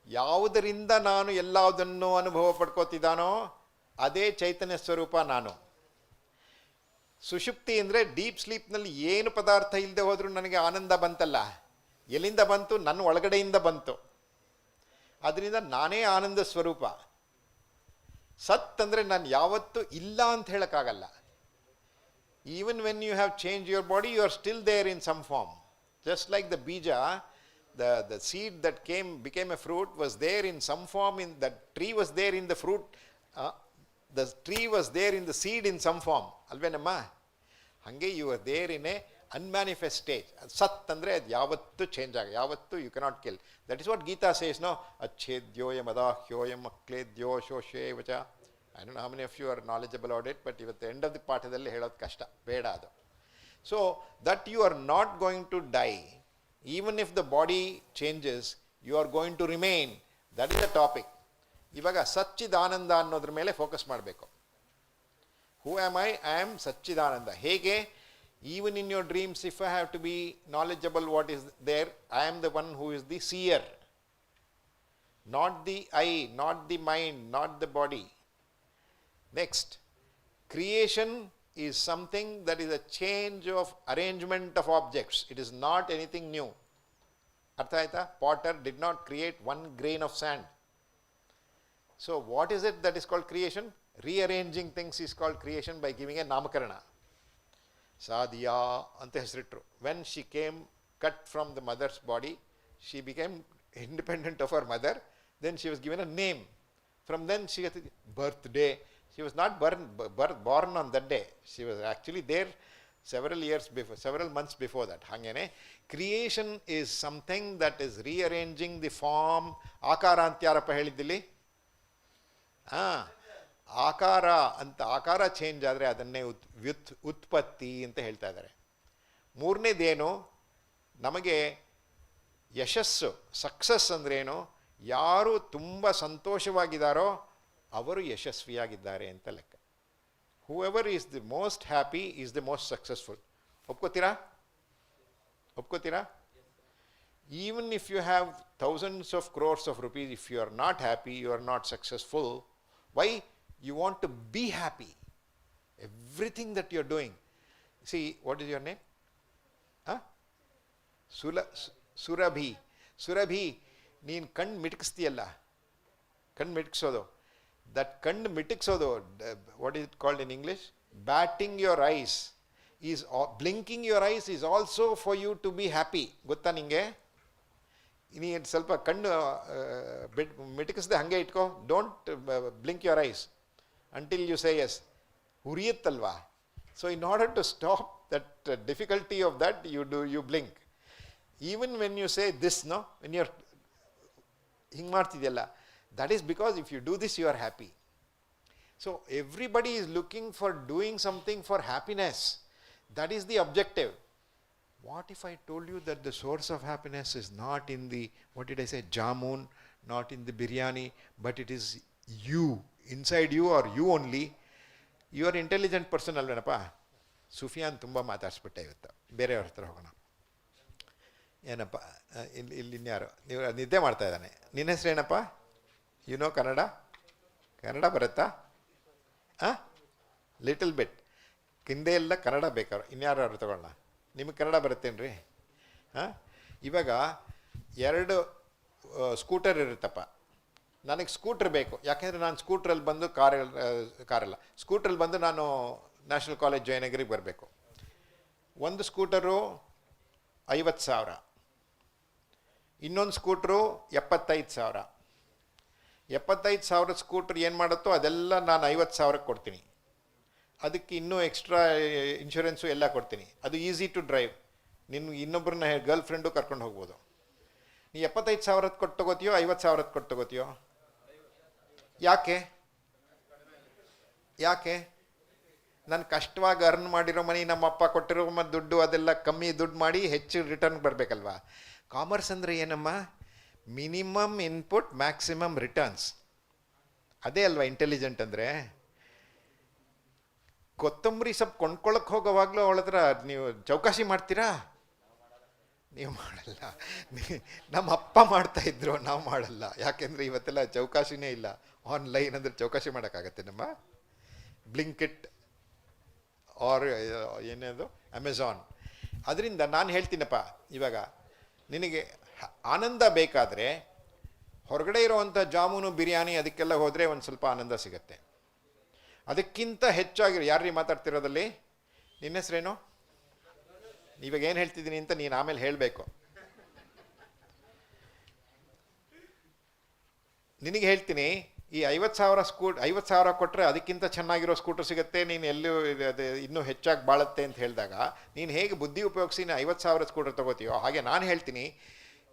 ಯಾವುದರಿಂದ ನಾನು ಎಲ್ಲದನ್ನು ಅನುಭವ ಪಡ್ಕೋತಿದ್ದಾನೋ ಅದೇ ಚೈತನ್ಯ ಸ್ವರೂಪ ನಾನು. ಸುಷುಪ್ತಿ ಅಂದರೆ ಡೀಪ್ ಸ್ಲೀಪ್ನಲ್ಲಿ ಏನು ಪದಾರ್ಥ ಇಲ್ಲದೆ ಹೋದರೂ ನನಗೆ ಆನಂದ ಬಂತಲ್ಲ, ಎಲ್ಲಿಂದ ಬಂತು? ನನ್ನ ಒಳಗಡೆಯಿಂದ ಬಂತು. ಅದರಿಂದ ನಾನೇ ಆನಂದ ಸ್ವರೂಪ. ಸತ್ ಅಂದರೆ ನಾನು ಯಾವತ್ತೂ ಇಲ್ಲ ಅಂತ ಹೇಳೋಕ್ಕಾಗಲ್ಲ. Even when you have change your body, you are still there in some form. Just like the beeja, the seed that became a fruit was there in some form, in that tree was there in the fruit, the tree was there in the seed in some form. ಅಲ್ವೇನಮ್ಮ? ಹಾಗೆ you are there in a unmanifest stage. ಸತ್ ಅಂದರೆ ಅದು ಯಾವತ್ತೂ change ಯಾವತ್ತೂ you cannot kill. That is what Gita says, no? ಅಚ್ಛೇದ್ಯೋಯಂ ಅದಾಹ್ಯೋಯಂ ಅಕ್ಲೇದ್ಯೋ ಶೋಷೇವಚ. I don't know how many of you are knowledgeable about it, but ಇವತ್ತು ಎಂಡ್ ಆಫ್ ದಿ ಪಾಠದಲ್ಲಿ ಹೇಳೋದು ಕಷ್ಟ, ಬೇಡ ಅದು. So that you are not going to die. Even if the body changes, you are going to remain. That is the topic. ಇವಾಗ ಸಚ್ಚಿದಾನಂದ ಅನ್ನೋದ್ರ ಮೇಲೆ focus ಮಾಡಬೇಕು. Who am I? I am Sachchidananda. ಹೇಗೆ? Even in your dreams, if I have to be knowledgeable what is there, I am the one who is the seer, not the I, not the mind, not the body. Next, creation is something that is a change of arrangement of objects. It is not anything new. Artha aita? Potter did not create one grain of sand. So what is it that is called creation? Rearranging things is called creation by giving a namakarana. Sadhya anta hesritru. When she came cut from the mother's body, she became independent of her mother. Then she was given a name. From then she got birthday. She was not born on that day. She was actually there several months before that. Hangene, creation is something that is rearranging the form. Akara ಅಂತ ಯಾರಪ್ಪ ಹೇಳಿದ್ದಿಲ್ಲಿ? ಆಕಾರ ಅಂತ, ಆಕಾರ change ಆದರೆ ಅದನ್ನೇ ಉತ್ಪತ್ತಿ ಅಂತ ಹೇಳ್ತಾ ಇದ್ದಾರೆ. ಮೂರನೇದೇನು? ನಮಗೆ ಯಶಸ್ಸು, ಸಕ್ಸಸ್ ಅಂದ್ರೇನು? ಯಾರು ತುಂಬ ಸಂತೋಷವಾಗಿದ್ದಾರೋ ಅವರು ಯಶಸ್ವಿಯಾಗಿದ್ದಾರೆ ಅಂತ ಲೆಕ್ಕ. Whoever is the most happy is the most successful. ಒಪ್ಕೋತೀರಾ? ಒಪ್ಕೋತೀರಾ? Even if you have thousands of crores of rupees, if you are not happy, you are not successful. Why? You want to be happy. Everything that you are doing. See, what is your name? Huh? Surabhi. Surabhi, ನೀನು ಕಣ್ಣು ಮಿಟಕಿಸ್ತೀಯಲ್ಲ, ಕಣ್ಣು ಮಿಟಕಿಸೋದು, that ಕಣ್ಣು ಮಿಟಕಿಸೋದು, what is it called in English? Batting your eyes is, blinking your eyes is also for you to be happy. ಗೊತ್ತಾ ನಿಮಗೆ? ನೀನು ಸ್ವಲ್ಪ ಕಣ್ಣು ಮಿಟಕಿಸ್ದೆ ಹಾಗೆ ಇಟ್ಕೋ. Don't blink your eyes until you say yes. ಉರಿಯುತ್ತಲ್ವಾ? So in order to stop that difficulty of that you blink. Even when you say this, no, when you are ಹಿಂಗೆ ಮಾಡ್ತಿದೆಯಲ್ಲ, that is because if you do this you are happy. So everybody is looking for doing something for happiness. That is the objective. What if I told you that the source of happiness is not in the, what did I say, jamun, not in the biryani, but it is you, inside you, or you only. You are intelligent person alvenappa. Sufyan ತುಂಬ ಮಾತಾಡ್ಸ್ಬಿಟ್ಟೆ ಇವತ್ತು. ಬೇರೆಯವ್ರ ಹತ್ರ ಹೋಗೋಣ. ಏನಪ್ಪ, ಇಲ್ಲಿ ಇನ್ಯಾರು? ನೀವು ನಿದ್ದೆ ಮಾಡ್ತಾ ಇದ್ದಾನೆ. ನಿನ್ನ ಹೆಸರು ಏನಪ್ಪ? ನೋ ಕನ್ನಡ? ಕನ್ನಡ ಬರುತ್ತಾ? ಹಾಂ, ಲಿಟಲ್ ಬಿಟ್. ಹಿಂದೆ ಎಲ್ಲ ಕನ್ನಡ ಬೇಕಾದ್ರೆ ಇನ್ಯಾರು ತಗೊಳ್ಳೋಣ. ನಿಮಗೆ ಕನ್ನಡ ಬರುತ್ತೇನ್ರಿ? ಹಾಂ, ಇವಾಗ 2 ಸ್ಕೂಟರ್ ಇರುತ್ತಪ್ಪ. ನನಗೆ ಸ್ಕೂಟ್ರ್ ಬೇಕು, ಯಾಕೆಂದರೆ ನಾನು ಸ್ಕೂಟ್ರಲ್ಲಿ ಬಂದು ಕಾರಲ್ಲ, ಸ್ಕೂಟ್ರಲ್ಲಿ ಬಂದು ನಾನು ನ್ಯಾಷನಲ್ ಕಾಲೇಜ್ ಜಯನಗರಿಗೆ ಬರಬೇಕು. ಒಂದು ಸ್ಕೂಟರು 50,000, ಇನ್ನೊಂದು ಸ್ಕೂಟ್ರು 75,000. 75,000 ಸ್ಕೂಟ್ರ್ ಏನು ಮಾಡುತ್ತೋ ಅದೆಲ್ಲ ನಾನು 50,000 ಕೊಡ್ತೀನಿ. ಅದಕ್ಕೆ ಇನ್ನೂ ಎಕ್ಸ್ಟ್ರಾ ಇನ್ಶೂರೆನ್ಸು ಎಲ್ಲ ಕೊಡ್ತೀನಿ. ಅದು ಈಸಿ ಟು ಡ್ರೈವ್. ನಿನ್ನ ಇನ್ನೊಬ್ಬರನ್ನ ಗರ್ಲ್ ಫ್ರೆಂಡು ಕರ್ಕೊಂಡು ಹೋಗ್ಬೋದು. ನೀ 75,000 ಕೊಟ್ಟು ತಗೋತೀಯೋ 50,000 ಕೊಟ್ಟು ತಗೋತೀಯೋ? ಯಾಕೆ? ಯಾಕೆ? ನಾನು ಕಷ್ಟವಾಗಿ ಅರ್ನ್ ಮಾಡಿರೋ ಮನಿ, ನಮ್ಮಪ್ಪ ಕೊಟ್ಟಿರೋ ದುಡ್ಡು, ಅದೆಲ್ಲ ಕಮ್ಮಿ ದುಡ್ಡು ಮಾಡಿ ಹೆಚ್ಚು ರಿಟರ್ನ್ ಬರಬೇಕಲ್ವಾ? ಕಾಮರ್ಸ್ ಅಂದರೆ ಏನಮ್ಮ? Minimum input maximum returns. ಅದೇ ಅಲ್ವಾ ಇಂಟೆಲಿಜೆಂಟ್ ಅಂದರೆ? ಕೊತ್ತಂಬರಿ ಸೊಪ್ಪು ಕೊಂಡ್ಕೊಳ್ಳೋಕೆ ಹೋಗೋವಾಗಲೂ ಅವಳ ಹತ್ರ ನೀವು ಚೌಕಾಸಿ ಮಾಡ್ತೀರಾ? ನೀವು ಮಾಡಲ್ಲ. ನಮ್ಮ ಅಪ್ಪ ಮಾಡ್ತಾಯಿದ್ರು, ನಾವು ಮಾಡಲ್ಲ. ಯಾಕೆಂದರೆ ಇವತ್ತೆಲ್ಲ ಚೌಕಾಸಿನೇ ಇಲ್ಲ. ಆನ್ಲೈನ್ ಅಂದರೆ ಚೌಕಾಸಿ ಮಾಡೋಕ್ಕಾಗತ್ತೆ ನಮ್ಮ? ಬ್ಲಿಂಕಿಟ್ ಆರ್ ಏನೇದು ಅಮೆಝಾನ್. ಅದರಿಂದ ನಾನು ಹೇಳ್ತೀನಪ್ಪ, ಇವಾಗ ನಿನಗೆ ಆನಂದ ಬೇಕಾದರೆ ಹೊರಗಡೆ ಇರೋವಂಥ ಜಾಮೂನು, ಬಿರಿಯಾನಿ ಅದಕ್ಕೆಲ್ಲ ಹೋದರೆ ಒಂದು ಸ್ವಲ್ಪ ಆನಂದ ಸಿಗುತ್ತೆ. ಅದಕ್ಕಿಂತ ಹೆಚ್ಚಾಗಿ ಯಾರ್ರೀ ಮಾತಾಡ್ತಿರೋದಲ್ಲಿ? ನಿನ್ನ ಹೆಸರೇನು? ಇವಾಗ ಏನು ಹೇಳ್ತಿದ್ದೀನಿ ಅಂತ ನೀನು ಆಮೇಲೆ ಹೇಳಬೇಕು. ನಿನಗೆ ಹೇಳ್ತೀನಿ, ಈ 50,000 ಕೊಟ್ಟರೆ ಅದಕ್ಕಿಂತ ಚೆನ್ನಾಗಿರೋ ಸ್ಕೂಟರ್ ಸಿಗುತ್ತೆ, ನೀನು ಎಲ್ಲೂ ಇನ್ನೂ ಹೆಚ್ಚಾಗಿ ಬಾಳುತ್ತೆ ಅಂತ ಹೇಳಿದಾಗ ನೀನು ಹೇಗೆ ಬುದ್ಧಿ ಉಪಯೋಗಿಸಿ 50,000 ಸ್ಕೂಟರ್ ತೊಗೋತೀಯೋ ಹಾಗೆ ನಾನು ಹೇಳ್ತೀನಿ,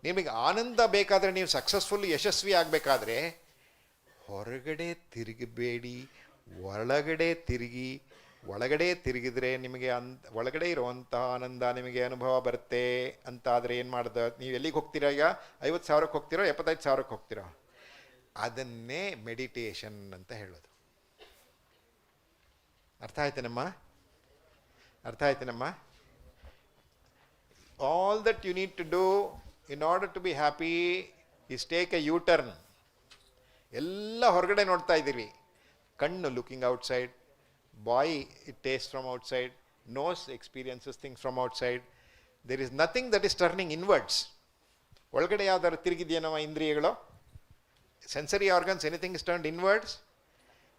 ನಿಮಗೆ ಆನಂದ ಬೇಕಾದರೆ, ನೀವು ಸಕ್ಸಸ್ಫುಲ್ ಯಶಸ್ವಿ ಆಗಬೇಕಾದ್ರೆ ಹೊರಗಡೆ ತಿರುಗಬೇಡಿ, ಒಳಗಡೆ ತಿರುಗಿ. ಒಳಗಡೆ ತಿರುಗಿದ್ರೆ ನಿಮಗೆ ಒಳಗಡೆ ಇರುವಂಥ ಆನಂದ ನಿಮಗೆ ಅನುಭವ ಬರುತ್ತೆ. ಅಂತಾದರೆ ಏನು ಮಾಡ್ದೆ? ನೀವು ಎಲ್ಲಿಗೆ ಹೋಗ್ತೀರಾ? ಈಗ 50,000 ಹೋಗ್ತಿರೋ 75,000 ಹೋಗ್ತಿರೋ? ಅದನ್ನೇ ಮೆಡಿಟೇಷನ್ ಅಂತ ಹೇಳೋದು. ಅರ್ಥ ಆಯ್ತೇನಮ್ಮ? ಅರ್ಥ ಆಯ್ತೇನಮ್ಮ? All that you need to do in order to be happy is take a U turn. ಎಲ್ಲ ಹೊರಗಡೆ ನೋಡ್ತಾ ಇದ್ದೀವಿ. ಕಣ್ಣು ಲುಕಿಂಗ್ ಔಟ್ಸೈಡ್, ಬಾಯಿ it taste from outside, nose experiences things from outside. There is nothing that is turning inwards. ಒಳಗಡೆ ಯಾವ್ದಾದ್ರು ತಿರುಗಿದೆಯೇನವ ಇಂದ್ರಿಯಗಳು? Sensory organs, anything is turned inwards?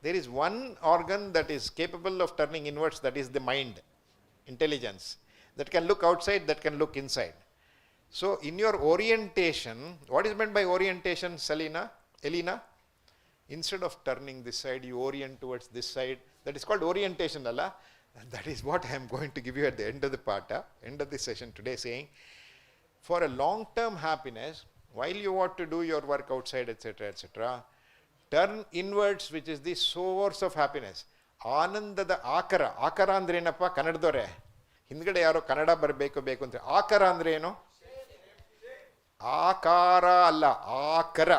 There is one organ that is capable of turning inwards, that is the mind, intelligence, that can look outside, that can look inside. So in your orientation, what is meant by orientation, Elena? Instead of turning this side, you orient towards this side. That is called orientation, Allah. And that is what I am going to give you at the end of the part, end of this session today, saying, for a long-term happiness, while you want to do your work outside, etc., turn inwards, which is the source of happiness. ಆನಂದದ ಆಕರ. ಆಕರ ಅಂದ್ರೆ ಏನಪ್ಪ? ಕನ್ನಡದವರೇ ಹಿಂದ್ಗಡೆ ಯಾರೋ ಕನ್ನಡ ಬರಬೇಕು ಅಂತ. ಆಕರ ಅಂದ್ರೆ ಏನು? ಆಕಾರ ಅಲ್ಲ, ಆಕರ.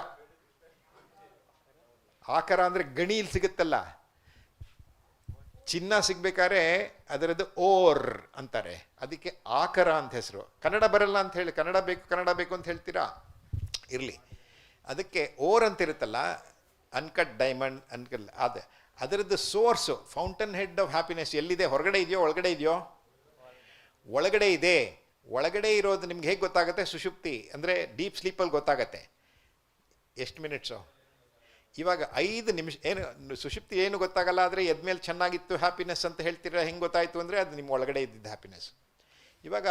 ಆಕರ ಅಂದರೆ ಗಣಿಯಲ್ಲಿ ಸಿಗುತ್ತಲ್ಲ, ಚಿನ್ನ ಸಿಗ್ಬೇಕಾದ್ರೆ ಅದರದ್ದು ಓರ್ ಅಂತಾರೆ, ಅದಕ್ಕೆ ಆಕರ ಅಂತ ಹೆಸರು. ಕನ್ನಡ ಬರಲ್ಲ ಅಂತ ಹೇಳಿ ಕನ್ನಡ ಬೇಕು ಅಂತ ಹೇಳ್ತೀರಾ, ಇರಲಿ. ಅದಕ್ಕೆ ಓರ್ ಅಂತ ಇರುತ್ತಲ್ಲ, ಅನ್ಕಟ್ ಡೈಮಂಡ್, ಅದರದ್ದು source, fountain head of happiness ಎಲ್ಲಿದೆ? ಹೊರಗಡೆ ಇದೆಯೋ ಒಳಗಡೆ ಇದೆಯೋ? ಒಳಗಡೆ ಇದೆ. ಒಳಗಡೆ ಇರೋದು ನಿಮ್ಗೆ ಹೇಗೆ ಗೊತ್ತಾಗುತ್ತೆ? ಸುಷುಪ್ತಿ ಅಂದರೆ ಡೀಪ್ ಸ್ಲೀಪಲ್ಲಿ ಗೊತ್ತಾಗತ್ತೆ. ಎಷ್ಟು ಮಿನಿಟ್ಸು? ಇವಾಗ 5 ನಿಮಿಷ. ಏನು ಸುಷುಪ್ತಿ ಏನು ಗೊತ್ತಾಗಲ್ಲ, ಆದರೆ ಎದ್ಮೇಲೆ ಚೆನ್ನಾಗಿತ್ತು ಹ್ಯಾಪಿನೆಸ್ ಅಂತ ಹೇಳ್ತೀರಾ. ಹೆಂಗೆ ಗೊತ್ತಾಯಿತು ಅಂದರೆ ಅದು ನಿಮ್ಮ ಒಳಗಡೆ ಇದ್ದಿದ್ದು ಹ್ಯಾಪಿನೆಸ್. ಇವಾಗ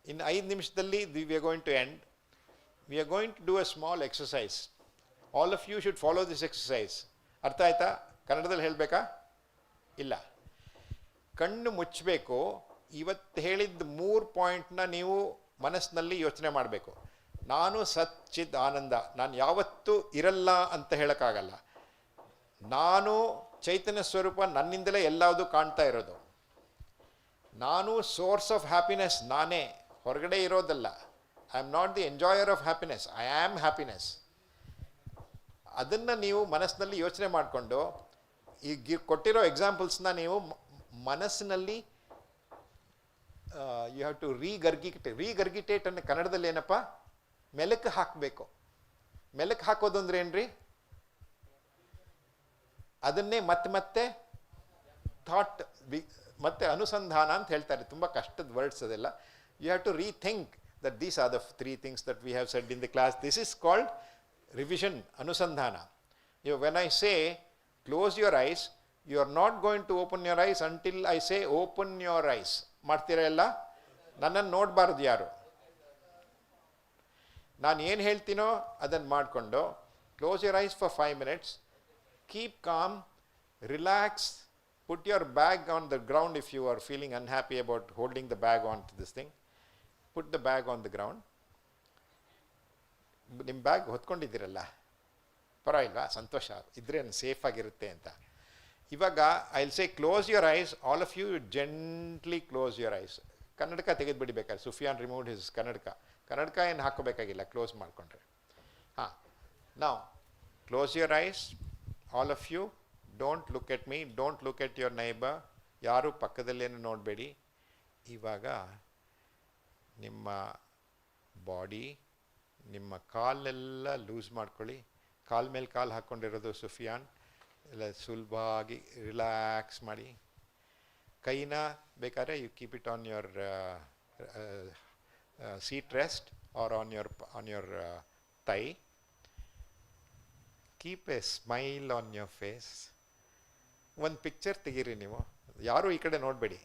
ಇನ್ನು 5 ನಿಮಿಷದಲ್ಲಿ we are going to end. We are going to do a small exercise. All of you should follow this exercise. ಅರ್ಥ ಆಯ್ತಾ? ಕನ್ನಡದಲ್ಲಿ ಹೇಳಬೇಕಾ? ಇಲ್ಲ. ಕಣ್ಣು ಮುಚ್ಚಬೇಕು. ಇವತ್ತು ಹೇಳಿದ 3 ಪಾಯಿಂಟ್ನ ನೀವು ಮನಸ್ಸಿನಲ್ಲಿ ಯೋಚನೆ ಮಾಡಬೇಕು. ನಾನು ಸಚ್ಚಿದ್ ಆನಂದ, ನಾನು ಯಾವತ್ತೂ ಇರಲ್ಲ ಅಂತ ಹೇಳೋಕ್ಕಾಗಲ್ಲ. ನಾನು ಚೈತನ್ಯ ಸ್ವರೂಪ, ನನ್ನಿಂದಲೇ ಎಲ್ಲದೂ ಕಾಣ್ತಾ ಇರೋದು. ನಾನು ಸೋರ್ಸ್ ಆಫ್ ಹ್ಯಾಪಿನೆಸ್, ನಾನೇ, ಹೊರಗಡೆ ಇರೋದಲ್ಲ. I am not the enjoyer of happiness, I am happiness. ಅದನ್ನು ನೀವು ಮನಸ್ಸಿನಲ್ಲಿ ಯೋಚನೆ ಮಾಡಿಕೊಂಡು ಈಗ ಕೊಟ್ಟಿರೋ ಎಕ್ಸಾಂಪಲ್ಸ್ನ ನೀವು ಮನಸ್ಸಿನಲ್ಲಿ ಯು ಹ್ಯಾವ್ ಟು ರೀಗರ್ಗಿಟೇಟ್ ಅನ್ನೋ ಕನ್ನಡದಲ್ಲಿ ಏನಪ್ಪ? ಮೆಲುಕು ಹಾಕಬೇಕು. ಮೆಲುಕು ಹಾಕೋದು ಅಂದ್ರೆ ಏನ್ರಿ? ಅದನ್ನೇ ಮತ್ತೆ ಥಾಟ್, ಮತ್ತೆ ಅನುಸಂಧಾನ ಅಂತ ಹೇಳ್ತಾರೆ. ತುಂಬ ಕಷ್ಟದ ವರ್ಡ್ಸ್ ಅದೆಲ್ಲ. You have to rethink that these are the 3 things that we have said in the class. This is called revision, ಅನುಸಂಧಾನ. When I say close your eyes, you are not going to open your eyes until I say open your eyes. ಮಾಡ್ತೀರಾ ಎಲ್ಲ? ನನ್ನನ್ನು ನೋಡಬಾರ್ದು ಯಾರು. ನಾನು ಏನು ಹೇಳ್ತೀನೋ ಅದನ್ನು ಮಾಡಿಕೊಂಡು close your ice for 5 minutes, keep com, relax, put your bag on the ground if you are feeling unhappy about holding the bag onto this thing. Put the bag on the ground. ನಿಮ್ಮ bag ಹೊತ್ಕೊಂಡಿದ್ದೀರಲ್ಲ, ಪರವಾಗಿಲ್ವಾ? ಸಂತೋಷ ಇದ್ದರೆ safe ಆಗಿರುತ್ತೆ ಅಂತ. ಇವಾಗ I will say close your eyes. All of you gently close your eyes. ಕನ್ನಡಕ ತೆಗೆದುಬಿಡಿ ಬೇಕಾದ್ರೆ. ಸುಫಿಯಾನ್ ರಿಮೂವ್ಡ್ ಹಿಸ್ ಕನ್ನಡಕ ಏನು ಹಾಕೋಬೇಕಾಗಿಲ್ಲ, ಕ್ಲೋಸ್ ಮಾಡಿಕೊಂಡ್ರೆ. ಹಾಂ, ನಾವು close your eyes. All of you don't look at me, don't look at your neighbour. ಯಾರೂ ಪಕ್ಕದಲ್ಲೇನು ನೋಡಬೇಡಿ. ಇವಾಗ ನಿಮ್ಮ ಬಾಡಿ, ನಿಮ್ಮ ಕಾಲೆಲ್ಲ ಲೂಸ್ ಮಾಡ್ಕೊಳ್ಳಿ. ಕಾಲ್ ಮೇಲೆ ಕಾಲು ಹಾಕ್ಕೊಂಡಿರೋದು ಸುಫಿಯಾನ್, ಎಲ್ಲ ಸುಲಭವಾಗಿ ರಿಲ್ಯಾಕ್ಸ್ ಮಾಡಿ. ಕೈನ ಬೇಕಾದ್ರೆ you keep it on your seat rest or on your thigh. Keep a smile on your face. ಒಂದು ಪಿಕ್ಚರ್ ತೆಗೀರಿ ನೀವು. ಯಾರೂ ಈ ಕಡೆ ನೋಡಬೇಡಿ.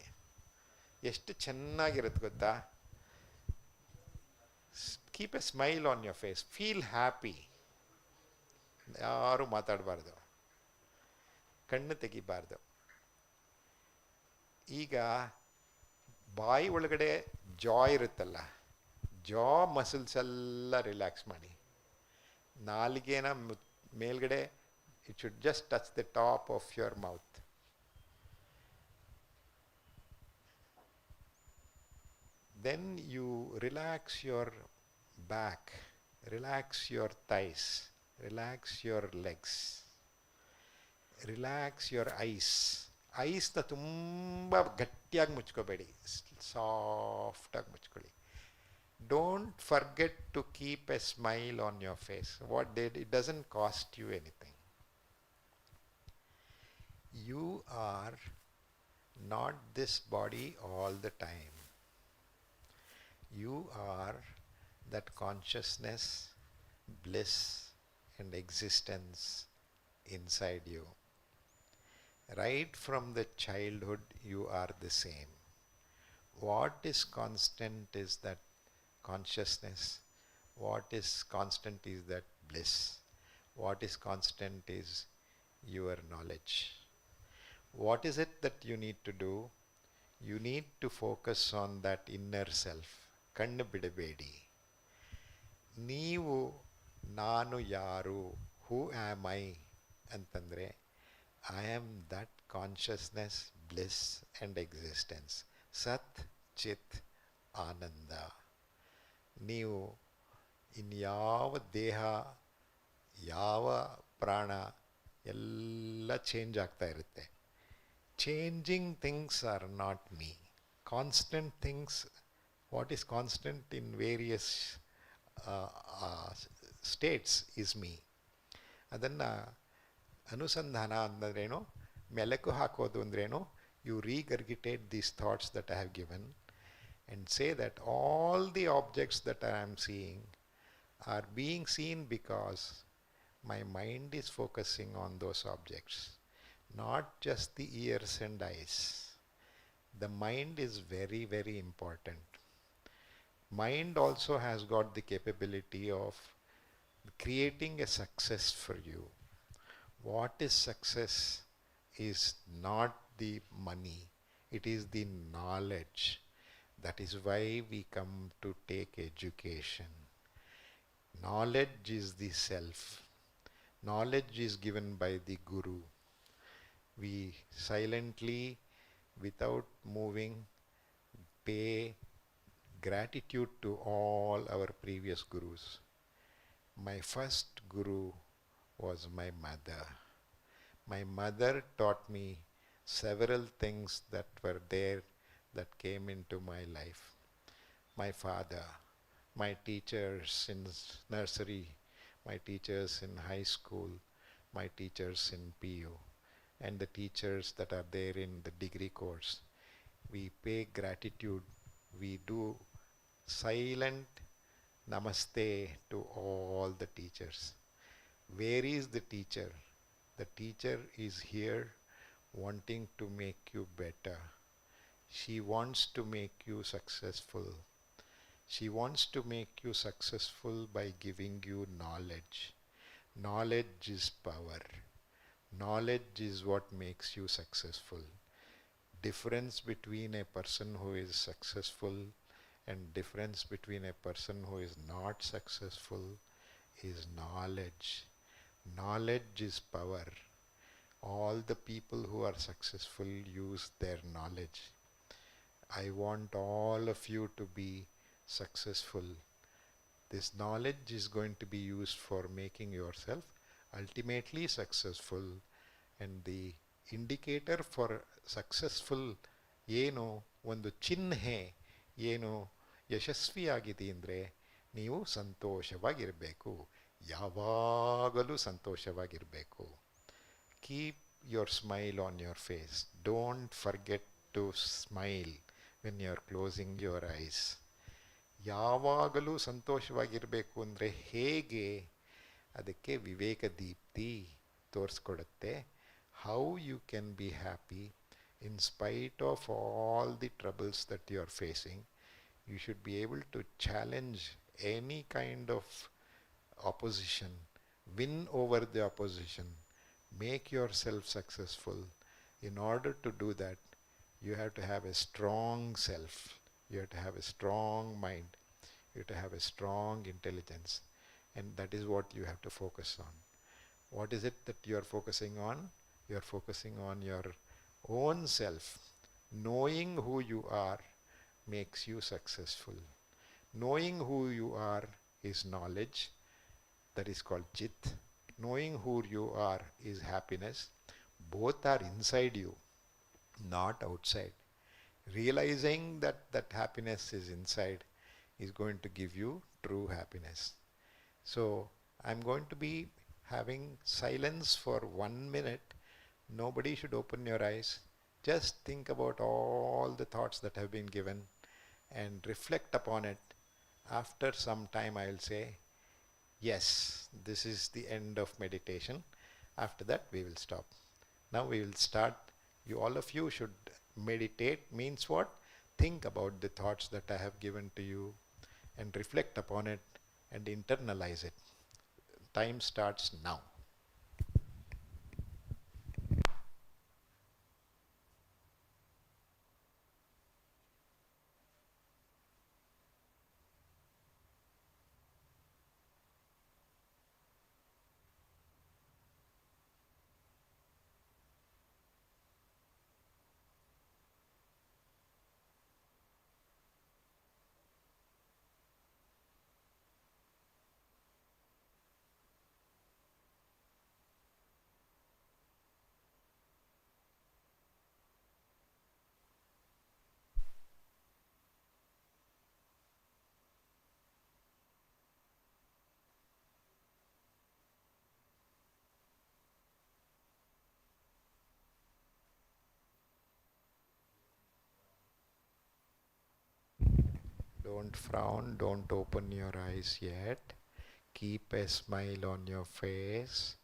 ಎಷ್ಟು ಚೆನ್ನಾಗಿರುತ್ತೆ ಗೊತ್ತಾ? Keep a smile on your face. Feel happy. ಯಾರೂ ಮಾತಾಡಬಾರ್ದು, ಕಣ್ಣು ತೆಗಿಬಾರ್ದು. ಈಗ ಬಾಯಿ ಒಳಗಡೆ ಜಾ ಇರುತ್ತಲ್ಲ, ಜಾ ಮಸಲ್ಸ್ ಎಲ್ಲ ರಿಲ್ಯಾಕ್ಸ್ ಮಾಡಿ. ನಾಲಿಗೆನ ಮೇಲ್ಗಡೆ, it should just touch the top of your mouth. Then you relax your back, relax your thighs, relax your legs, relax your eyes. ಐಸ್ನ ತುಂಬ ಗಟ್ಟಿಯಾಗಿ ಮುಚ್ಕೋಬೇಡಿ, ಸಾಫ್ಟಾಗಿ ಮುಚ್ಕೊಳ್ಳಿ. Don't forget to keep a smile on your face. It doesn't cost you anything. You are not this body all the time. You are that consciousness, bliss, and existence inside you. Right from the childhood, you are the same. What is constant is that consciousness. What is constant is that bliss. What is constant is your knowledge. What is it that you need to do? You need to focus on that inner self. ಕಣ್ಣು ಬಿಡಬೇಡಿ. ನೀವು ನಾನು ಯಾರು, ಹೂ am I ಅಂತಂದರೆ, I am that consciousness, bliss and existence. ಸತ್ ಚಿತ್ ಆನಂದ. ನೀವು ಇನ್ಯಾವ ದೇಹ ಯಾವ ಪ್ರಾಣ ಎಲ್ಲ ಚೇಂಜ್ ಆಗ್ತಾ ಇರುತ್ತೆ. Changing things are not me. Constant things, what is constant in various States is me. ಅದನ್ನು ಅನುಸಂಧಾನ ಅಂದ್ರೇನು, ಮೆಲಕು ಹಾಕೋದು ಅಂದ್ರೇನು, you regurgitate these thoughts that I have given and say that all the objects that I am seeing are being seen because my mind is focusing on those objects, not just the ears and eyes. The mind is very, very important. Mind also has got the capability of creating a success for you. What is success is not the money, it is the knowledge. That is why we come to take education. Knowledge is the self. Knowledge is given by the Guru. We silently, without moving, pay gratitude to all our previous Gurus. My first Guru was my mother. My mother taught me several things that were there that came into my life. My father, my teachers in nursery, my teachers in high school, my teachers in PU, and the teachers that are there in the degree course. We pay gratitude. We do silent namaste to all the teachers. Where is the teacher? The teacher is here wanting to make you better. She wants to make you successful. She wants to make you successful by giving you knowledge. Knowledge is power. Knowledge is what makes you successful. Difference between a person who is successful and difference between a person who is not successful is knowledge. Knowledge is power. All the people who are successful use their knowledge. I want all of you to be successful. This knowledge is going to be used for making yourself ultimately successful. And the indicator for successful ಏನು, ಒಂದು ಚಿಹ್ನೆ ಏನು ಯಶಸ್ವಿಯಾಗಿದೆ ಅಂದರೆ ನೀವು ಸಂತೋಷವಾಗಿರಬೇಕು, ಯಾವಾಗಲೂ ಸಂತೋಷವಾಗಿರಬೇಕು. Keep your smile on your face. Don't forget to smile when you are closing your eyes. ಯಾವಾಗಲೂ ಸಂತೋಷವಾಗಿರಬೇಕು ಅಂದರೆ ಹೇಗೆ, ಅದಕ್ಕೆ ವಿವೇಕ Deepti ತೋರಿಸ್ಕೊಡುತ್ತೆ. How you can be happy in spite of all the troubles that you are facing. You should be able to challenge any kind of opposition, win over the opposition, make yourself successful. In order to do that, you have to have a strong self. You have to have a strong mind. You have to have a strong intelligence. And that is what you have to focus on. What is it that you are focusing on? You are focusing on your own self. Knowing who you are makes you successful. Knowing who you are is knowledge. That is called Chit. Knowing who you are is happiness. Both are inside you, not outside. Realizing that that happiness is inside is going to give you true happiness. So I'm going to be having silence for 1 minute. Nobody should open your eyes. Just think about all the thoughts that have been given and reflect upon it. After some time I will say, yes, this is the end of meditation. After that we will stop. Now we will start. You, all of you should meditate. Means what? Think about the thoughts that I have given to you and reflect upon it and internalize it. Time starts now. Don't frown, don't open your eyes yet. Keep a smile on your face.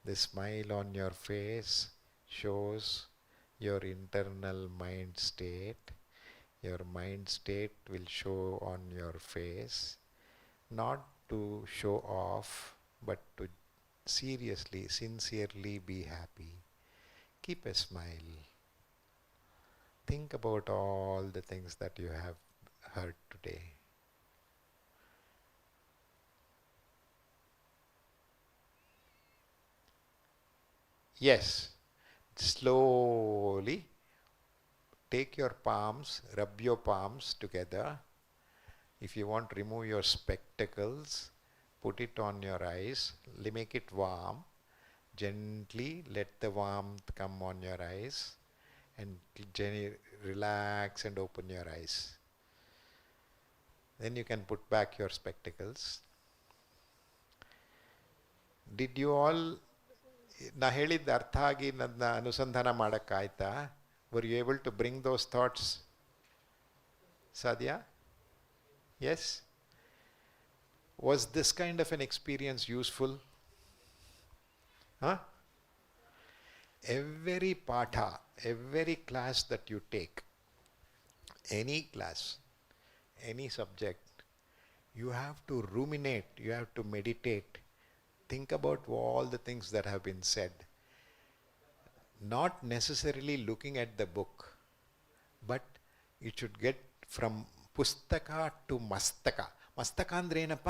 The smile on your face shows your internal mind state. Your mind state will show on your face, not to show off, but to seriously, sincerely be happy. Keep a smile. Think about all the things that you have heard today. Yes, slowly take your palms, rub your palms together. If you want, remove your spectacles, put it on your eyes, make it warm. Gently let the warmth come on your eyes and relax and open your eyes. Then you can put back your spectacles. Did you all ನಾ ಹೇಳಿದ ಅರ್ಥ ಆಗಿ ನನ್ನ ಅನುಸಂಧಾನ ಮಾಡೋಕ್ಕಾಯ್ತಾ? Were you able to bring those thoughts? Sadhya? Yes? Was this kind of an experience useful? Huh? Every patha, every class that you take, any class, any subject, you have to ruminate, you have to meditate. Think about all the things that have been said. Not necessarily looking at the book, but it should get from pustaka to mastaka. Mastaka ಅಂದ್ರೆ ಏನಪ್ಪ?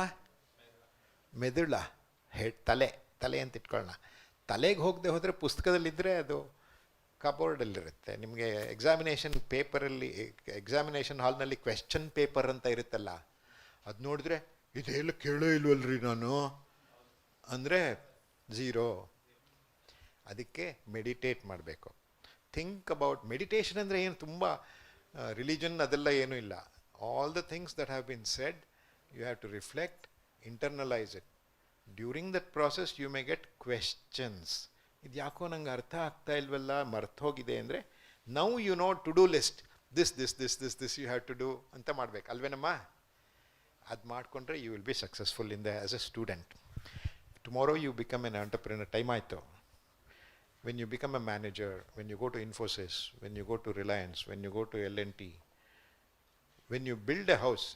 ಮೆದುಳ, ತಲೆ ಅಂತ ಇಟ್ಕೊಳ್ಳೋಣ. ತಲೆಗೆ ಹೋಗದೆ ಹೋದರೆ ಪುಸ್ತಕದಲ್ಲಿದ್ದರೆ ಅದು ಕಬೋರ್ಡಲ್ಲಿರುತ್ತೆ. ನಿಮಗೆ ಎಕ್ಸಾಮಿನೇಷನ್ ಹಾಲ್ನಲ್ಲಿ ಕ್ವೆಶ್ಚನ್ ಪೇಪರ್ ಅಂತ ಇರುತ್ತಲ್ಲ, ಅದು ನೋಡಿದ್ರೆ ಇದೆಲ್ಲ ಕೇಳೋ ಇಲ್ವಲ್ರಿ ನಾನು ಅಂದರೆ ಝೀರೋ. ಅದಕ್ಕೆ ಮೆಡಿಟೇಟ್ ಮಾಡಬೇಕು. ಥಿಂಕ್ ಅಬೌಟ್ ಮೆಡಿಟೇಷನ್ ಅಂದರೆ ಏನು, ತುಂಬ ರಿಲಿಜನ್ ಅದೆಲ್ಲ ಏನೂ ಇಲ್ಲ. All the things that have been said, you have to reflect, internalise it. During that process you may get questions. ಇದು ಯಾಕೋ ನಂಗೆ ಅರ್ಥ ಆಗ್ತಾ ಇಲ್ವಲ್ಲ, ಮರ್ತೋಗಿದೆ ಅಂದರೆ now you know to do list, this you have to do ಅಂತ ಮಾಡಬೇಕು ಅಲ್ವೇನಮ್ಮ? ಅದು ಮಾಡಿಕೊಂಡ್ರೆ you will be successful in the as a student. Tomorrow you become an entrepreneur. Time ಆಯಿತು. When you become a manager, when you go to Infosys, when you go to Reliance, when you go to L&T, when you build a house,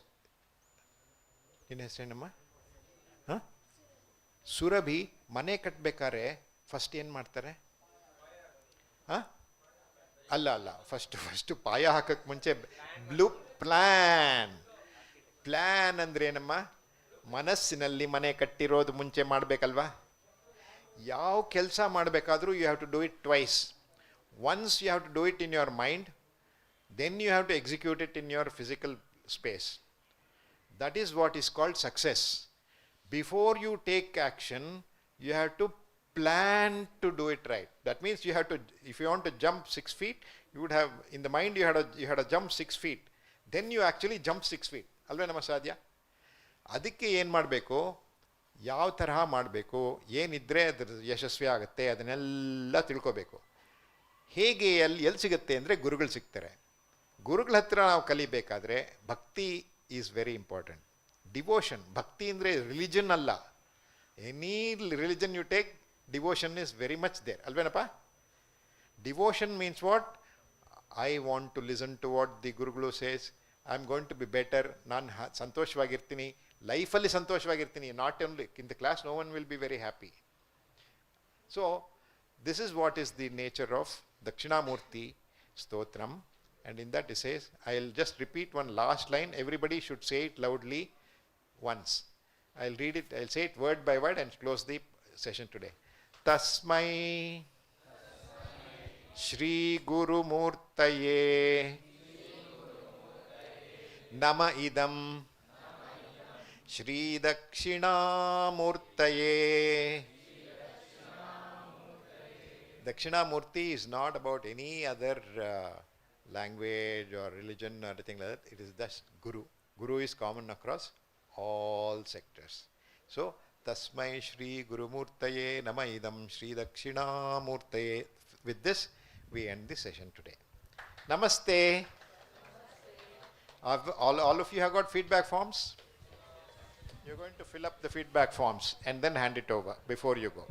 ಏನು ಹೆಸರೇನಮ್ಮ? ಹಾಂ, ಸುರಭಿ ಮನೆ ಕಟ್ಟಬೇಕಾದ್ರೆ first ಏನು ಮಾಡ್ತಾರೆ? ಹಾಂ, ಅಲ್ಲ first ಪಾಯ ಹಾಕಕ್ಕೆ ಮುಂಚೆ ಬ್ಲೂ ಪ್ಲ್ಯಾನ್ ಅಂದ್ರೆ ಏನಮ್ಮ? ಮನಸ್ಸಿನಲ್ಲಿ ಮನೆ ಕಟ್ಟಿರೋದು ಮುಂಚೆ ಮಾಡಬೇಕಲ್ವಾ? ಯಾವ ಕೆಲಸ ಮಾಡಬೇಕಾದ್ರೂ you have to do it twice. Once you have to do it in your mind, then you have to execute it in your physical space. That is what is called success. Before you take action, you have to plan to do it right. That means you have to, if you want to jump 6 feet, you would have, in the mind you had to jump 6 feet. Then you actually jump 6 feet. ಅಲ್ವೇ ನಮ್ಮ ಸಾಧ್ಯ? ಅದಕ್ಕೆ ಏನು ಮಾಡಬೇಕು, ಯಾವ ತರಹ ಮಾಡಬೇಕು, ಏನಿದ್ರೆ ಅದ್ರ ಯಶಸ್ವಿ ಆಗುತ್ತೆ, ಅದನ್ನೆಲ್ಲ ತಿಳ್ಕೋಬೇಕು. ಹೇಗೆ ಎಲ್ಲಿ ಸಿಗುತ್ತೆ ಅಂದರೆ ಗುರುಗಳು ಸಿಗ್ತಾರೆ. ಗುರುಗಳ ಹತ್ರ ನಾವು ಕಲಿಬೇಕಾದ್ರೆ ಭಕ್ತಿ ಈಸ್ ವೆರಿ ಇಂಪಾರ್ಟೆಂಟ್. ಡಿವೋಷನ್, ಭಕ್ತಿ ಅಂದರೆ ರಿಲಿಜನ್ ಅಲ್ಲ. Any religion you take, devotion is very much there. Alvenappa? Devotion means what? I want to listen to what the Gurugulu says. I am going to be better. Nan santoshvagirtini. Life alli santoshvagirtini. Not only in the class, no one will be very happy. So, this is what is the nature of Dakshinamurti Stotram. And in that it says, I'll just repeat one last line. Everybody should say it loudly once. I'll read it. I'll say it word by word and close the session today. Tasmai Shri Guru Murtaye Nama Idam Shri Dakshina Murtaye. Dakshina Murti is not about any other language or religion or anything like that. It is just Guru. Guru is common across all sectors. So, Tasmai Shri Guru Murtaye Nama Idam Shri Dakshina Murtaye. With this, we end the session today. Namaste. All of you have got feedback forms? You're going to fill up the feedback forms and then hand it over before you go.